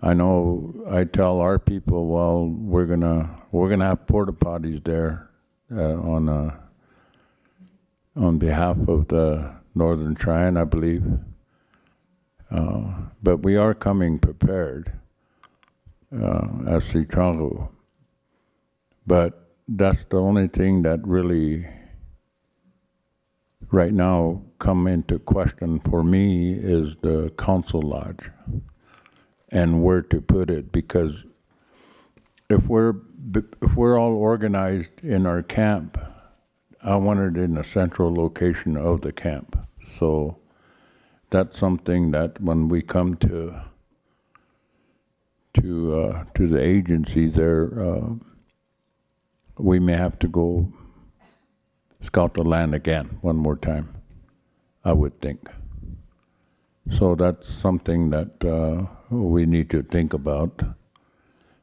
I know I tell our people, well, we're gonna have porta potties there on behalf of the Northern Cheyenne, I believe. But we are coming prepared as Sichangu. But that's the only thing that really, right now, come into question for me is the council lodge and where to put it. Because if we're all organized in our camp, I want it in a central location of the camp. So that's something that when we come to the agency there, we may have to go scout the land again one more time, I would think. So that's something that we need to think about.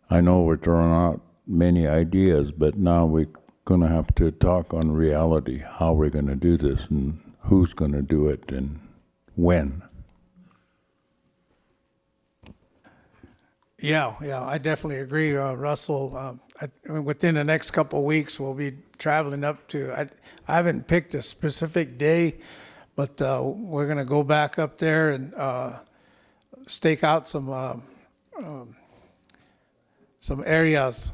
I know we're throwing out many ideas, but now we're going to have to talk on reality, how we're going to do this and who's going to do it and when. Yeah, I definitely agree, Russell. Within the next couple of weeks, we'll be traveling up to, I haven't picked a specific day, but we're going to go back up there and stake out some areas.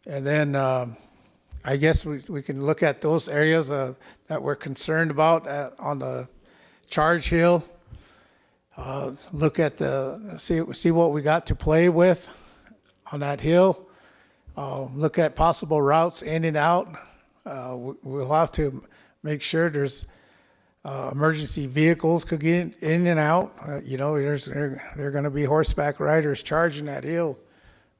And then I guess we can look at those areas that we're concerned about on the Charge Hill. Look at see what we got to play with on that hill. Look at possible routes in and out. We'll have to make sure there's emergency vehicles could get in and out. There are going to be horseback riders charging that hill.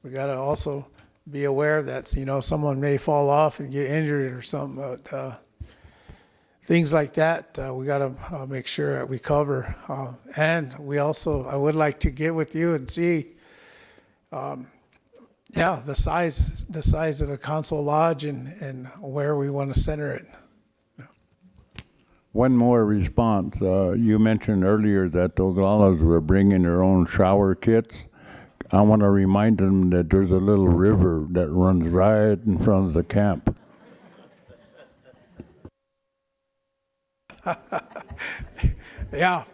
We got to also be aware that someone may fall off and get injured or something. But things like that, we got to make sure that we cover. And we also, I would like to get with you and see, the size of the council lodge and where we want to center it. One more response. You mentioned earlier that Oglalas were bringing their own shower kits. I want to remind them that there's a little river that runs right in front of the camp. Yeah.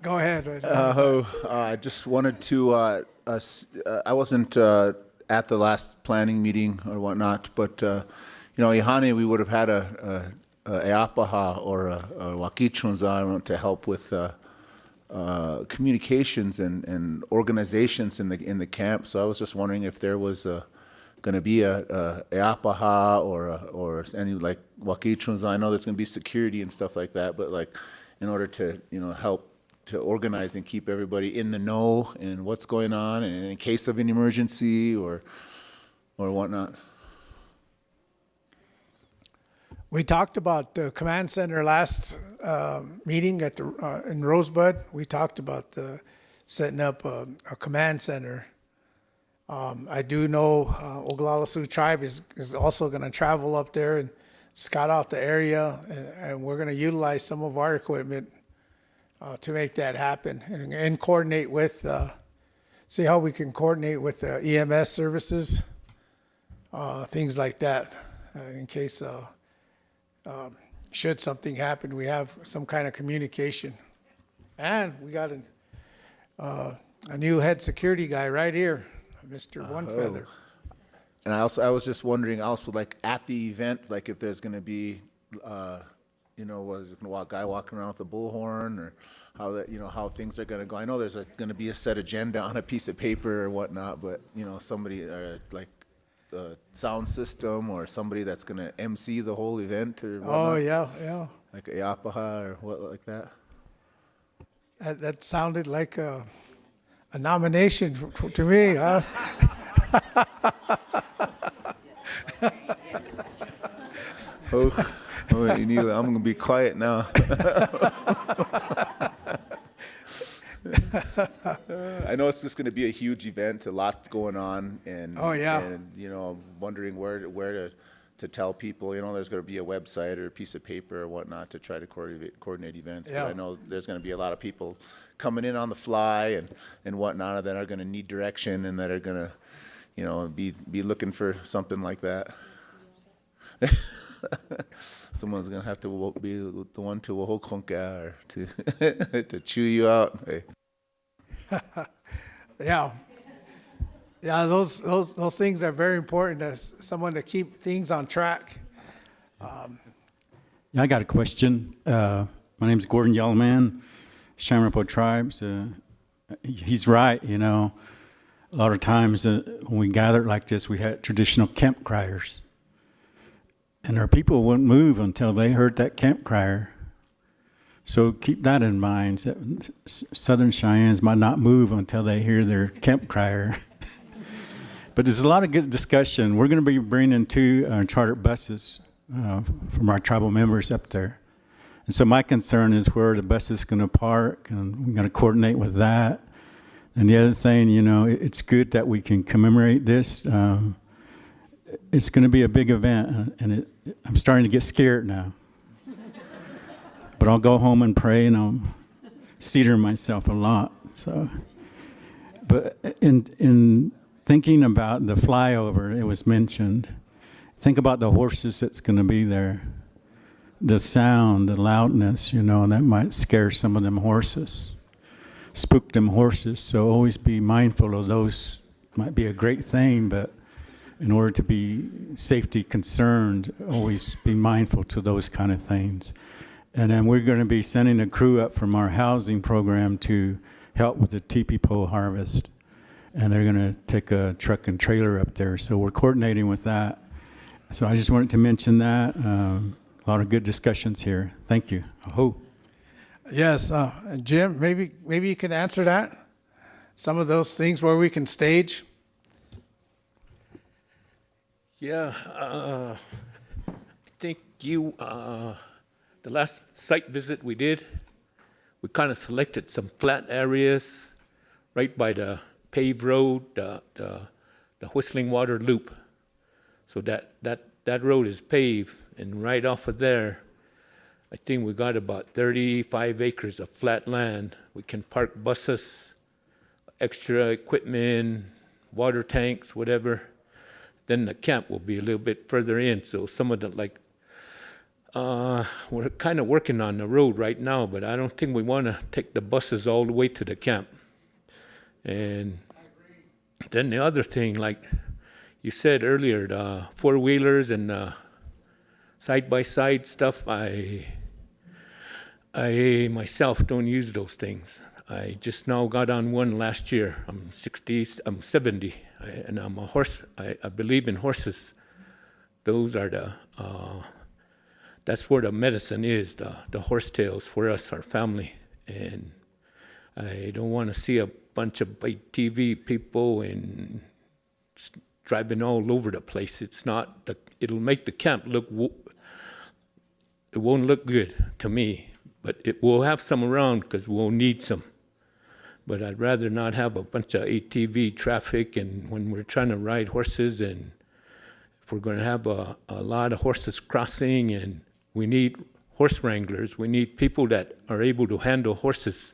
Go ahead. I just wanted to, I wasn't at the last planning meeting or whatnot, but, Ihane, we would have had a Arapaho or a Wakichunza to help with communications and organizations in the camp. So I was just wondering if there was going to be a Arapaho or any like Wakichunza. I know there's going to be security and stuff like that, but like in order to help to organize and keep everybody in the know and what's going on and in case of an emergency or whatnot. We talked about the command center last meeting at in Rosebud. We talked about setting up a command center. I do know Oglala Sioux Tribe is also going to travel up there and scout out the area, and we're going to utilize some of our equipment to make that happen and coordinate with, see how we can coordinate with the EMS services, things like that, in case should something happen, we have some kind of communication. And we got a new head security guy right here, Mr. One Feather. And I was just wondering also, like at the event, like if there's going to be, was it going to guy walking around with a bullhorn, or how that, how things are going to go. I know there's going to be a set agenda on a piece of paper or whatnot, but somebody like the sound system or somebody that's going to MC the whole event or whatnot. Oh yeah. Like a Yapaha or what like that. That sounded like a nomination to me, huh? I'm going to be quiet now. I know it's just going to be a huge event, a lot going on, and I'm wondering where to tell people. There's going to be a website or a piece of paper or whatnot to try to coordinate events. Yeah. But I know there's going to be a lot of people coming in on the fly and whatnot that are going to need direction and that are going to, be looking for something like that. Someone's gonna have to be the one to wohokonka or to chew you out. Hey. Yeah, those things are very important as someone to keep things on track. I got a question. My name's Gordon Yellowman, Arapaho Tribes. He's right, a lot of times when we gather like this, we had traditional camp criers. And our people wouldn't move until they heard that camp crier. So keep that in mind. Southern Cheyennes might not move until they hear their camp crier. But there's a lot of good discussion. We're going to be bringing 2 chartered buses from our tribal members up there. And so my concern is where the bus is going to park, and we're going to coordinate with that. And the other thing, you know, it's good that we can commemorate this. It's going to be a big event, and I'm starting to get scared now. But I'll go home and pray, and I'll cedar myself a lot. So, but in thinking about the flyover, it was mentioned. Think about the horses that's going to be there. The sound, the loudness, you know, and that might scare some of them horses, spook them horses. So always be mindful of those. Might be a great thing, but in order to be safety concerned, always be mindful to those kind of things. And then we're going to be sending a crew up from our housing program to help with the teepee pole harvest. And they're going to take a truck and trailer up there. So we're coordinating with that. So I just wanted to mention that. A lot of good discussions here. Thank you. Aho. Yes, Jim, maybe you can answer that. Some of those things where we can stage. Yeah, I think the last site visit we did, we kind of selected some flat areas right by the paved road, the Whistling Water Loop. So that road is paved, and right off of there, I think we got about 35 acres of flat land. We can park buses, extra equipment, water tanks, whatever. Then the camp will be a little bit further in. So some of the, we're kind of working on the road right now, but I don't think we want to take the buses all the way to the camp. And then the other thing, like you said earlier, the four-wheelers and side-by-side stuff, I myself don't use those things. I just now got on one last year. I'm 70, and I'm a horse. I believe in horses. Those are that's where the medicine is, the horsetails for us, our family. And I don't want to see a bunch of big TV people and driving all over the place. It'll make the camp look, it won't look good to me, but it will have some around because we'll need some. But I'd rather not have a bunch of ATV traffic, and when we're trying to ride horses, and if we're going to have a lot of horses crossing, and we need horse wranglers, we need people that are able to handle horses.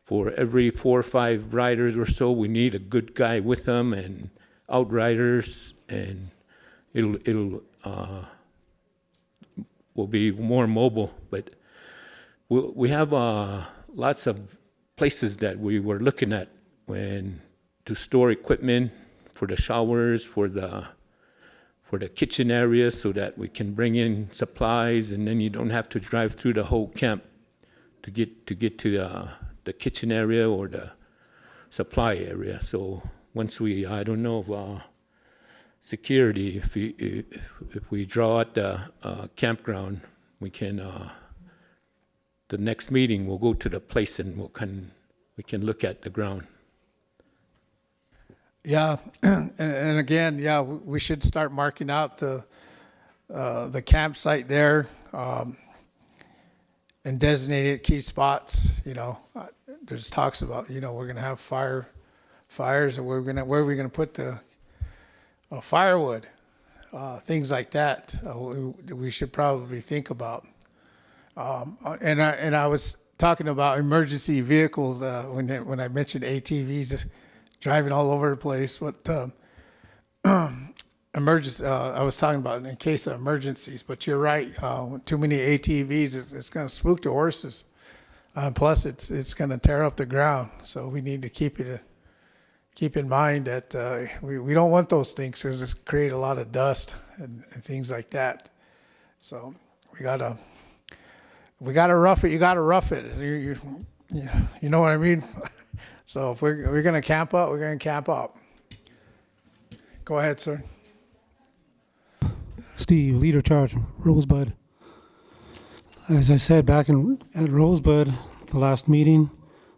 For every 4 or 5 riders or so, we need a good guy with them, and outriders, and will be more mobile. But we have lots of places that we were looking at to store equipment for the showers, for the kitchen area, so that we can bring in supplies, and then you don't have to drive through the whole camp to get to the kitchen area or the supply area. So once I don't know if security, if we draw at the campground, we can. The next meeting, we'll go to the place and we can look at the ground. Yeah, and again, yeah, we should start marking out the campsite there, and designate key spots. You know, there's talks about, you know, we're going to have fires, and where are we going to put the firewood, things like that. We should probably think about. And I was talking about emergency vehicles when I mentioned ATVs driving all over the place. What emergency? I was talking about in case of emergencies. But you're right. Too many ATVs, it's going to spook the horses. Plus, it's going to tear up the ground. So we need to keep in mind that we don't want those things, because it's create a lot of dust and things like that. So we gotta rough it. You gotta rough it. You know what I mean? So if we're gonna camp up, we're gonna camp up. Go ahead, sir. Steve, leader charge, Rosebud. As I said back at Rosebud, the last meeting,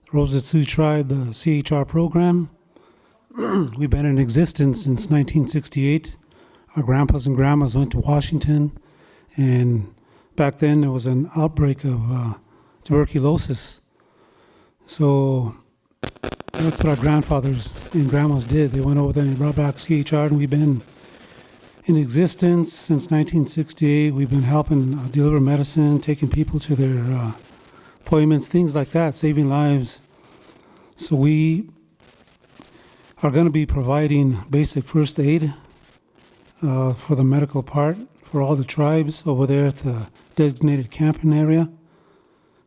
the Rosebud Sioux Tribe, the CHR program, we've been in existence since 1968. Our grandpas and grandmas went to Washington And back then, there was an outbreak of tuberculosis. So that's what our grandfathers and grandmas did. They went over there and brought back CHR, and we've been in existence since 1968. We've been helping deliver medicine, taking people to their appointments, things like that, saving lives. So we are going to be providing basic first aid for the medical part for all the tribes over there at the designated camping area.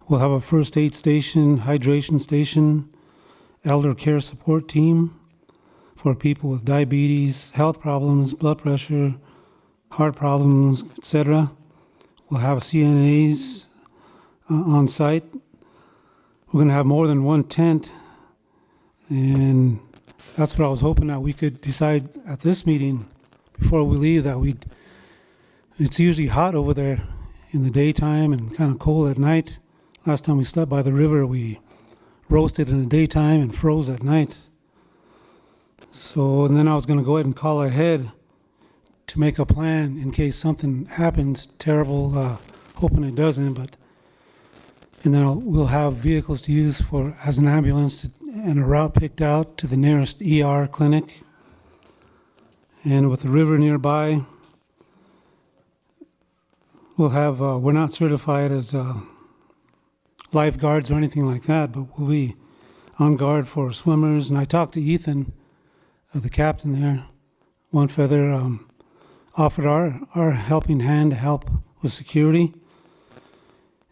We'll have a first aid station, hydration station, elder care support team for people with diabetes, health problems, blood pressure, heart problems, etc. We'll have CNAs on site. We're going to have more than one tent, and that's what I was hoping that we could decide at this meeting before we leave, that it's usually hot over there in the daytime and kind of cold at night. Last time we slept by the river, we roasted in the daytime and froze at night. So, and then I was going to go ahead and call ahead to make a plan in case something happens terrible, hoping it doesn't, and then we'll have vehicles to use as an ambulance and a route picked out to the nearest ER clinic. And with the river nearby, we'll have, we're not certified as lifeguards or anything like that, but we'll be on guard for swimmers. And I talked to Ethan, the captain there, One Feather, offered our helping hand to help with security.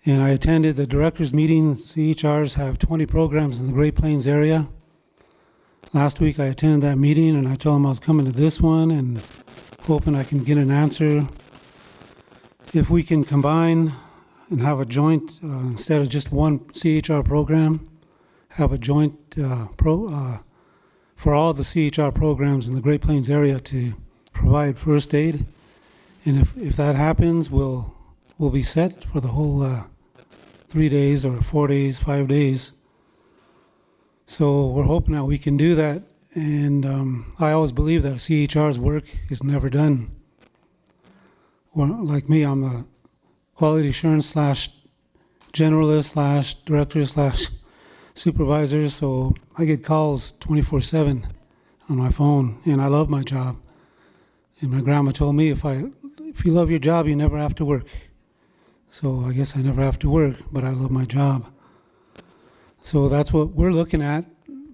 And I attended the directors meeting. CHRs have 20 programs in the Great Plains area. Last week I attended that meeting, and I told them I was coming to this one and hoping I can get an answer. If we can combine and have a joint, instead of just one CHR program, have a joint for all the CHR programs in the Great Plains area to provide first aid. And if that happens, we'll be set for the whole 3 days or 4 days, 5 days. So we're hoping that we can do that. And I always believe that CHR's work is never done. Well, like me, I'm a quality assurance / generalist / director / supervisor, so I get calls 24/7 on my phone, and I love my job. And my grandma told me if you love your job, you never have to work. So I guess I never have to work, but I love my job. So that's what we're looking at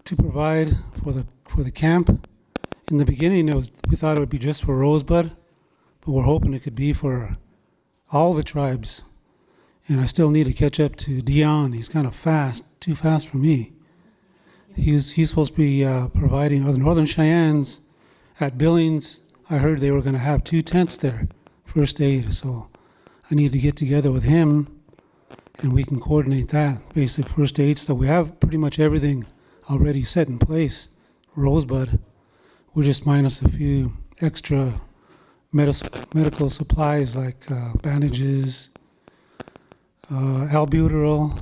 to provide for the camp. In the beginning, we thought it would be just for Rosebud, but we're hoping it could be for all the tribes. And I still need to catch up to Dion. He's kind of fast, too fast for me. He's supposed to be providing the Northern Cheyennes at Billings. I heard they were going to have 2 tents there, first aid. So I need to get together with him, and we can coordinate that, basic first aid stuff. We have pretty much everything already set in place. Rosebud, we're just minus a few extra medical supplies like bandages, albuterol,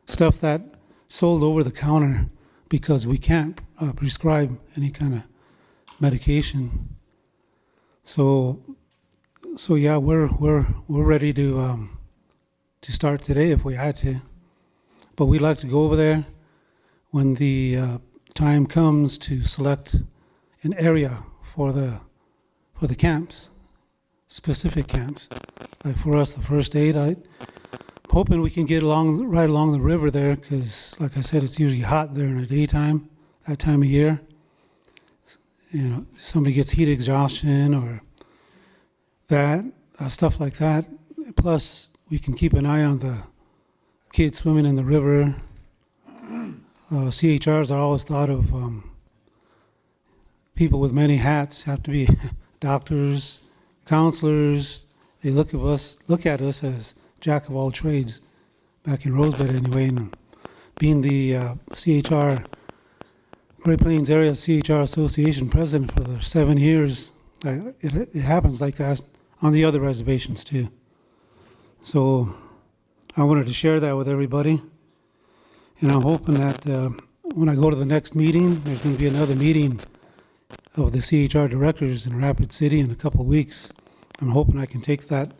stuff that sold over the counter because we can't prescribe any kind of medication. So yeah, we're ready to start today if we had to, but we'd like to go over there when the time comes to select an area for the camps, specific camps. Like for us, the first aid, I'm hoping we can get right along the river there, because like I said, it's usually hot there in the daytime, that time of year. You know, somebody gets heat exhaustion or that, stuff like that. Plus, we can keep an eye on the kids swimming in the river. CHRs are always thought of people with many hats, have to be doctors, counselors. They look at us as jack of all trades, back in Rosebud anyway. And being the CHR, Great Plains Area CHR Association president for the 7 years, it happens like that on the other reservations too. So I wanted to share that with everybody. And I'm hoping that when I go to the next meeting, there's going to be another meeting of the CHR directors in Rapid City in a couple of weeks. I'm hoping I can take that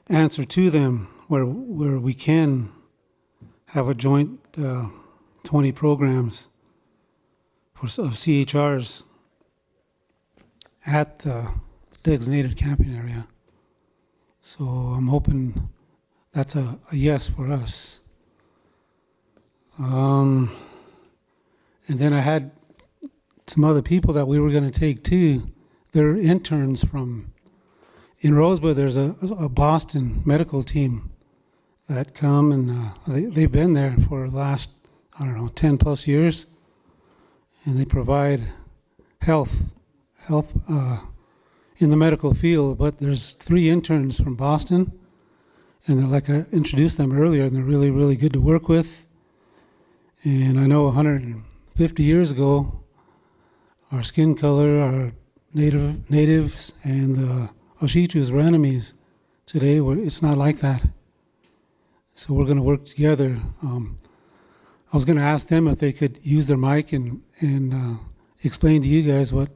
answer to them where we can have a joint 20 programs of CHRs at the designated camping area. So I'm hoping that's a yes for us. And then I had some other people that we were going to take too. They're interns from, in Rosebud, there's a Boston medical team that come and they've been there for the last, 10 plus years. And they provide health in the medical field. But there's 3 interns from Boston. And they're like I introduced them earlier, and they're really, really good to work with. And I know 150 years ago, our skin color, our natives, and the Oshitus were enemies. Today, it's not like that. So we're going to work together. I was going to ask them if they could use their mic and explain to you guys what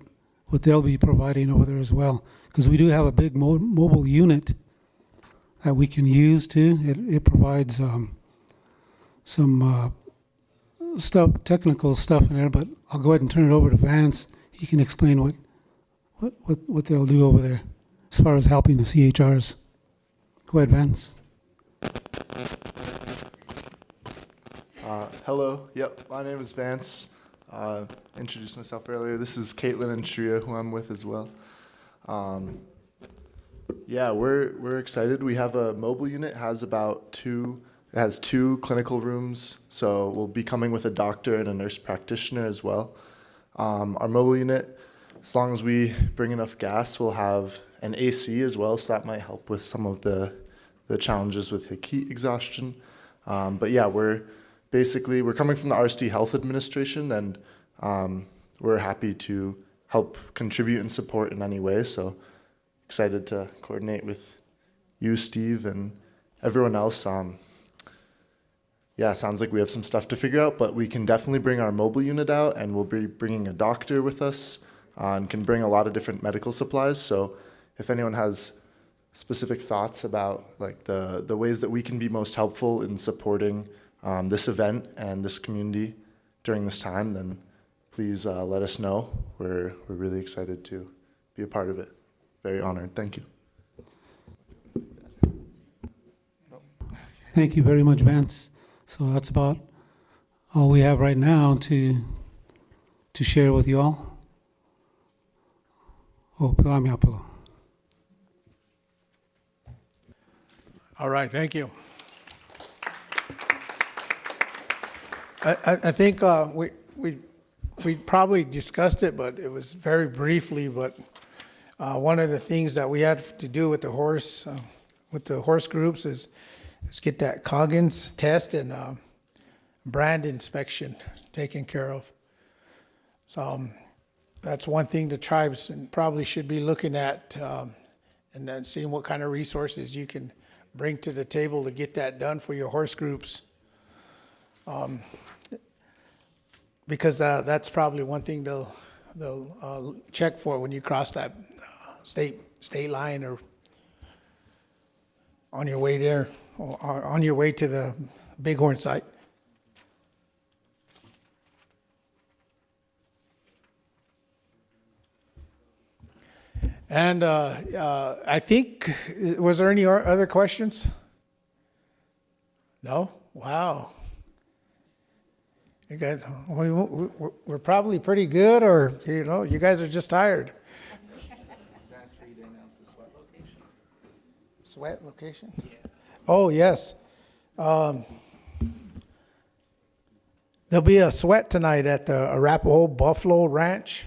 they'll be providing over there as well. Because we do have a big mobile unit that we can use too. It provides some technical stuff in there, but I'll go ahead and turn it over to Vance. He can explain what they'll do over there as far as helping the CHRs. Go ahead, Vance. Hello. Yep. My name is Vance. Introduced myself earlier. This is Caitlin and Shreya, who I'm with as well. Yeah, we're excited. We have a mobile unit. It has 2 clinical rooms, so we'll be coming with a doctor and a nurse practitioner as well. Our mobile unit, as long as we bring enough gas, we'll have an AC as well, so that might help with some of the challenges with heat exhaustion. But yeah, we're coming from the RSD Health Administration, and we're happy to help contribute and support in any way. So excited to coordinate with you, Steve, and everyone else. Yeah, sounds like we have some stuff to figure out, but we can definitely bring our mobile unit out, and we'll be bringing a doctor with us and can bring a lot of different medical supplies. So if anyone has specific thoughts about like the ways that we can be most helpful in supporting this event and this community during this time, then please let us know. We're really excited to be a part of it. Very honored. Thank you. Thank you very much, Vance. So that's about all we have right now to share with you all. All right, thank you. I think we probably discussed it, but it was very briefly. But one of the things that we had to do with the horse groups is get that Coggins test and brand inspection taken care of. So that's one thing the tribes probably should be looking at, and then seeing what kind of resources you can bring to the table to get that done for your horse groups. Because that's probably one thing they'll check for when you cross that state line or on your way there, or on your way to the Bighorn site. And I think, was there any other questions? No? Wow. You guys, we're probably pretty good, or you guys are just tired. Sweat location? Yeah. Oh, yes. There'll be a sweat tonight at the Arapaho Buffalo Ranch.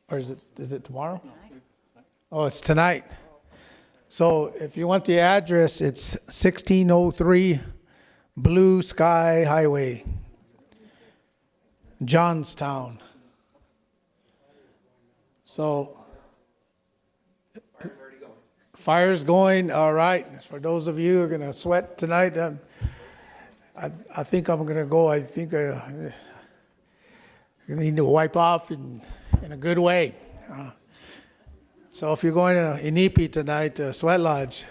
Or is it tomorrow? Oh, it's tonight. So if you want the address, it's 1603 Blue Sky Highway, Johnstown. So fire's going. All right. For those of you who are going to sweat tonight, I think I'm going to go. I think I need to wipe off in a good way. So if you're going to Inipi tonight, Sweat Lodge,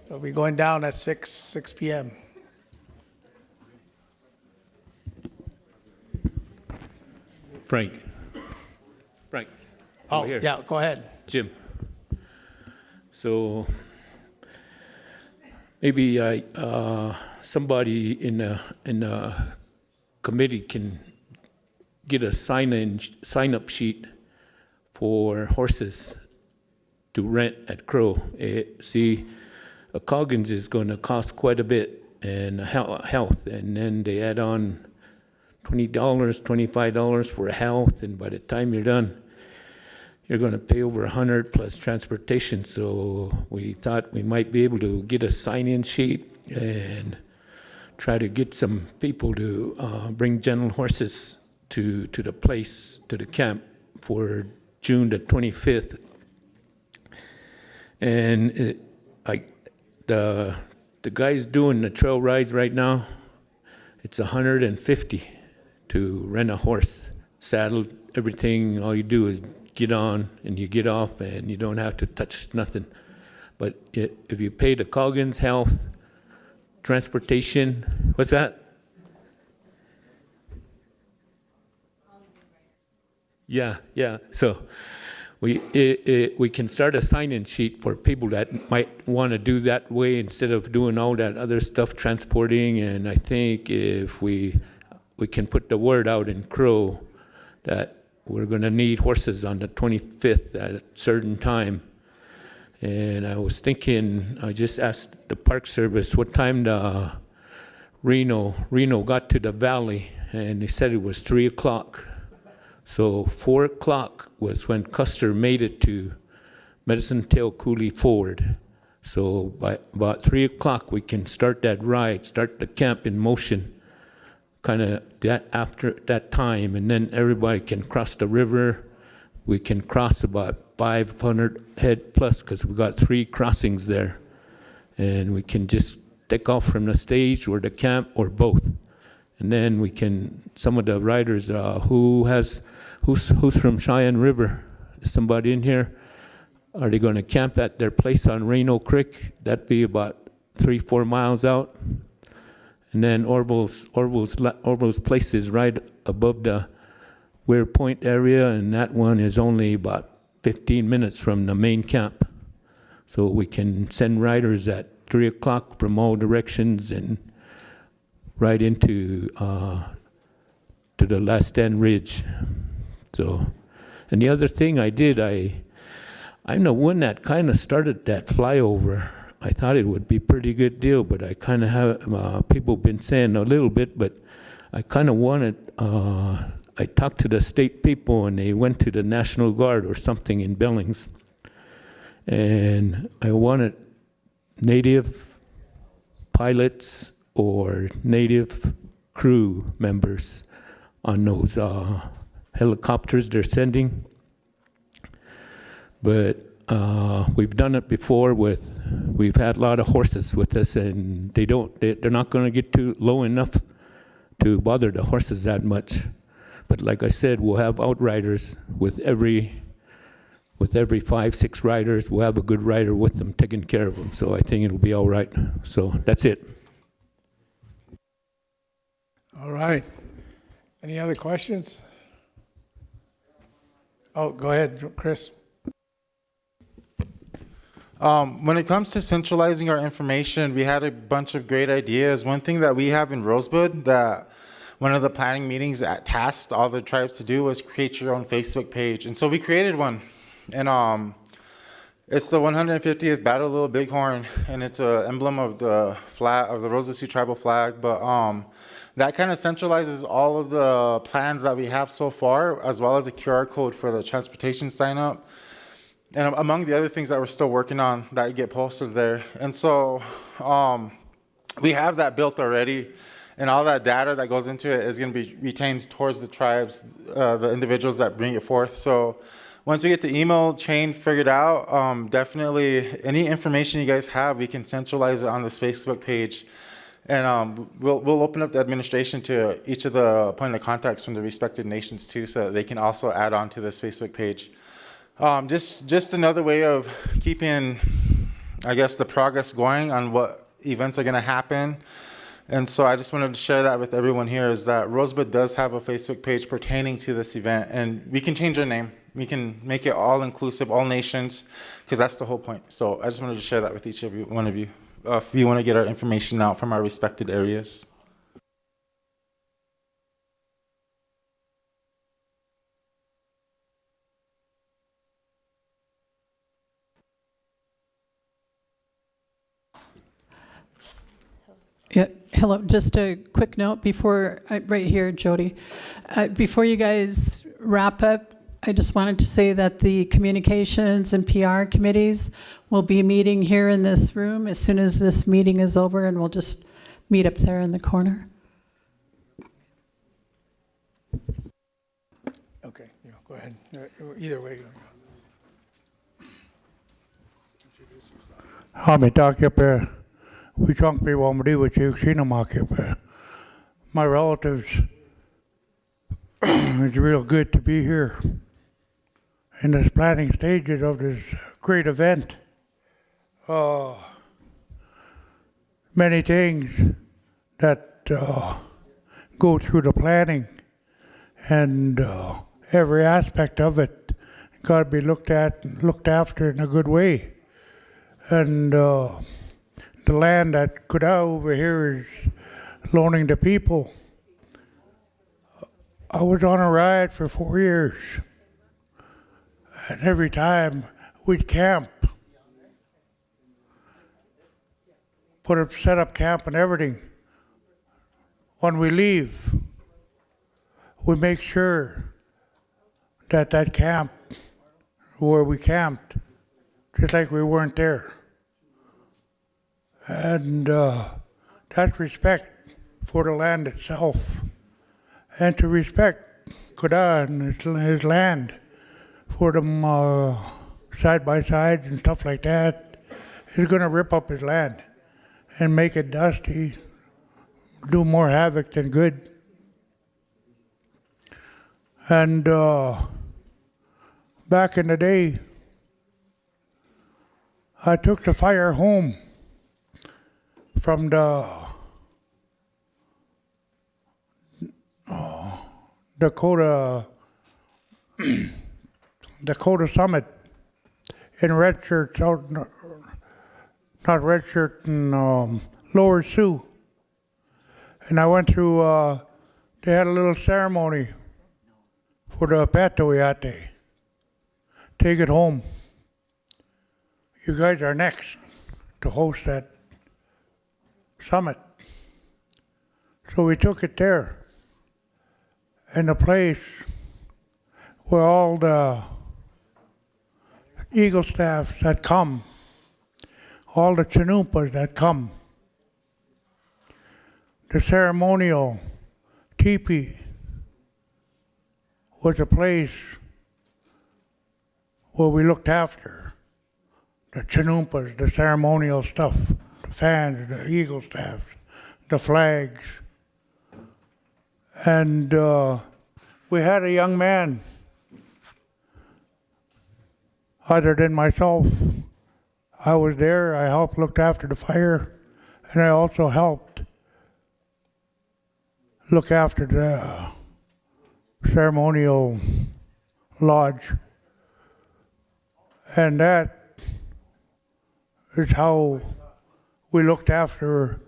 it'll be going down at 6 p.m. Frank. Oh, over here. yeah, go ahead. Jim. So maybe somebody in a committee can get a sign-up sheet for horses to rent at Crow. See, a Coggins is going to cost quite a bit, and a health, and then they add on $20, $25 for a health, and by the time you're done, you're going to pay over $100 plus transportation. So we thought we might be able to get a sign-in sheet and try to get some people to bring gentle horses to the place, to the camp for June the 25th. And the guys doing the trail rides right now, it's $150 to rent a horse, saddle, everything. All you do is get on and you get off, and you don't have to touch nothing. But if you pay the Coggins, health, transportation, what's that? Yeah. So we can start a sign-in sheet for people that might want to do that way instead of doing all that other stuff, transporting. And I think if we can put the word out in Crow that we're going to need horses on the 25th at a certain time. And I was thinking, I just asked the Park Service what time the Reno got to the valley, and they said it was 3 o'clock. So 4 o'clock was when Custer made it to Medicine Tail Coulee Forward. So by about 3 o'clock, we can start that ride, start the camp in motion, kind of that after that time, and then everybody can cross the river. We can cross about 500 head plus, because we've got 3 crossings there. And we can just take off from the stage or the camp or both. And then we can, some of the riders, who's from Cheyenne River? Is somebody in here? Are they going to camp at their place on Reno Creek? That'd be about 3-4 miles out. And then Orville's place is right above the Weir Point area, and that one is only about 15 minutes from the main camp. So we can send riders at 3 o'clock from all directions and right into to the Last End Ridge. So, and the other thing I did, I'm the one that kind of started that flyover. I thought it would be a pretty good deal, but I kind of have, people been saying a little bit, but I kind of wanted, I talked to the state people, and they went to the National Guard or something in Billings. And I wanted native pilots or native crew members on those helicopters they're sending. But we've done it before we've had a lot of horses with us, and they're not going to get too low enough to bother the horses that much. But like I said, we'll have outriders with every 5-6 riders. We'll have a good rider with them taking care of them. So I think it'll be all right. So that's it. All right. Any other questions? Oh, go ahead, Chris. When it comes to centralizing our information, we had a bunch of great ideas. One thing that we have in Rosebud that one of the planning meetings tasked all the tribes to do was create your own Facebook page. And so we created one. And it's the 150th Battle of Little Bighorn, and it's an emblem of the flag, of the Rosa Sioux tribal flag. But that kind of centralizes all of the plans that we have so far, as well as a QR code for the transportation sign up. And among the other things that we're still working on that get posted there. And so we have that built already, and all that data that goes into it is going to be retained towards the tribes, the individuals that bring it forth. So once we get the email chain figured out, definitely any information you guys have, we can centralize it on this Facebook page. And we'll open up the administration to each of the point of contacts from the respected nations too, so that they can also add on to this Facebook page. Just another way of keeping, I guess, the progress going on what events are going to happen. And so I just wanted to share that with everyone here, is that Rosebud does have a Facebook page pertaining to this event, and we can change our name. We can make it all inclusive, all nations, because that's the whole point. So I just wanted to share that with each of you, one of you, if you want to get our information out from our respected areas. Yeah, hello, just a quick note before, right here, Jody. Before you guys wrap up, I just wanted to say that the communications and PR committees will be meeting here in this room as soon as this meeting is over, and we'll just meet up there in the corner. Okay, yeah, go ahead. Either way. Hamitakepe, we chunk people on the with you, Sinamakepe. My relatives, it's real good to be here in this planning stages of this great event. Many things that go through the planning, and every aspect of it got to be looked at and looked after in a good way. And the land that Kuda over here is loaning to people. I was on a ride for 4 years, and every time we'd camp, set up camp and everything. When we leave, we make sure that that camp where we camped, just like we weren't there. And that's respect for the land itself, and to respect Kuda and his land for them side by sides and stuff like that. He's going to rip up his land and make it dusty, do more havoc than good. And back in the day, I took the fire home from the Dakota Summit in red shirts out, not red shirt, in Lower Sioux. And I went through, they had a little ceremony for the Patoyate. Take it home. You guys are next to host that summit. So we took it there. And the place where all the Eagle staffs that come, all the Chinoopas that come, the ceremonial teepee was a place where we looked after the Chinoopas, the ceremonial stuff, the fans, the Eagle staffs, the flags. And we had a young man, other than myself. I was there, I helped look after the fire, and I also helped look after the ceremonial lodge. And that is how we looked after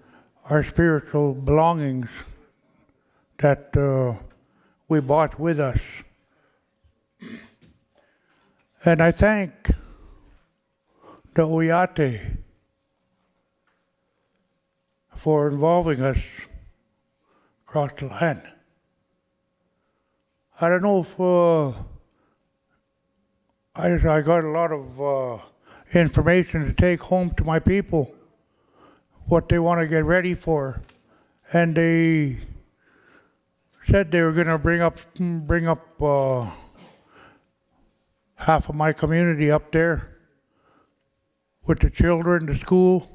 our spiritual belongings that we brought with us. And I thank the Oyate for involving us across the land. I don't know if I got a lot of information to take home to my people, what they want to get ready for, and they said they were going to bring up half of my community up there with the children, the school.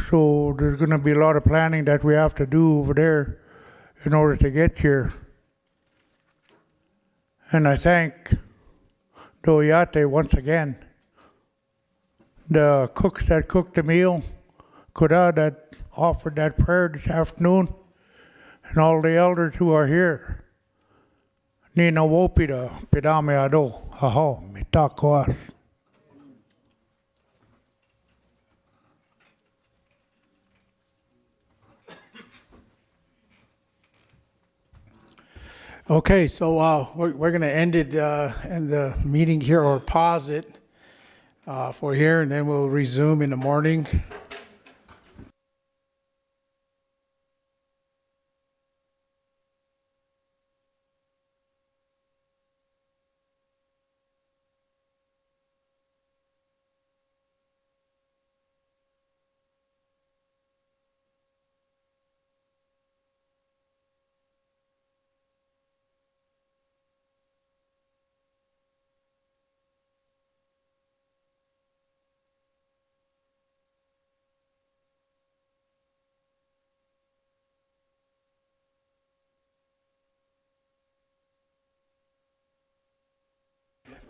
So there's going to be a lot of planning that we have to do over there in order to get here. And I thank the Oyate once again. The cooks that cooked the meal, Kuda that offered that prayer this afternoon, and all the elders who are here. Nina wopida pidame ado, haho, mitakoas. Okay, so we're going to end it in the meeting here, or pause it for here, and then we'll resume in the morning.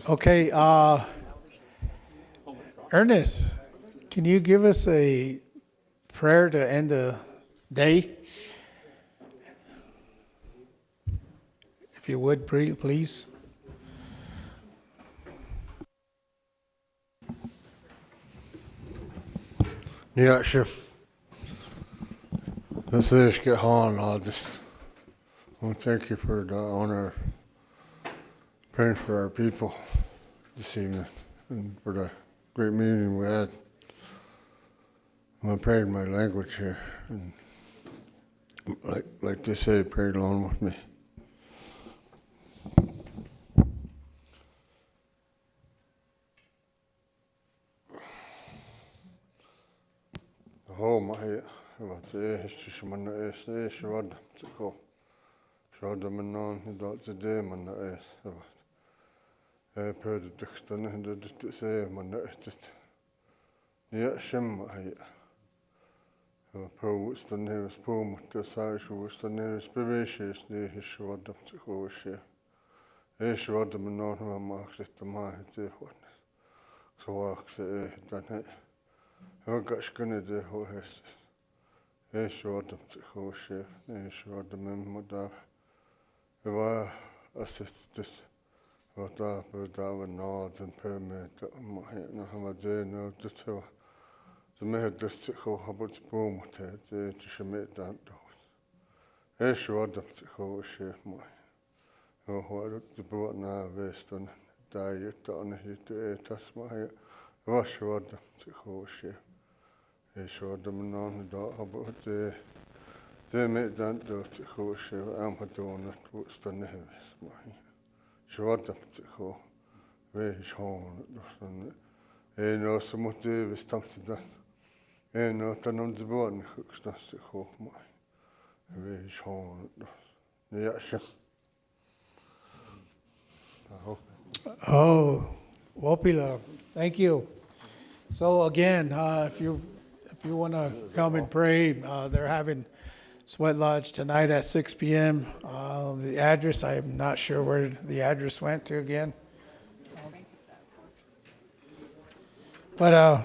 Okay, Ernest, can you give us a prayer to end the day? If you would, please. Yeah, sure. Let's just get on. I just want to thank you for the honor of praying for our people this evening and for the great meeting we had. I'm going to pray in my language here. And like they say, pray along with me. Oh, my. Wat is man is is wat te ko. Zo dat men non dat ze de man is. Wat. Per de teksten en de ze man is het. Ja, schem hij. Per stan heeft spoom te zei zo stan heeft bewees nee is wat dat te ko is wat men non maakt het maar het is wat. Zo ik ze dan hij. Wat kunnen de hoe is. Wat dat gewoon chef, wat de men daar. Waar assistent wat daar we nood en permit, maar nog maar zijn dat zo. De meer dat ze gewoon hebben boom het, de je met dat doet. Wat dat gewoon chef maar. Hoe de boot naar westen, daar je dan het tas maar. Was wat dat gewoon chef. Wat de men daar hebben de met dat doet gewoon chef aan het doen het was dan nergens maar. Wat dat gewoon wees gewoon dus en als moet we staan dan en dan onze woorden dat ze gewoon maar wees gewoon dus ja chef. Oh, Wopila, thank you. So again, if you want to come and pray, they're having Sweat Lodge tonight at 6 p.m. The address, I'm not sure where the address went to again. But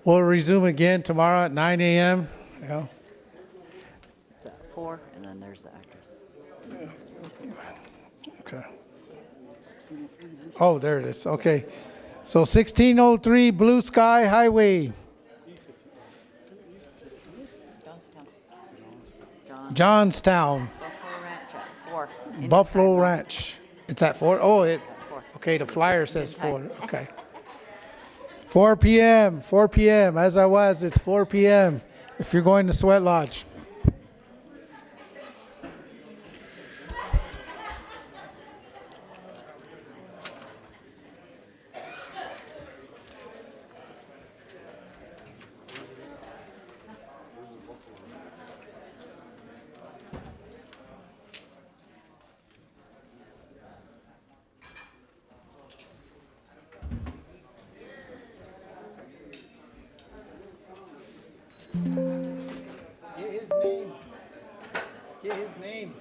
we'll resume again tomorrow at 9 a.m. Yeah. It's at 4, and then there's the address. Okay. Oh, there it is. Okay. So 1603 Blue Sky Highway. Johnstown. Buffalo Ranch at 4. Buffalo Ranch. It's at 4? Oh, okay, the flyer says 4. Okay. 4 p.m. 4 p.m. As I was, it's 4 p.m. if you're going to Sweat Lodge. Get his name. Get his name.